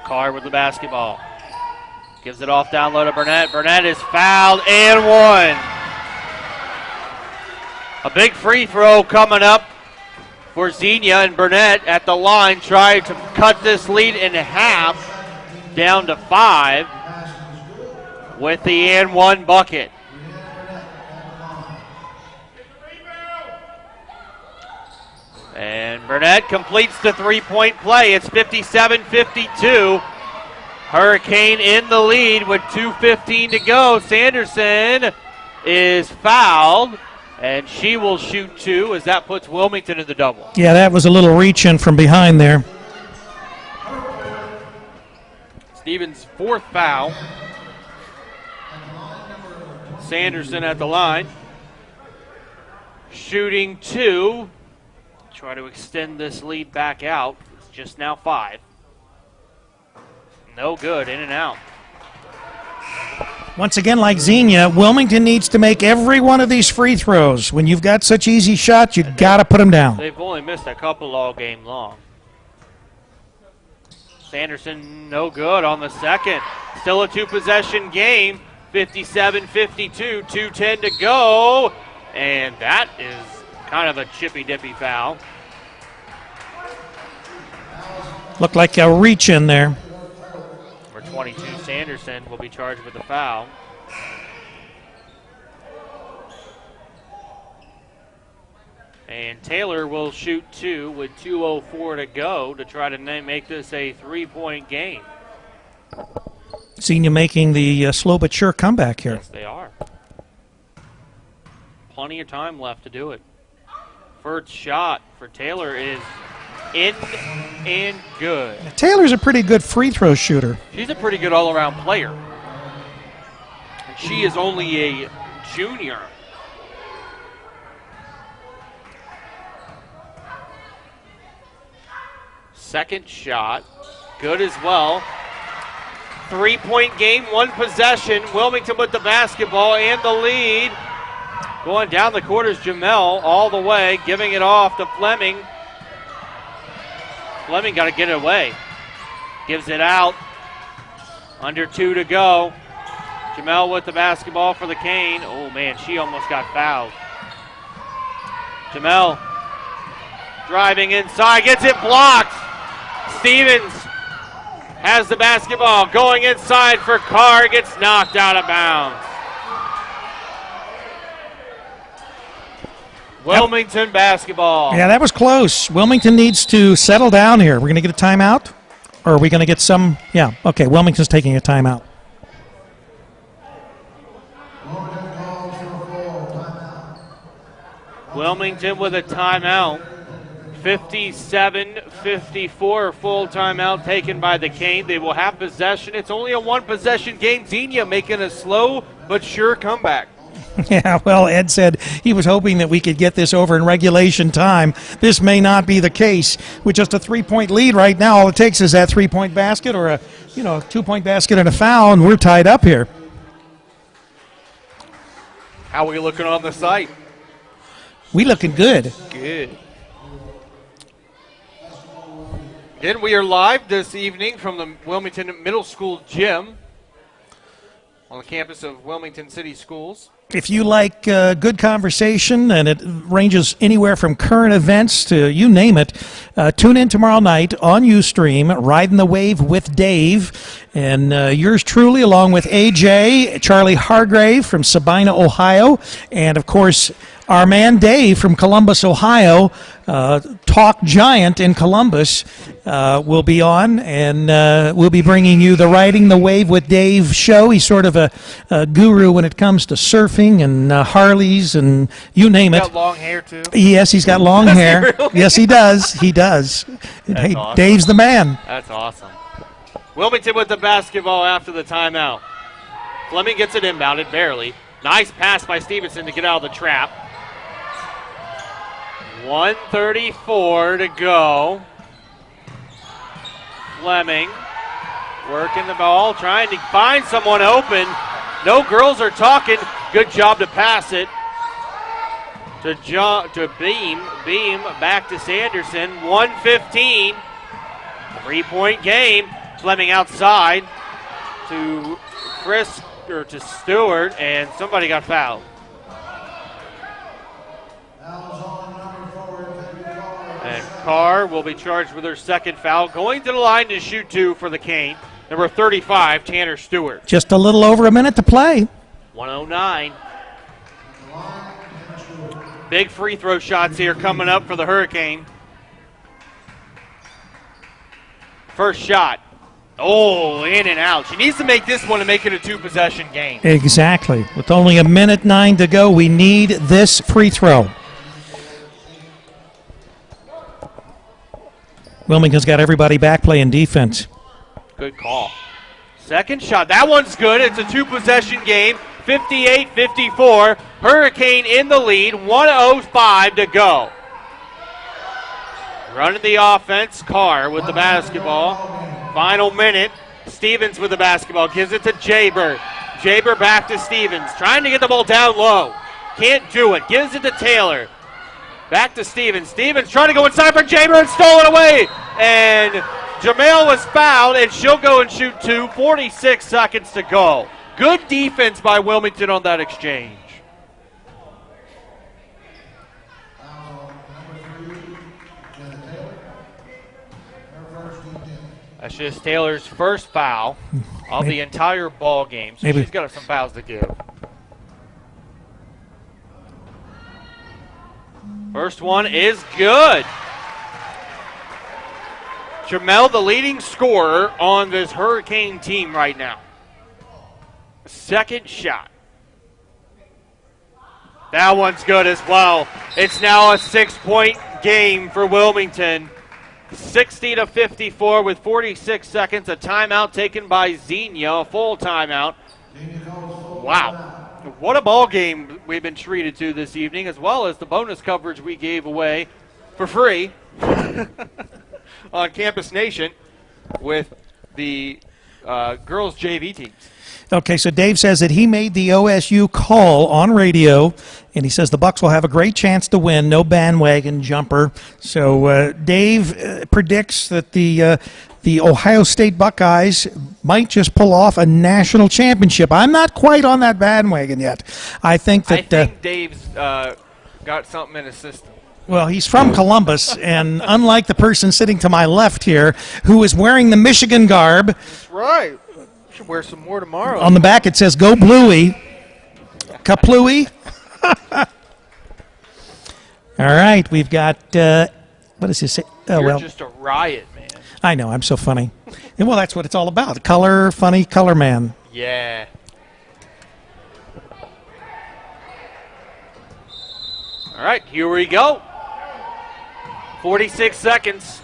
E: Carr with the basketball. Gives it off down low to Burnett. Burnett is fouled and one. A big free throw coming up for Xenia, and Burnett at the line trying to cut this lead in half down to 5 with the and one bucket. And Burnett completes the three-point play. It's 57-52. Hurricane in the lead with 2:15 to go. Sanderson is fouled, and she will shoot 2 as that puts Wilmington in the double.
A: Yeah, that was a little reach-in from behind there.
E: Stevens' 4th foul. Sanderson at the line. Shooting 2. Try to extend this lead back out. It's just now 5. No good, in and out.
A: Once again, like Xenia, Wilmington needs to make every one of these free throws. When you've got such easy shots, you've got to put them down.
E: They've only missed a couple all game long. Sanderson, no good on the second. Still a 2-possession game. 57-52, 2:10 to go. And that is kind of a chippy-dippy foul.
A: Looked like a reach in there.
E: Number 22, Sanderson, will be charged with a foul. And Taylor will shoot 2 with 2:04 to go to try to make this a 3-point game.
A: Xenia making the slow but sure comeback here.
E: Yes, they are. Plenty of time left to do it. First shot for Taylor is in and good.
A: Taylor's a pretty good free throw shooter.
E: She's a pretty good all-around player. And she is only a junior. Second shot, good as well. 3-point game, 1 possession. Wilmington with the basketball and the lead. Going down the court is Jamel all the way, giving it off to Fleming. Fleming got to get it away. Gives it out. Under 2 to go. Jamel with the basketball for the Cane. Oh, man, she almost got fouled. Jamel driving inside, gets it blocked. Stevens has the basketball, going inside for Carr, gets knocked out of bounds. Wilmington basketball.
A: Yeah, that was close. Wilmington needs to settle down here. We're going to get a timeout? Or are we going to get some? Yeah, okay, Wilmington's taking a timeout.
E: Wilmington with a timeout. 57-54, full timeout taken by the Cane. They will have possession. It's only a 1-possession game. Xenia making a slow but sure comeback.
A: Yeah, well, Ed said he was hoping that we could get this over in regulation time. This may not be the case. With just a 3-point lead right now, all it takes is that 3-point basket or a 2-point basket and a foul, and we're tied up here.
B: How are we looking on the site?
A: We looking good.
B: Good. Again, we are live this evening from the Wilmington Middle School gym on the campus of Wilmington City Schools.
A: If you like good conversation, and it ranges anywhere from current events to you name it, tune in tomorrow night on Ustream, Riding the Wave with Dave, and yours truly, along with AJ, Charlie Hargrave from Sabina, Ohio, and, of course, our man Dave from Columbus, Ohio, Talk Giant in Columbus, will be on, and we'll be bringing you the Riding the Wave with Dave show. He's sort of a guru when it comes to surfing and Harleys and you name it.
B: He's got long hair, too.
A: Yes, he's got long hair.
B: Really?
A: Yes, he does. He does. Hey,
B: awesome.
A: Dave's the man.
B: That's awesome. Wilmington with the basketball after the timeout. Fleming gets it inbounded, barely. Nice pass by Stevenson to get out of the trap. 1:34 to go. Fleming working the ball, trying to find someone open. No girls are talking. Good job to pass it to Beam. Beam back to Sanderson. 1:15. 3-point game. Fleming outside to to Stewart, and somebody got fouled. And Carr will be charged with her second foul. Going to the line to shoot two for the Cane. Number 35, Tanner Stewart.
A: Just a little over a minute to play.
B: 109. Big free throw shots here coming up for the Hurricane. First shot. Oh, in and out. She needs to make this one to make it a two-possession game.
A: Exactly. With only 1:09 to go, we need this free throw. Wilmington's got everybody back playing defense.
B: Good call. Second shot. That one's good. It's a two-possession game. 58-54. Hurricane in the lead. 1:05 to go. Running the offense. Carr with the basketball. Final minute. Stevens with the basketball. Gives it to Jaber. Jaber back to Stevens. Trying to get the ball down low. Can't do it. Gives it to Taylor. Back to Stevens. Stevens trying to go inside for Jaber and stolen away. And Jamel was fouled, and she'll go and shoot two. 46 seconds to go. Good defense by Wilmington on that exchange. That's just Taylor's first foul of the entire ball game. So she's got some fouls to give. First one is good. Jamel, the leading scorer on this Hurricane team right now. Second shot. That one's good as well. It's now a 6-point game for Wilmington. 60-54 with 46 seconds. A timeout taken by Xenia, a full timeout. Wow. What a ball game we've been treated to this evening, as well as the bonus coverage we gave away for free on Campus Nation with the girls JV teams.
A: Okay, so Dave says that he made the OSU call on radio, and he says the Bucks will have a great chance to win. No bandwagon jumper. So Dave predicts that the Ohio State Buckeyes might just pull off a national championship. I'm not quite on that bandwagon yet. I think
B: Dave's got something in his system.
A: Well, he's from Columbus, and unlike the person sitting to my left here, who is wearing the Michigan garb.
B: That's right. Should wear some more tomorrow.
A: On the back it says "Go Bluey," Kaplooey. All right, we've got what does this say? Oh,
B: You're
A: well,
B: just a riot, man.
A: I know, I'm so funny. And well, that's what it's all about. Color, funny, color man.
B: Yeah. All right, here we go. 46 seconds.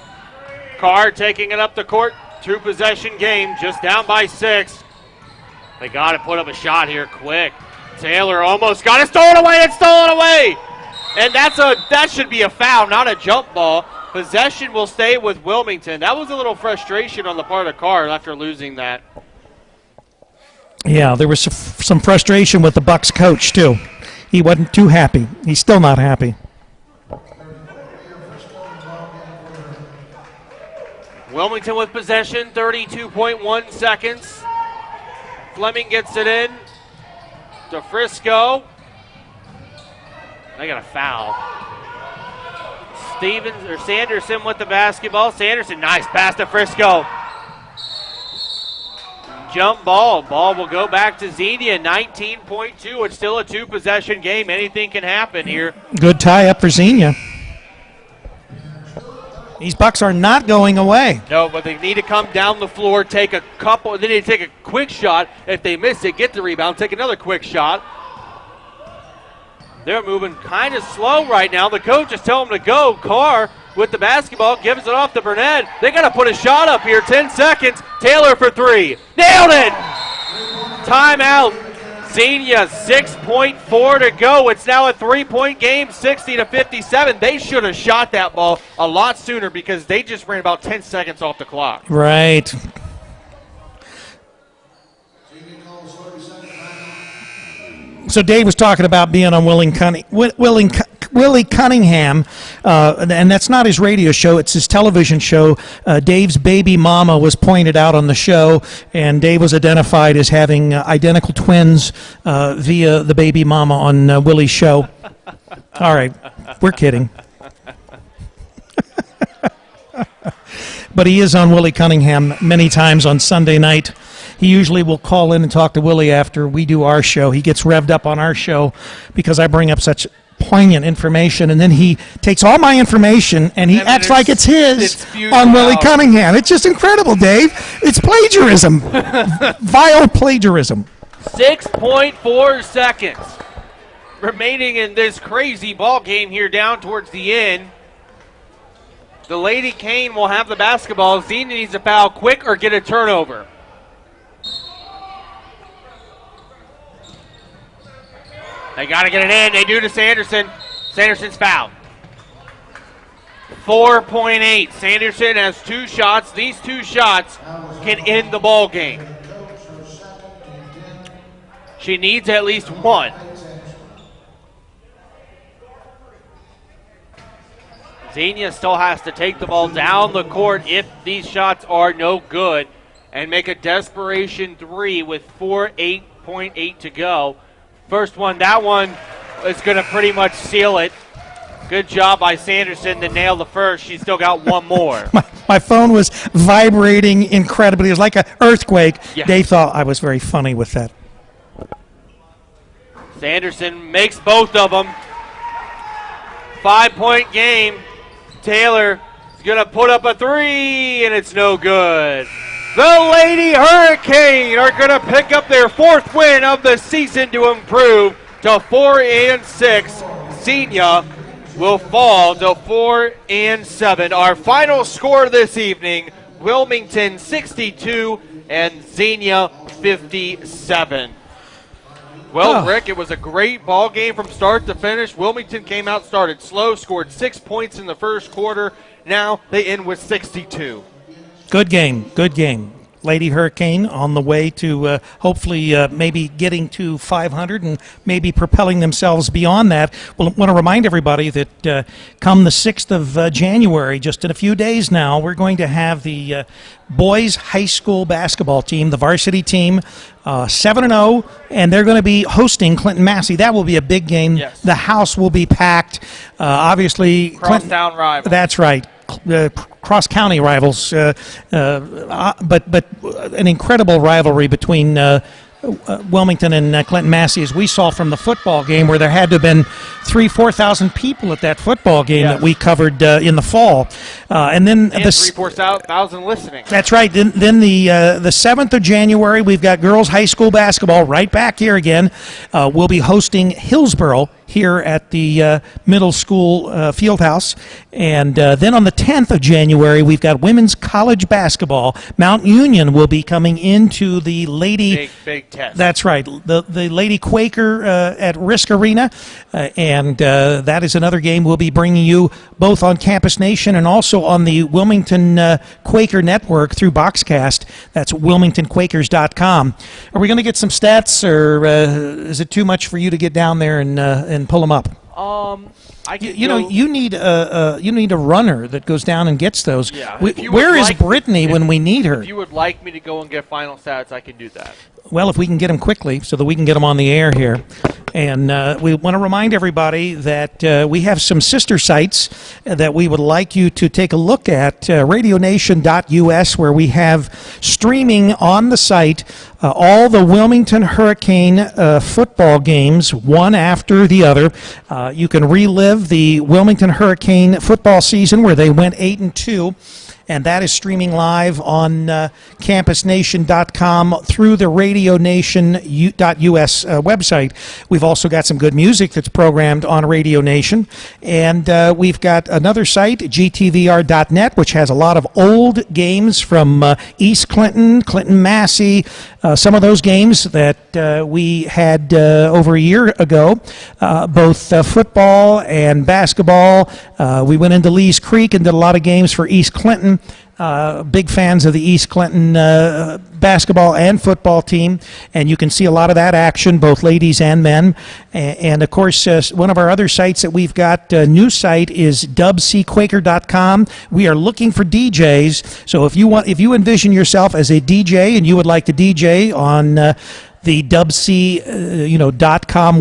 B: Carr taking it up the court. Two-possession game, just down by 6. They got to put up a shot here quick. Taylor almost got it stolen away. It's stolen away. And that should be a foul, not a jump ball. Possession will stay with Wilmington. That was a little frustration on the part of Carr after losing that.
A: Yeah, there was some frustration with the Bucks coach, too. He wasn't too happy. He's still not happy.
B: Wilmington with possession, 32.1 seconds. Fleming gets it in to Frisco. They got a foul. Sanderson with the basketball. Sanderson, nice pass to Frisco. Jump ball. Ball will go back to Xenia, 19.2. It's still a two-possession game. Anything can happen here.
A: Good tie-up for Xenia. These Bucks are not going away.
B: No, but they need to come down the floor, take a couple, they need to take a quick shot. If they miss it, get the rebound, take another quick shot. They're moving kind of slow right now. The coach is telling them to go. Carr with the basketball, gives it off to Burnett. They got to put a shot up here. 10 seconds. Taylor for three. Nailed it! Timeout. Xenia, 6.4 to go. It's now a three-point game, 60-57. They should have shot that ball a lot sooner because they just ran about 10 seconds off the clock.
A: Right. So Dave was talking about being on Willie Cunningham, and that's not his radio show, it's his television show. Dave's baby mama was pointed out on the show, and Dave was identified as having identical twins via the baby mama on Willie's show. All right, we're kidding. But he is on Willie Cunningham many times on Sunday night. He usually will call in and talk to Willie after we do our show. He gets revved up on our show because I bring up such poignant information, and then he takes all my information and he acts like it's his on Willie Cunningham. It's just incredible, Dave. It's plagiarism. Vile plagiarism.
B: 6.4 seconds remaining in this crazy ball game here down towards the end. The Lady Cane will have the basketball. Xenia needs to foul quick or get a turnover. They got to get it in. They do to Sanderson. Sanderson's fouled. 4.8. Sanderson has two shots. These two shots can end the ball game. She needs at least one. Xenia still has to take the ball down the court if these shots are no good and make a desperation three with 8.8 to go. First one, that one is going to pretty much seal it. Good job by Sanderson to nail the first. She's still got one more.
A: My phone was vibrating incredibly. It was like an earthquake.
B: Yeah.
A: They thought I was very funny with that.
B: Sanderson makes both of them. 5-point game. Taylor is going to put up a three, and it's no good. The Lady Hurricane are going to pick up their fourth win of the season to improve to 4-6. Xenia will fall to 4-7. Our final score this evening, Wilmington 62 and Xenia 57. Well, Rick, it was a great ball game from start to finish. Wilmington came out, started slow, scored 6 points in the first quarter. Now they end with 62.
A: Good game, good game. Lady Hurricane on the way to hopefully maybe getting to 500 and maybe propelling themselves beyond that. Well, I want to remind everybody that come the 6th of January, just in a few days now, we're going to have the boys high school basketball team, the varsity team, 7-0, and they're going to be hosting Clinton Massey. That will be a big game.
B: Yes.
A: The house will be packed. Obviously,
B: Crosstown rival.
A: That's right. Cross-county rivals, but an incredible rivalry between Wilmington and Clinton Massey, as we saw from the football game, where there had to have been 3,000-4,000 people at that football game that we covered in the fall, and then
B: and 3,000-4,000 listening.
A: That's right. Then the 7th of January, we've got girls high school basketball right back here again. We'll be hosting Hillsboro here at the middle school field house. And then on the 10th of January, we've got women's college basketball. Mount Union will be coming into the Lady...
B: Big test.
A: That's right. The Lady Quaker at Risk Arena. And that is another game we'll be bringing you both on Campus Nation and also on the Wilmington Quaker Network through Boxcast. That's WilmingtonQuakers.com. Are we going to get some stats, or is it too much for you to get down there and pull them up?
B: I can
A: You know,
B: go-
A: you need a runner that goes down and gets those.
B: Yeah,
A: We-
B: if you
A: where
B: would
A: is
B: like-
A: Brittany when we need her?
B: If you would like me to go and get final stats, I can do that.
A: Well, if we can get them quickly so that we can get them on the air here. And we want to remind everybody that we have some sister sites that we would like you to take a look at, radionation.us, where we have streaming on the site all the Wilmington Hurricane football games, one after the other. You can relive the Wilmington Hurricane football season where they went 8-2. And that is streaming live on campusnation.com through the radionation.us website. We've also got some good music that's programmed on Radio Nation. And we've got another site, gtvr.net, which has a lot of old games from East Clinton, Clinton Massey, some of those games that we had over a year ago, both football and basketball. We went into Lee's Creek and did a lot of games for East Clinton. Big fans of the East Clinton basketball and football team, and you can see a lot of that action, both ladies and men. And of course, one of our other sites that we've got, new site, is dubcquaker.com. We are looking for DJs, so if you envision yourself as a DJ and you would like to DJ on the dubc.com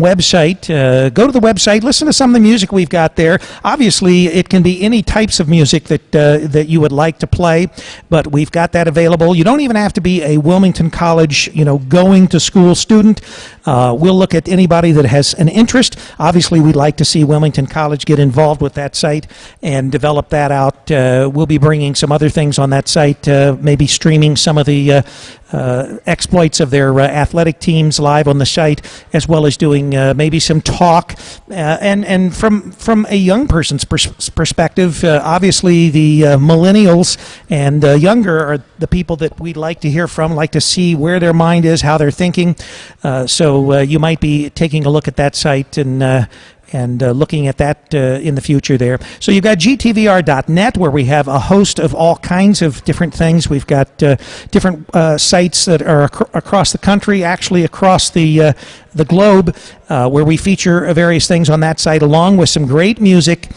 A: website. Go to the website, listen to some of the music we've got there. Obviously, it can be any types of music that you would like to play, but we've got that available. You don't even have to be a Wilmington College, going to school student. We'll look at anybody that has an interest. Obviously, we'd like to see Wilmington College get involved with that site and develop that out. We'll be bringing some other things on that site, maybe streaming some of the exploits of their athletic teams live on the site, as well as doing maybe some talk. And from a young person's perspective, obviously the millennials and younger are the people that we'd like to hear from, like to see where their mind is, how they're thinking. So you might be taking a look at that site and looking at that in the future there. So you've got gtvr.net, where we have a host of all kinds of different things. We've got different sites that are across the country, actually across the globe, where we feature various things on that site, along with some great music.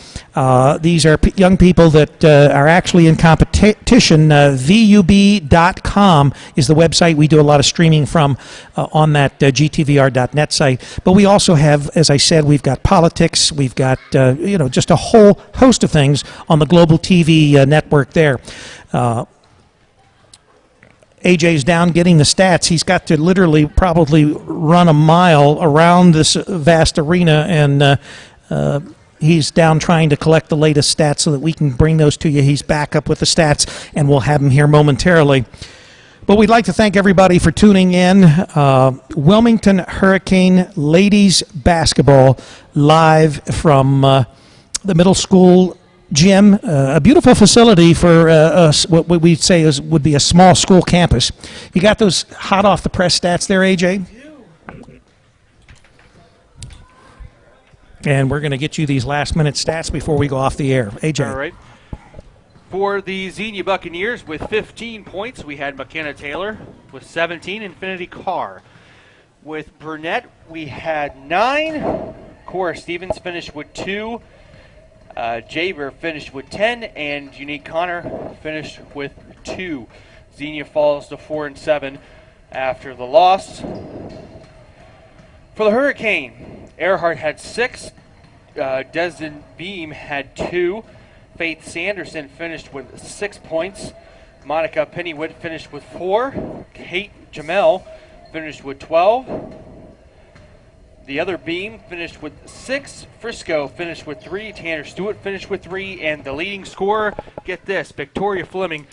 A: These are young people that are actually in competition. VUB.com is the website we do a lot of streaming from on that gtvr.net site. But we also have, as I said, we've got politics, we've got just a whole host of things on the Global TV network there. AJ's down getting the stats. He's got to literally probably run a mile around this vast arena, and he's down trying to collect the latest stats so that we can bring those to you. He's back up with the stats, and we'll have him here momentarily. But we'd like to thank everybody for tuning in. Wilmington Hurricane Ladies Basketball live from the middle school gym, a beautiful facility for what we'd say would be a small school campus. You got those hot off the press stats there, AJ? And we're going to get you these last minute stats before we go off the air. AJ.
B: All right. For the Xenia Buccaneers with 15 points, we had McKenna Taylor with 17, Infinity Carr. With Burnett, we had 9. Cora Stevens finished with 2. Jaber finished with 10, and Unique Connor finished with 2. Xenia falls to 4-7 after the loss. For the Hurricane, Earhart had 6. Desmond Beam had 2. Faith Sanderson finished with 6 points. Monica Pennywood finished with 4. Kate Jamel finished with 12. The other Beam finished with 6. Frisco finished with 3. Tanner Stewart finished with 3. And the leading scorer, get this, Victoria Fleming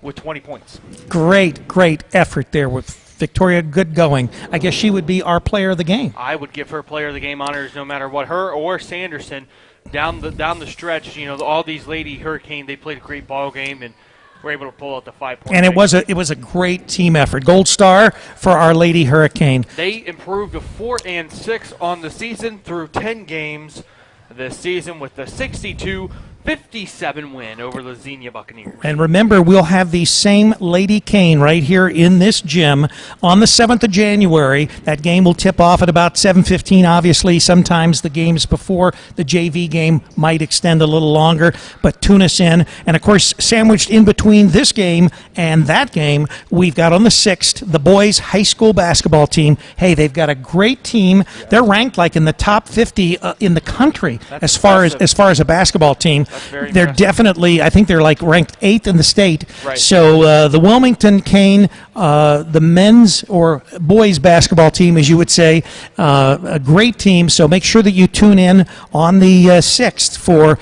B: with 20 points.
A: Great effort there with Victoria. Good going. I guess she would be our player of the game.
B: I would give her player of the game honors no matter what. Her or Sanderson down the stretch. All these Lady Hurricane, they played a great ball game and were able to pull out the 5 points.
A: And it was a great team effort. Gold star for our Lady Hurricane.
B: They improved to 4-6 on the season through 10 games this season with a 62
E: 57 win over the Xenia Buccaneers.
A: And remember, we'll have the same Lady Cane right here in this gym on the 7th of January. That game will tip off at about 7:15. Obviously, sometimes the games before the JV game might extend a little longer, but tune us in. And, of course, sandwiched in between this game and that game, we've got on the 6th the boys' high school basketball team. Hey, they've got a great team. They're ranked like in the top 50 in the country as far as a basketball team.
E: Very
A: they're
E: impressive.
A: Definitely, I think they're like ranked 8th in the state.
E: Right.
A: So the Wilmington Cane, the men's or boys basketball team, as you would say, a great team. So make sure that you tune in on the 6th for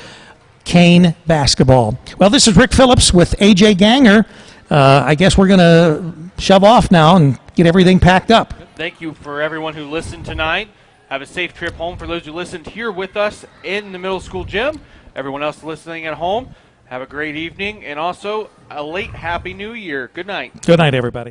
A: Cane basketball. Well, this is Rick Phillips with AJ Ganger. I guess we're going to shove off now and get everything packed up.
E: Thank you for everyone who listened tonight. Have a safe trip home for those who listened here with us in the middle school gym. Everyone else listening at home, have a great evening, and also a late Happy New Year. Good night.
A: Good night, everybody.